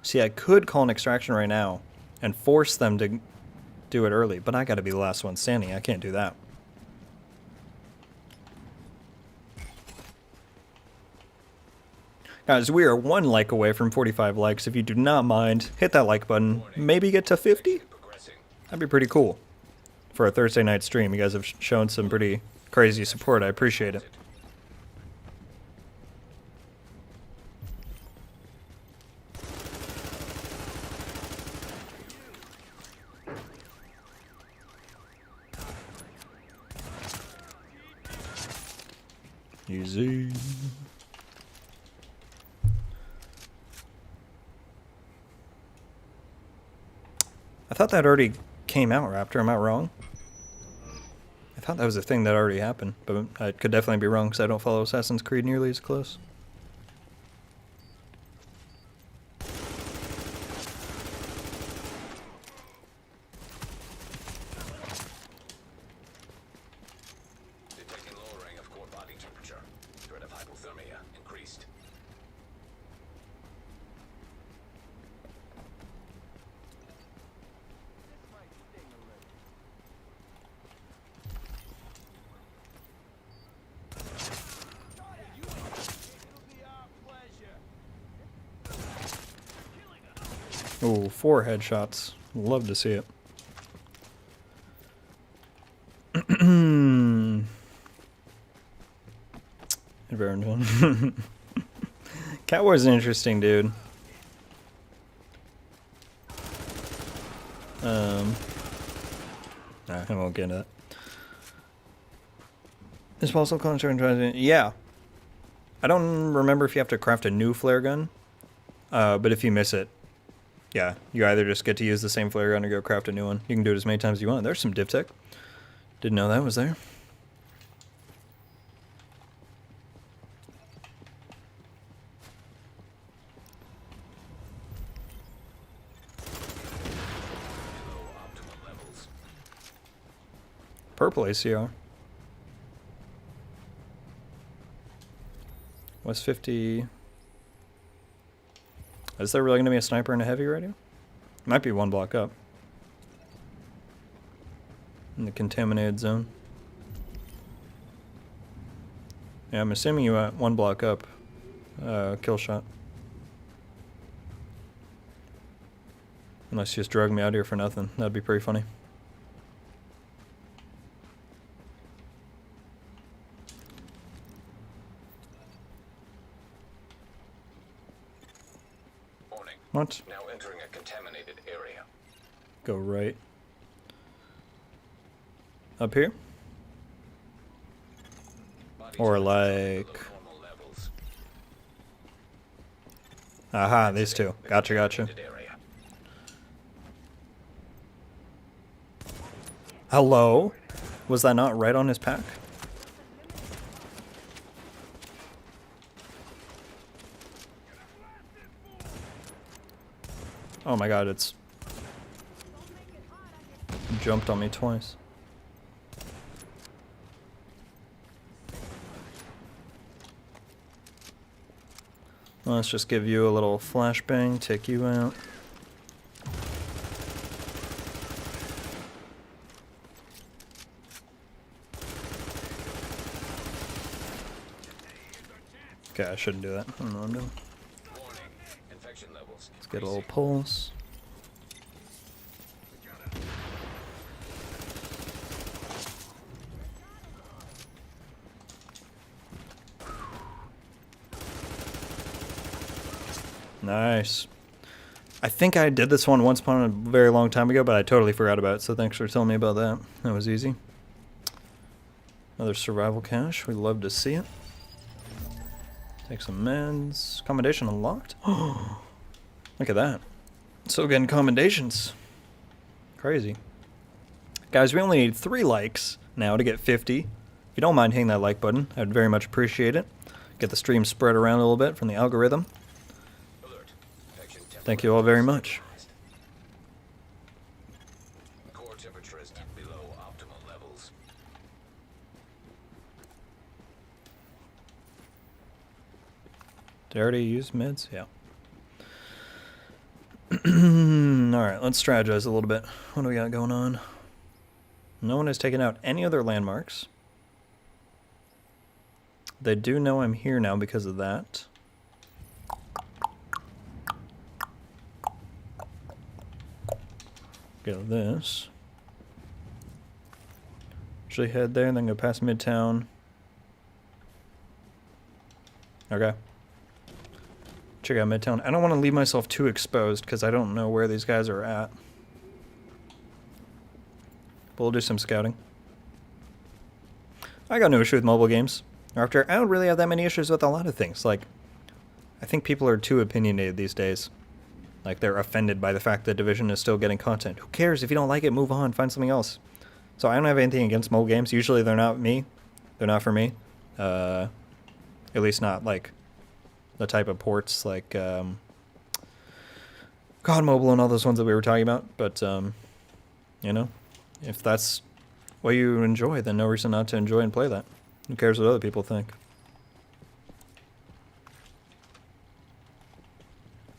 See, I could call an extraction right now and force them to do it early, but I gotta be the last one standing. I can't do that. Guys, we are 1 like away from 45 likes. If you do not mind, hit that like button. Maybe get to 50? That'd be pretty cool. For a Thursday night stream, you guys have shown some pretty crazy support. I appreciate it. Easy. I thought that already came out, Raptor. Am I wrong? I thought that was a thing that already happened, but I could definitely be wrong because I don't follow Assassin's Creed nearly as close. Detecting lowering of core body temperature. Threat of hypothermia. Ooh, 4 headshots. Love to see it. Everyone. Cat War's an interesting dude. Nah, I won't get into that. Is possible contract? Yeah. I don't remember if you have to craft a new flare gun, but if you miss it, yeah, you either just get to use the same flare gun or go craft a new one. You can do it as many times as you want. There's some div tech. Didn't know that was there. Purple ACR. West 50. Is there really going to be a sniper and a heavy radio? Might be 1 block up. In the contaminated zone. Yeah, I'm assuming you at 1 block up. Kill shot. Unless you just drug me out here for nothing. That'd be pretty funny. What? Now entering a contaminated area. Go right. Up here? Body Or temperature like... below normal levels. Aha, these two. Gotcha, gotcha. Contaminated area. Hello? Was that not right on his pack? Oh my god, it's jumped on me twice. Let's just give you a little flashbang, take you out. Okay, I shouldn't do that. I don't know what I'm doing. Warning. Infection levels. Let's get a little pulse. Nice. I think I did this one once upon a very long time ago, but I totally forgot about it, so thanks for telling me about that. That was easy. Another survival cache. We love to see it. Take some meds. Commendation unlocked. Oh, look at that. Still getting commendations. Crazy. Guys, we only need 3 likes now to get 50. If you don't mind hitting that like button, I'd very much appreciate it. Get the stream spread around a little bit from the algorithm. Alert. Infection Thank you all very much. Core temperature is below optimal levels. Did I already use meds? Yeah. Alright, let's strategize a little bit. What do we got going on? No one has taken out any other landmarks. They do know I'm here now because of that. Go this. Actually head there and then go past Midtown. Okay. Check out Midtown. I don't want to leave myself too exposed because I don't know where these guys are at. But we'll do some scouting. I got no issue with mobile games. After, I don't really have that many issues with a lot of things. Like, I think people are too opinionated these days. Like, they're offended by the fact that Division is still getting content. Who cares? If you don't like it, move on. Find something else. So I don't have anything against mobile games. Usually they're not me. They're not for me. At least not, like, the type of ports like COD Mobile and all those ones that we were talking about. But, you know, if that's what you enjoy, then no reason not to enjoy and play that. Who cares what other people think?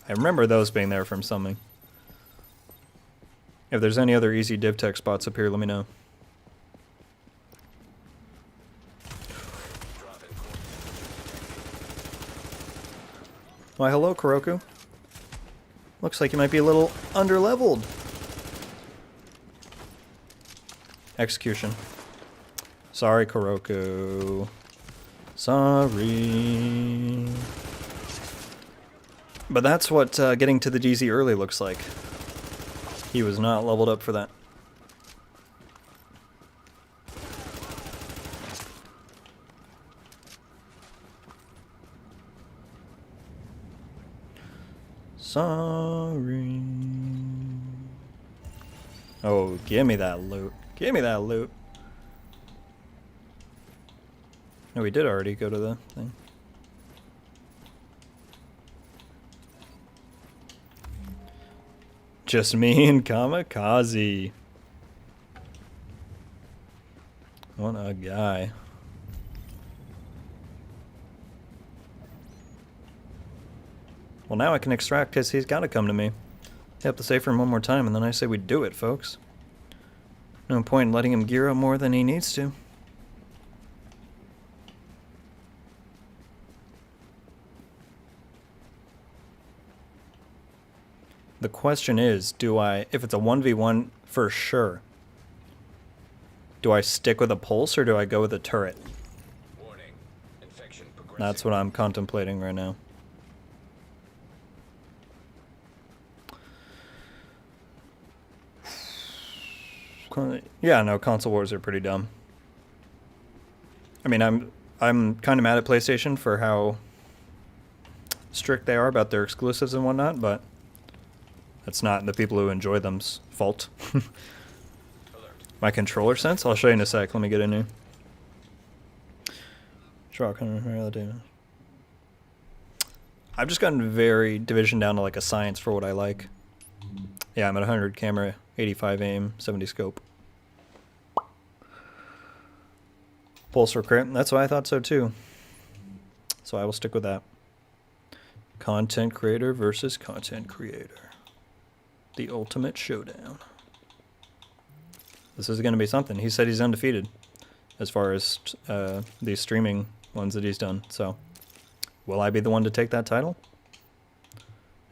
I remember those being there from something. If there's any other easy div tech spots up here, let me know. Why, hello, Kuroku. Looks like you might be a little underleveled. Execution. Sorry, Kuroko. Sorry. But that's what getting to the DZ early looks like. He was not leveled up for that. Sorry. Oh, give me that loot. Give me that loot. No, we did already go to the thing. Just me and Kamikaze. What a guy. Well, now I can extract because he's got to come to me. Hit up the safe room one more time, and then I say we do it, folks. No point in letting him gear up more than he needs to. The question is, do I, if it's a 1v1 for sure, do I stick with a pulse or do I go with a turret? Warning. Infection progressing. That's what I'm contemplating right now. Yeah, no, console wars are pretty dumb. I mean, I'm kind of mad at PlayStation for how strict they are about their exclusives and whatnot, but that's not the people who enjoy them's fault. My controller sense? I'll show you in a sec. Let me get in here. I've just gotten very division down to like a science for what I like. Yeah, I'm at 100 camera, 85 aim, 70 scope. Pulse for crit. That's why I thought so too. So I will stick with that. Content creator versus content creator. The ultimate showdown. This is going to be something. He said he's undefeated as far as these streaming ones that he's done. So will I be the one to take that title?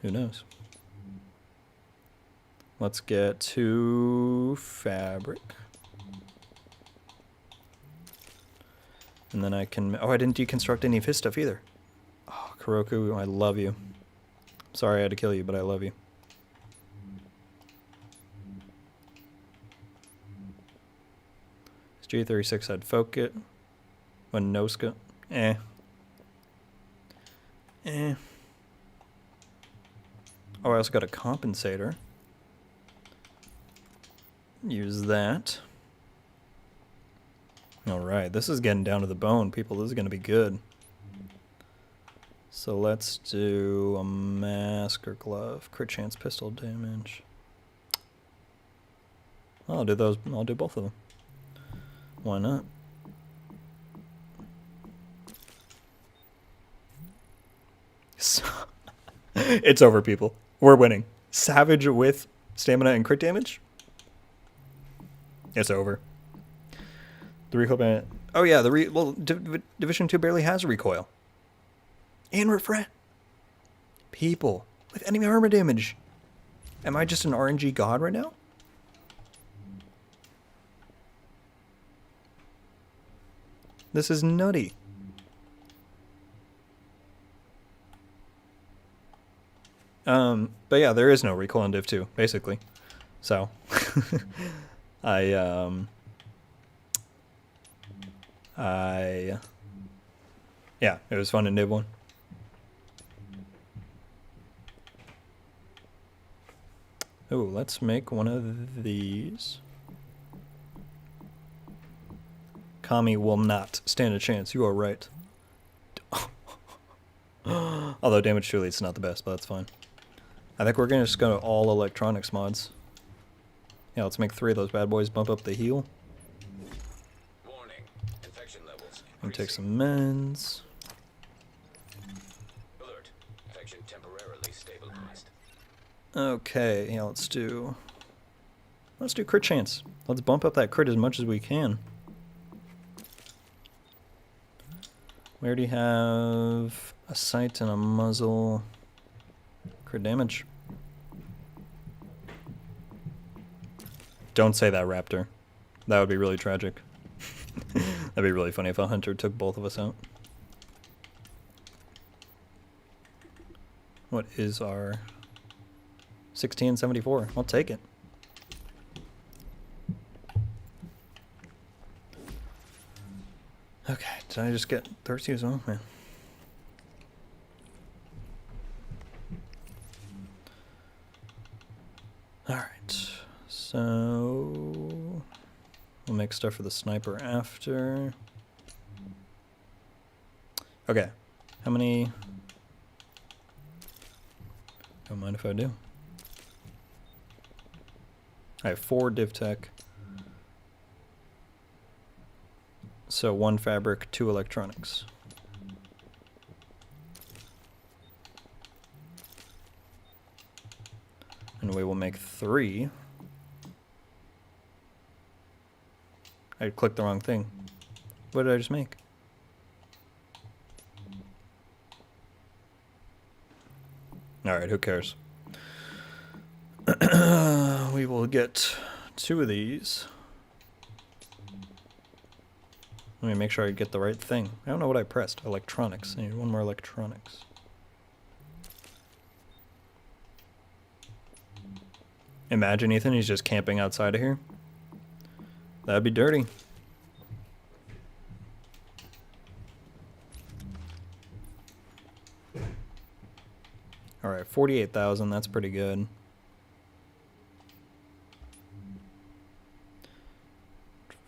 Who knows? Let's get to fabric. And then I can... Oh, I didn't deconstruct any of his stuff either. Oh, Kuroko, I love you. Sorry I had to kill you, but I love you. His G36 had focus. When Noska. Eh. Eh. Oh, I also got a compensator. Use that. Alright, this is getting down to the bone, people. This is going to be good. So let's do a mask or glove. Crit chance pistol damage. I'll do those. I'll do both of them. Why not? It's over, people. We're winning. Savage with stamina and crit damage? It's over. The recoil ban. Oh yeah, Division 2 barely has a recoil. And refret. People with enemy armor damage. Am I just an RNG god right now? This is nutty. But yeah, there is no recoil in Div 2, basically. So yeah, it was fun in Div 1. Oh, let's make one of these. Kami will not stand a chance. You are right. Although damage to elite's not the best, but that's fine. I think we're gonna just go to all electronics mods. Yeah, let's make 3 of those bad boys. Bump up the heal. Warning. Infection levels. And take some meds. Alert. Infection temporarily stabilized. Okay, yeah, let's do crit chance. Let's bump up that crit as much as we can. We already have a sight and a muzzle. Crit damage. Don't say that, Raptor. That would be really tragic. That'd be really funny if a hunter took both of us out. What is our 1674? I'll take it. Okay, did I just get thirsty as well? Man. Alright, so we'll make stuff for the sniper after. Okay, how many? Don't mind if I do. I have 4 div tech. So 1 fabric, 2 electronics. And we will make 3. I clicked the wrong thing. What did I just make? Alright, who cares? We will get 2 of these. Let me make sure I get the right thing. I don't know what I pressed. Electronics. I need 1 more electronics. Imagine, Ethan, he's just camping outside of here. That'd be dirty. Alright, 48,000. That's pretty good.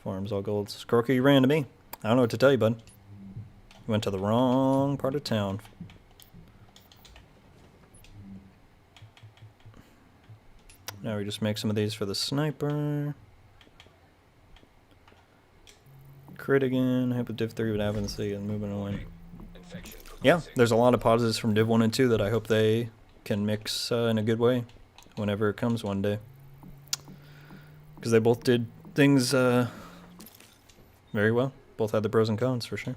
Farms all gold. Skroka, you ran to me. I don't know what to tell you, bud. You went to the wrong part of town. Now we just make some of these for the sniper. Crit again. I hope the Div 3 would happen, so yeah, moving away. Yeah, there's a lot of positives from Div 1 and 2 that I hope they can mix in a good way whenever it comes one day. Because they both did things very well. Both had the pros and cons, for sure.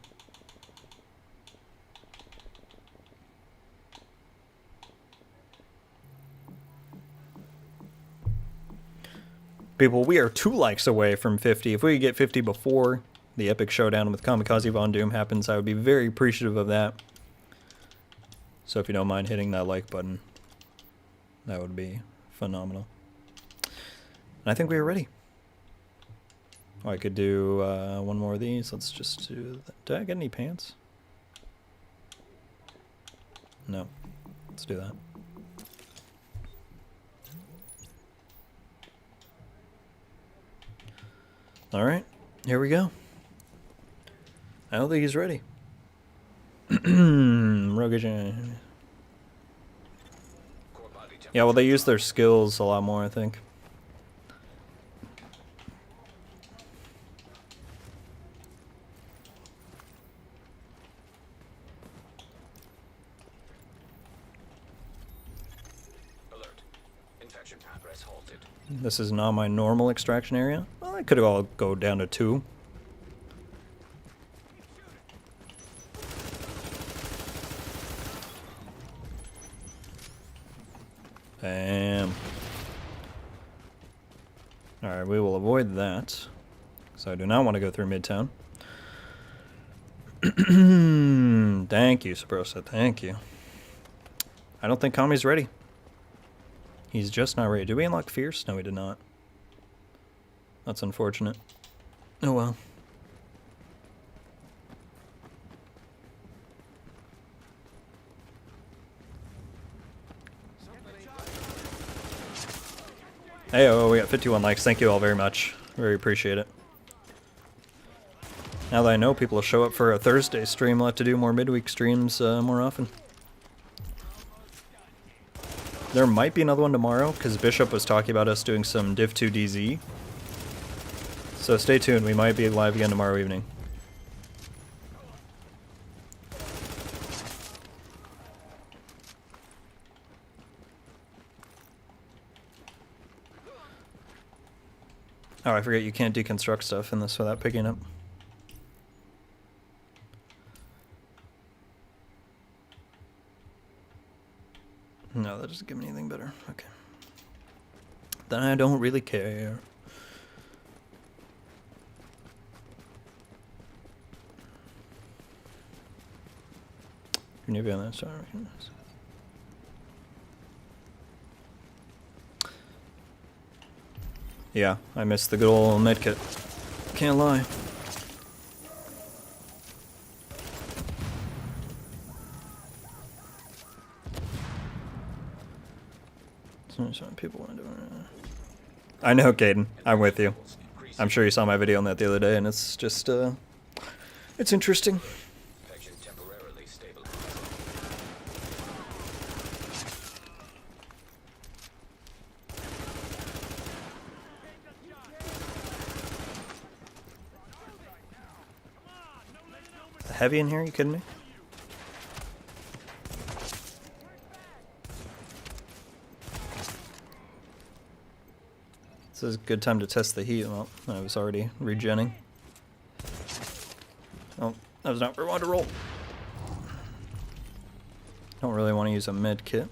People, we are 2 likes away from 50. If we could get 50 before the epic showdown with Kamikaze Von Doom happens, I would be very appreciative of that. So if you don't mind hitting that like button, that would be phenomenal. And I think we are ready. Oh, I could do 1 more of these. Let's just do that. Did I get any pants? No. Let's do that. Alright, here we go. I don't think he's ready. Roguish. Yeah, well, they use their skills a lot more, I think. Alert. Infection progress halted. This is not my normal extraction area. Well, I could all go down to 2. Bam. Alright, we will avoid that. So I do not want to go through Midtown. Thank you, Sabrosa. Thank you. I don't think Kami's ready. He's just not ready. Did we unlock Fierce? No, we did not. That's unfortunate. Oh well. Hey, oh, we got 51 likes. Thank you all very much. Very appreciate it. Now that I know people will show up for a Thursday stream, we'll have to do more midweek streams more often. There might be another one tomorrow, because Bishop was talking about us doing some Div 2 DZ. So stay tuned, we might be live again tomorrow evening. Oh, I forget you can't deconstruct stuff in this without picking up. No, that doesn't give me anything better. Okay. Then I don't really care. Can you be on that side? Yeah, I missed the good old medkit. Can't lie. Some people want to do it. I know, Caden. I'm with you. I'm sure you saw my video on that the other day, and it's just, it's interesting. Infection temporarily stabilized. Heavy in here? You kidding me? This is a good time to test the heat. Well, I was already regenning. Oh, that was not where I wanted to roll. Don't really want to use a med kit.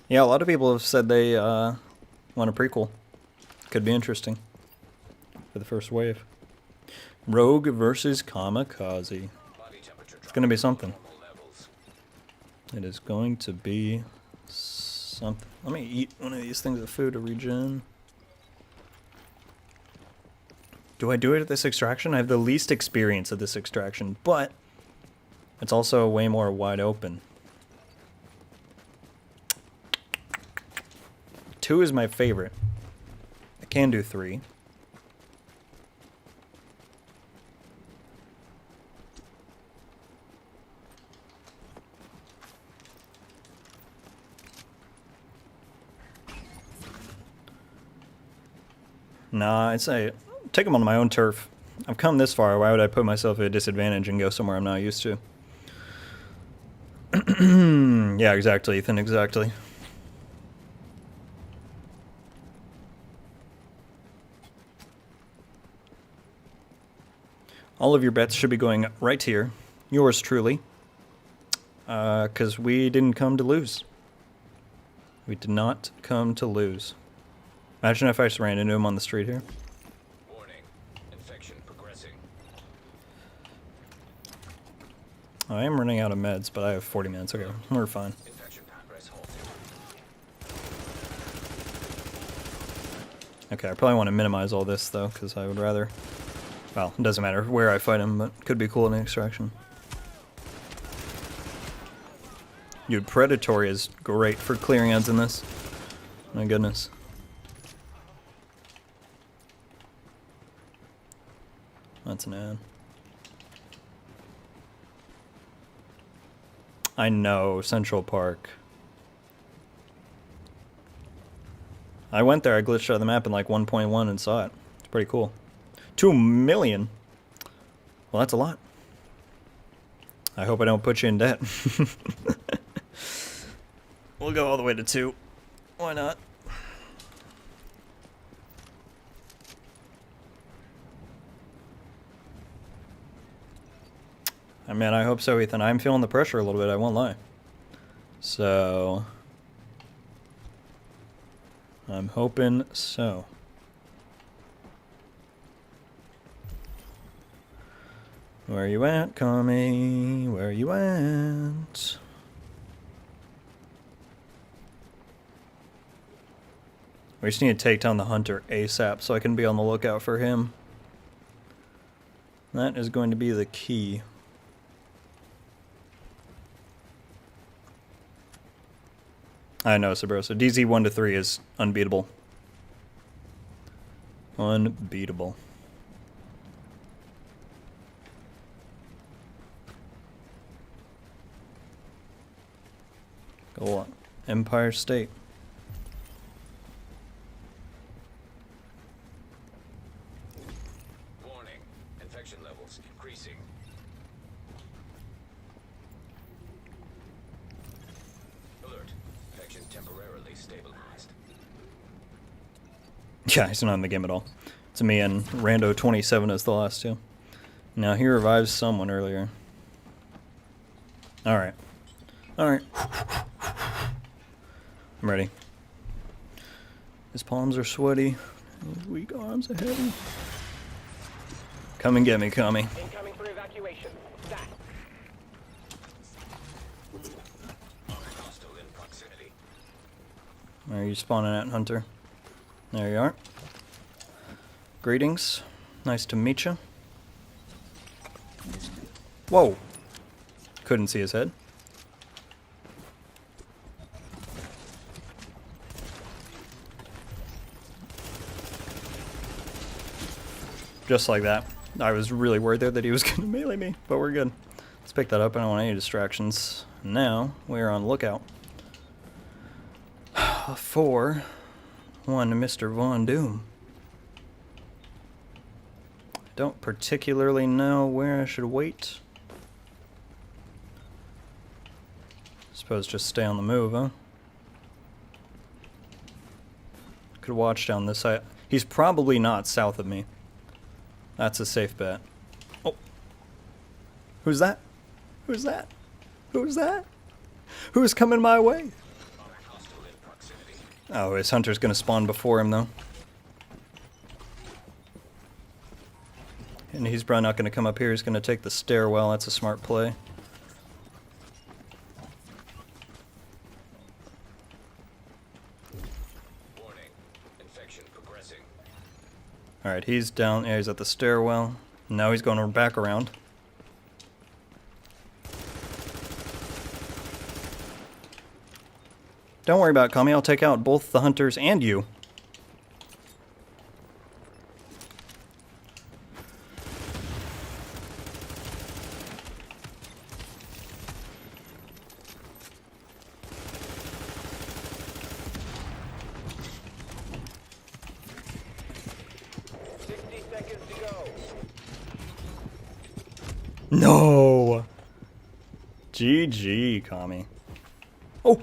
Yeah, a lot of people have said they want a prequel. Could be interesting for the first wave. Rogue versus Kamikaze. Body temperature It's gonna be something. normal levels. It is going to be something. Let me eat one of these things of food to regen. Do I do it at this extraction? I have the least experience at this extraction, but it's also way more wide open. 2 is my favorite. I can do 3. Nah, I'd say take them on my own turf. I've come this far. Why would I put myself at a disadvantage and go somewhere I'm not used to? Yeah, exactly, Ethan, exactly. All of your bets should be going right here. Yours truly. Because we didn't come to lose. We did not come to lose. Imagine if I just ran into him on the street here. Warning. Infection progressing. I am running out of meds, but I have 40 minutes. Okay, we're fine. Infection progress halted. Okay, I probably want to minimize all this, though, because I would rather... Well, it doesn't matter where I fight him, but could be cool in an extraction. Dude, Predatory is great for clearing heads in this. My goodness. That's an ad. I know, Central Park. I went there, I glitched out of the map in like 1.1 and saw it. It's pretty cool. 2 million? Well, that's a lot. I hope I don't put you in debt. We'll go all the way to 2. Why not? I mean, I hope so, Ethan. I'm feeling the pressure a little bit, I won't lie. So... I'm hoping so. Where you at, Kami? Where you at? We just need to take down the hunter ASAP so I can be on the lookout for him. That is going to be the key. I know, Sabroso. DZ 1 to 3 is unbeatable. Unbeatable. Go on. Empire State. Warning. Infection levels increasing. Alert. Infection temporarily stabilized. Yeah, he's not in the game at all. It's me and Rando 27 is the last two. Now he revives someone earlier. Alright. Alright. I'm ready. His palms are sweaty. His weak arms are heavy. Come and get me, Kami. Incoming for evacuation. That. Hostile in proximity. Where are you spawning at, Hunter? There you are. Greetings. Nice to meet you. Whoa! Couldn't see his head. Just like that. I was really worried there that he was going to melee me, but we're good. Let's pick that up. I don't want any distractions. Now, we're on lookout for one Mr. Von Doom. Don't particularly know where I should wait. Suppose just stay on the move, huh? Could watch down this side. He's probably not south of me. That's a safe bet. Oh. Who's that? Who's that? Who's that? Who's coming my way? Hostile in proximity. Oh, his hunter's gonna spawn before him, though. And he's probably not gonna come up here. He's gonna take the stairwell. That's a smart play. Warning. Infection progressing. Alright, he's down. Yeah, he's at the stairwell. Now he's going back around. Don't worry about it, Kami. I'll take out both the hunters and you. No! GG, Kami. Oh!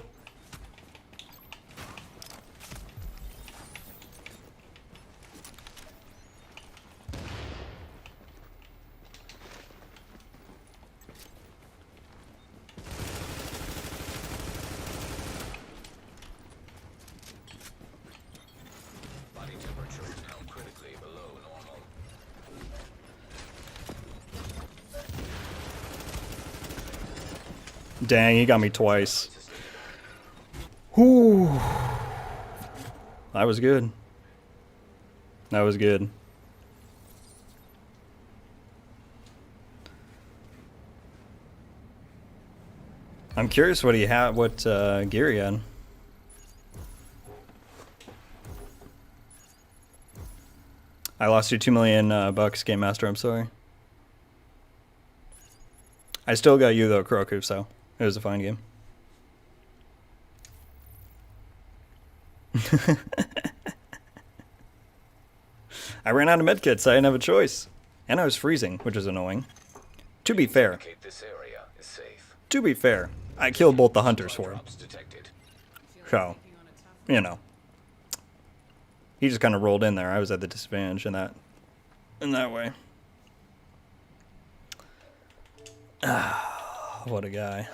Body temperature is now critically below normal. Dang, he got me twice. Whew. That was good. That was good. I'm curious what he had, what gear he had. I lost you 2 million bucks, Game Master. I'm sorry. I still got you though, Kroku. So it was a fine game. I ran out of medkits. So I didn't have a choice, and I was freezing, which is annoying. To be fair, Indicate this area is safe. to be fair, I killed both the hunters for him. Drops detected. So, you know, he just kind of rolled in there. I was at the disadvantage in that way. Ah, what a guy.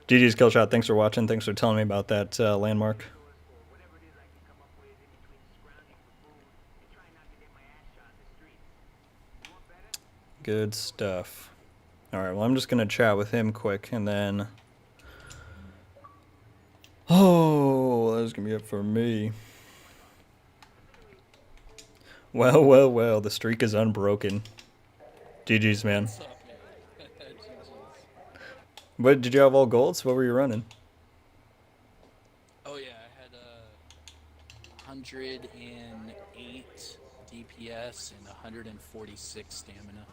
GG's kill shot. Thanks for watching. Thanks for telling me about that landmark. Good stuff. Alright, well, I'm just going to chat with him quick, and then... Oh, that's going to be it for me. Well, well, well, the streak is unbroken. GG's, man. What's up, man? GG's. What, did you have all golds? What were you running? Oh yeah, I had 108 DPS and 146 stamina.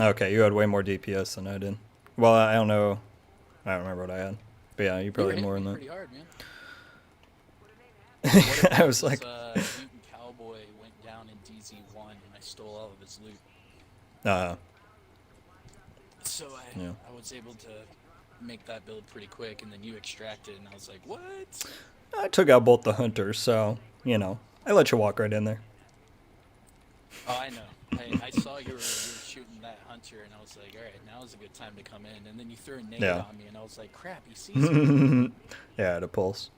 Okay, you had way more DPS than I did. Well, I don't know. I don't remember what I had. But yeah, you probably had more than that. Pretty hard, man. I was like... Mutant Cowboy went down in DZ1 and I stole all of his loot. So Yeah. I was able to make that build pretty quick, and then you extracted, and I was like, what? I took out both the hunters, so, you know, I let you walk right in there. Oh, I know. I saw you were shooting that hunter, and I was like, all right, now is a good time to come in. And then you threw a nade Yeah. on me, and I was like, crap, he sees me. Yeah, I had a pulse.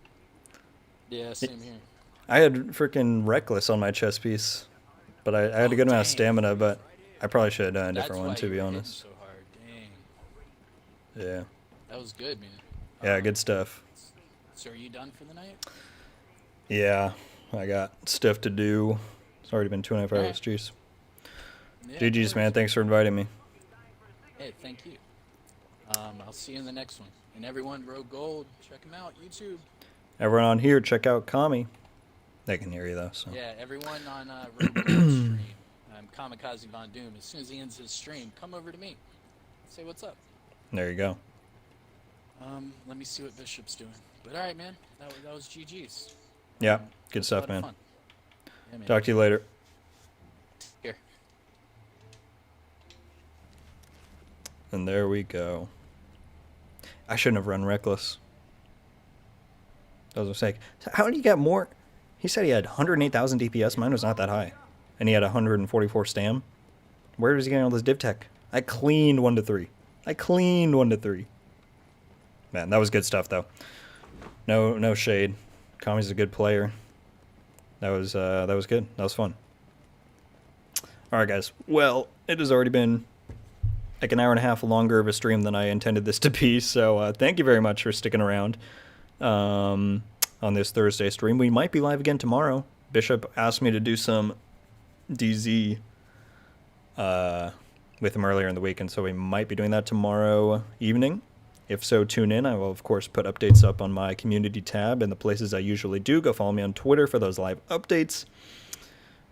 Yeah, same here. I had freaking reckless on my chest piece, but I had a Oh, good amount of dang. stamina, but I probably should have done a That's different why one, to you be were hitting honest. so hard. Dang. Yeah. That was good, man. Yeah, good stuff. So are you done for the night? Yeah, I got stuff to do. It's already been 2.5 hours. Alright. Jeez. Yeah, GG's, no man. worries. Thanks for inviting me. Hey, thank you. I'll see you in the next one. And everyone, Rogue Gold, check him out, YouTube. Everyone on here, check out Kami. They can hear you, though, so. Yeah, everyone on Rogue Gold's stream. Kamikaze Von Doom. As soon as he ends his stream, come over to me. Say what's up. There you go. Let me see what Bishop's doing. But all right, man. That was GG's. Yeah, It good was a stuff, lot of man. fun. Yeah, man. Talk to you later. Here. And there we go. I shouldn't have run reckless. I was like, how did he get more? He said he had 108,000 DPS. Mine was not that high. And he had 144 stam. Where was he getting all this div tech? I cleaned 1 to 3. I cleaned 1 to 3. Man, that was good stuff, though. No shade. Kami's a good player. That was good. That was fun. All right, guys. Well, it has already been like an hour and a half longer of a stream than I intended this to be. So thank you very much for sticking around on this Thursday stream. We might be live again tomorrow. Bishop asked me to do some DZ with him earlier in the week, and so we might be doing that tomorrow evening. If so, tune in. I will, of course, put updates up on my community tab and the places I usually do. Go follow me on Twitter for those live updates.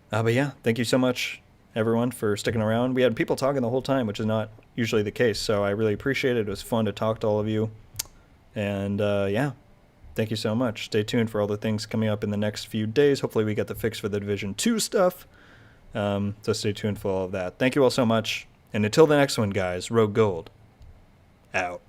But yeah, thank you so much, everyone, for sticking around. We had people talking the whole time, which is not usually the case, so I really appreciate it. It was fun to talk to all of you. And yeah, thank you so much. Stay tuned for all the things coming up in the next few days. Hopefully we get the fix for the Division 2 stuff. So stay tuned for all of that. Thank you all so much. And until the next one, guys, Rogue Gold, out.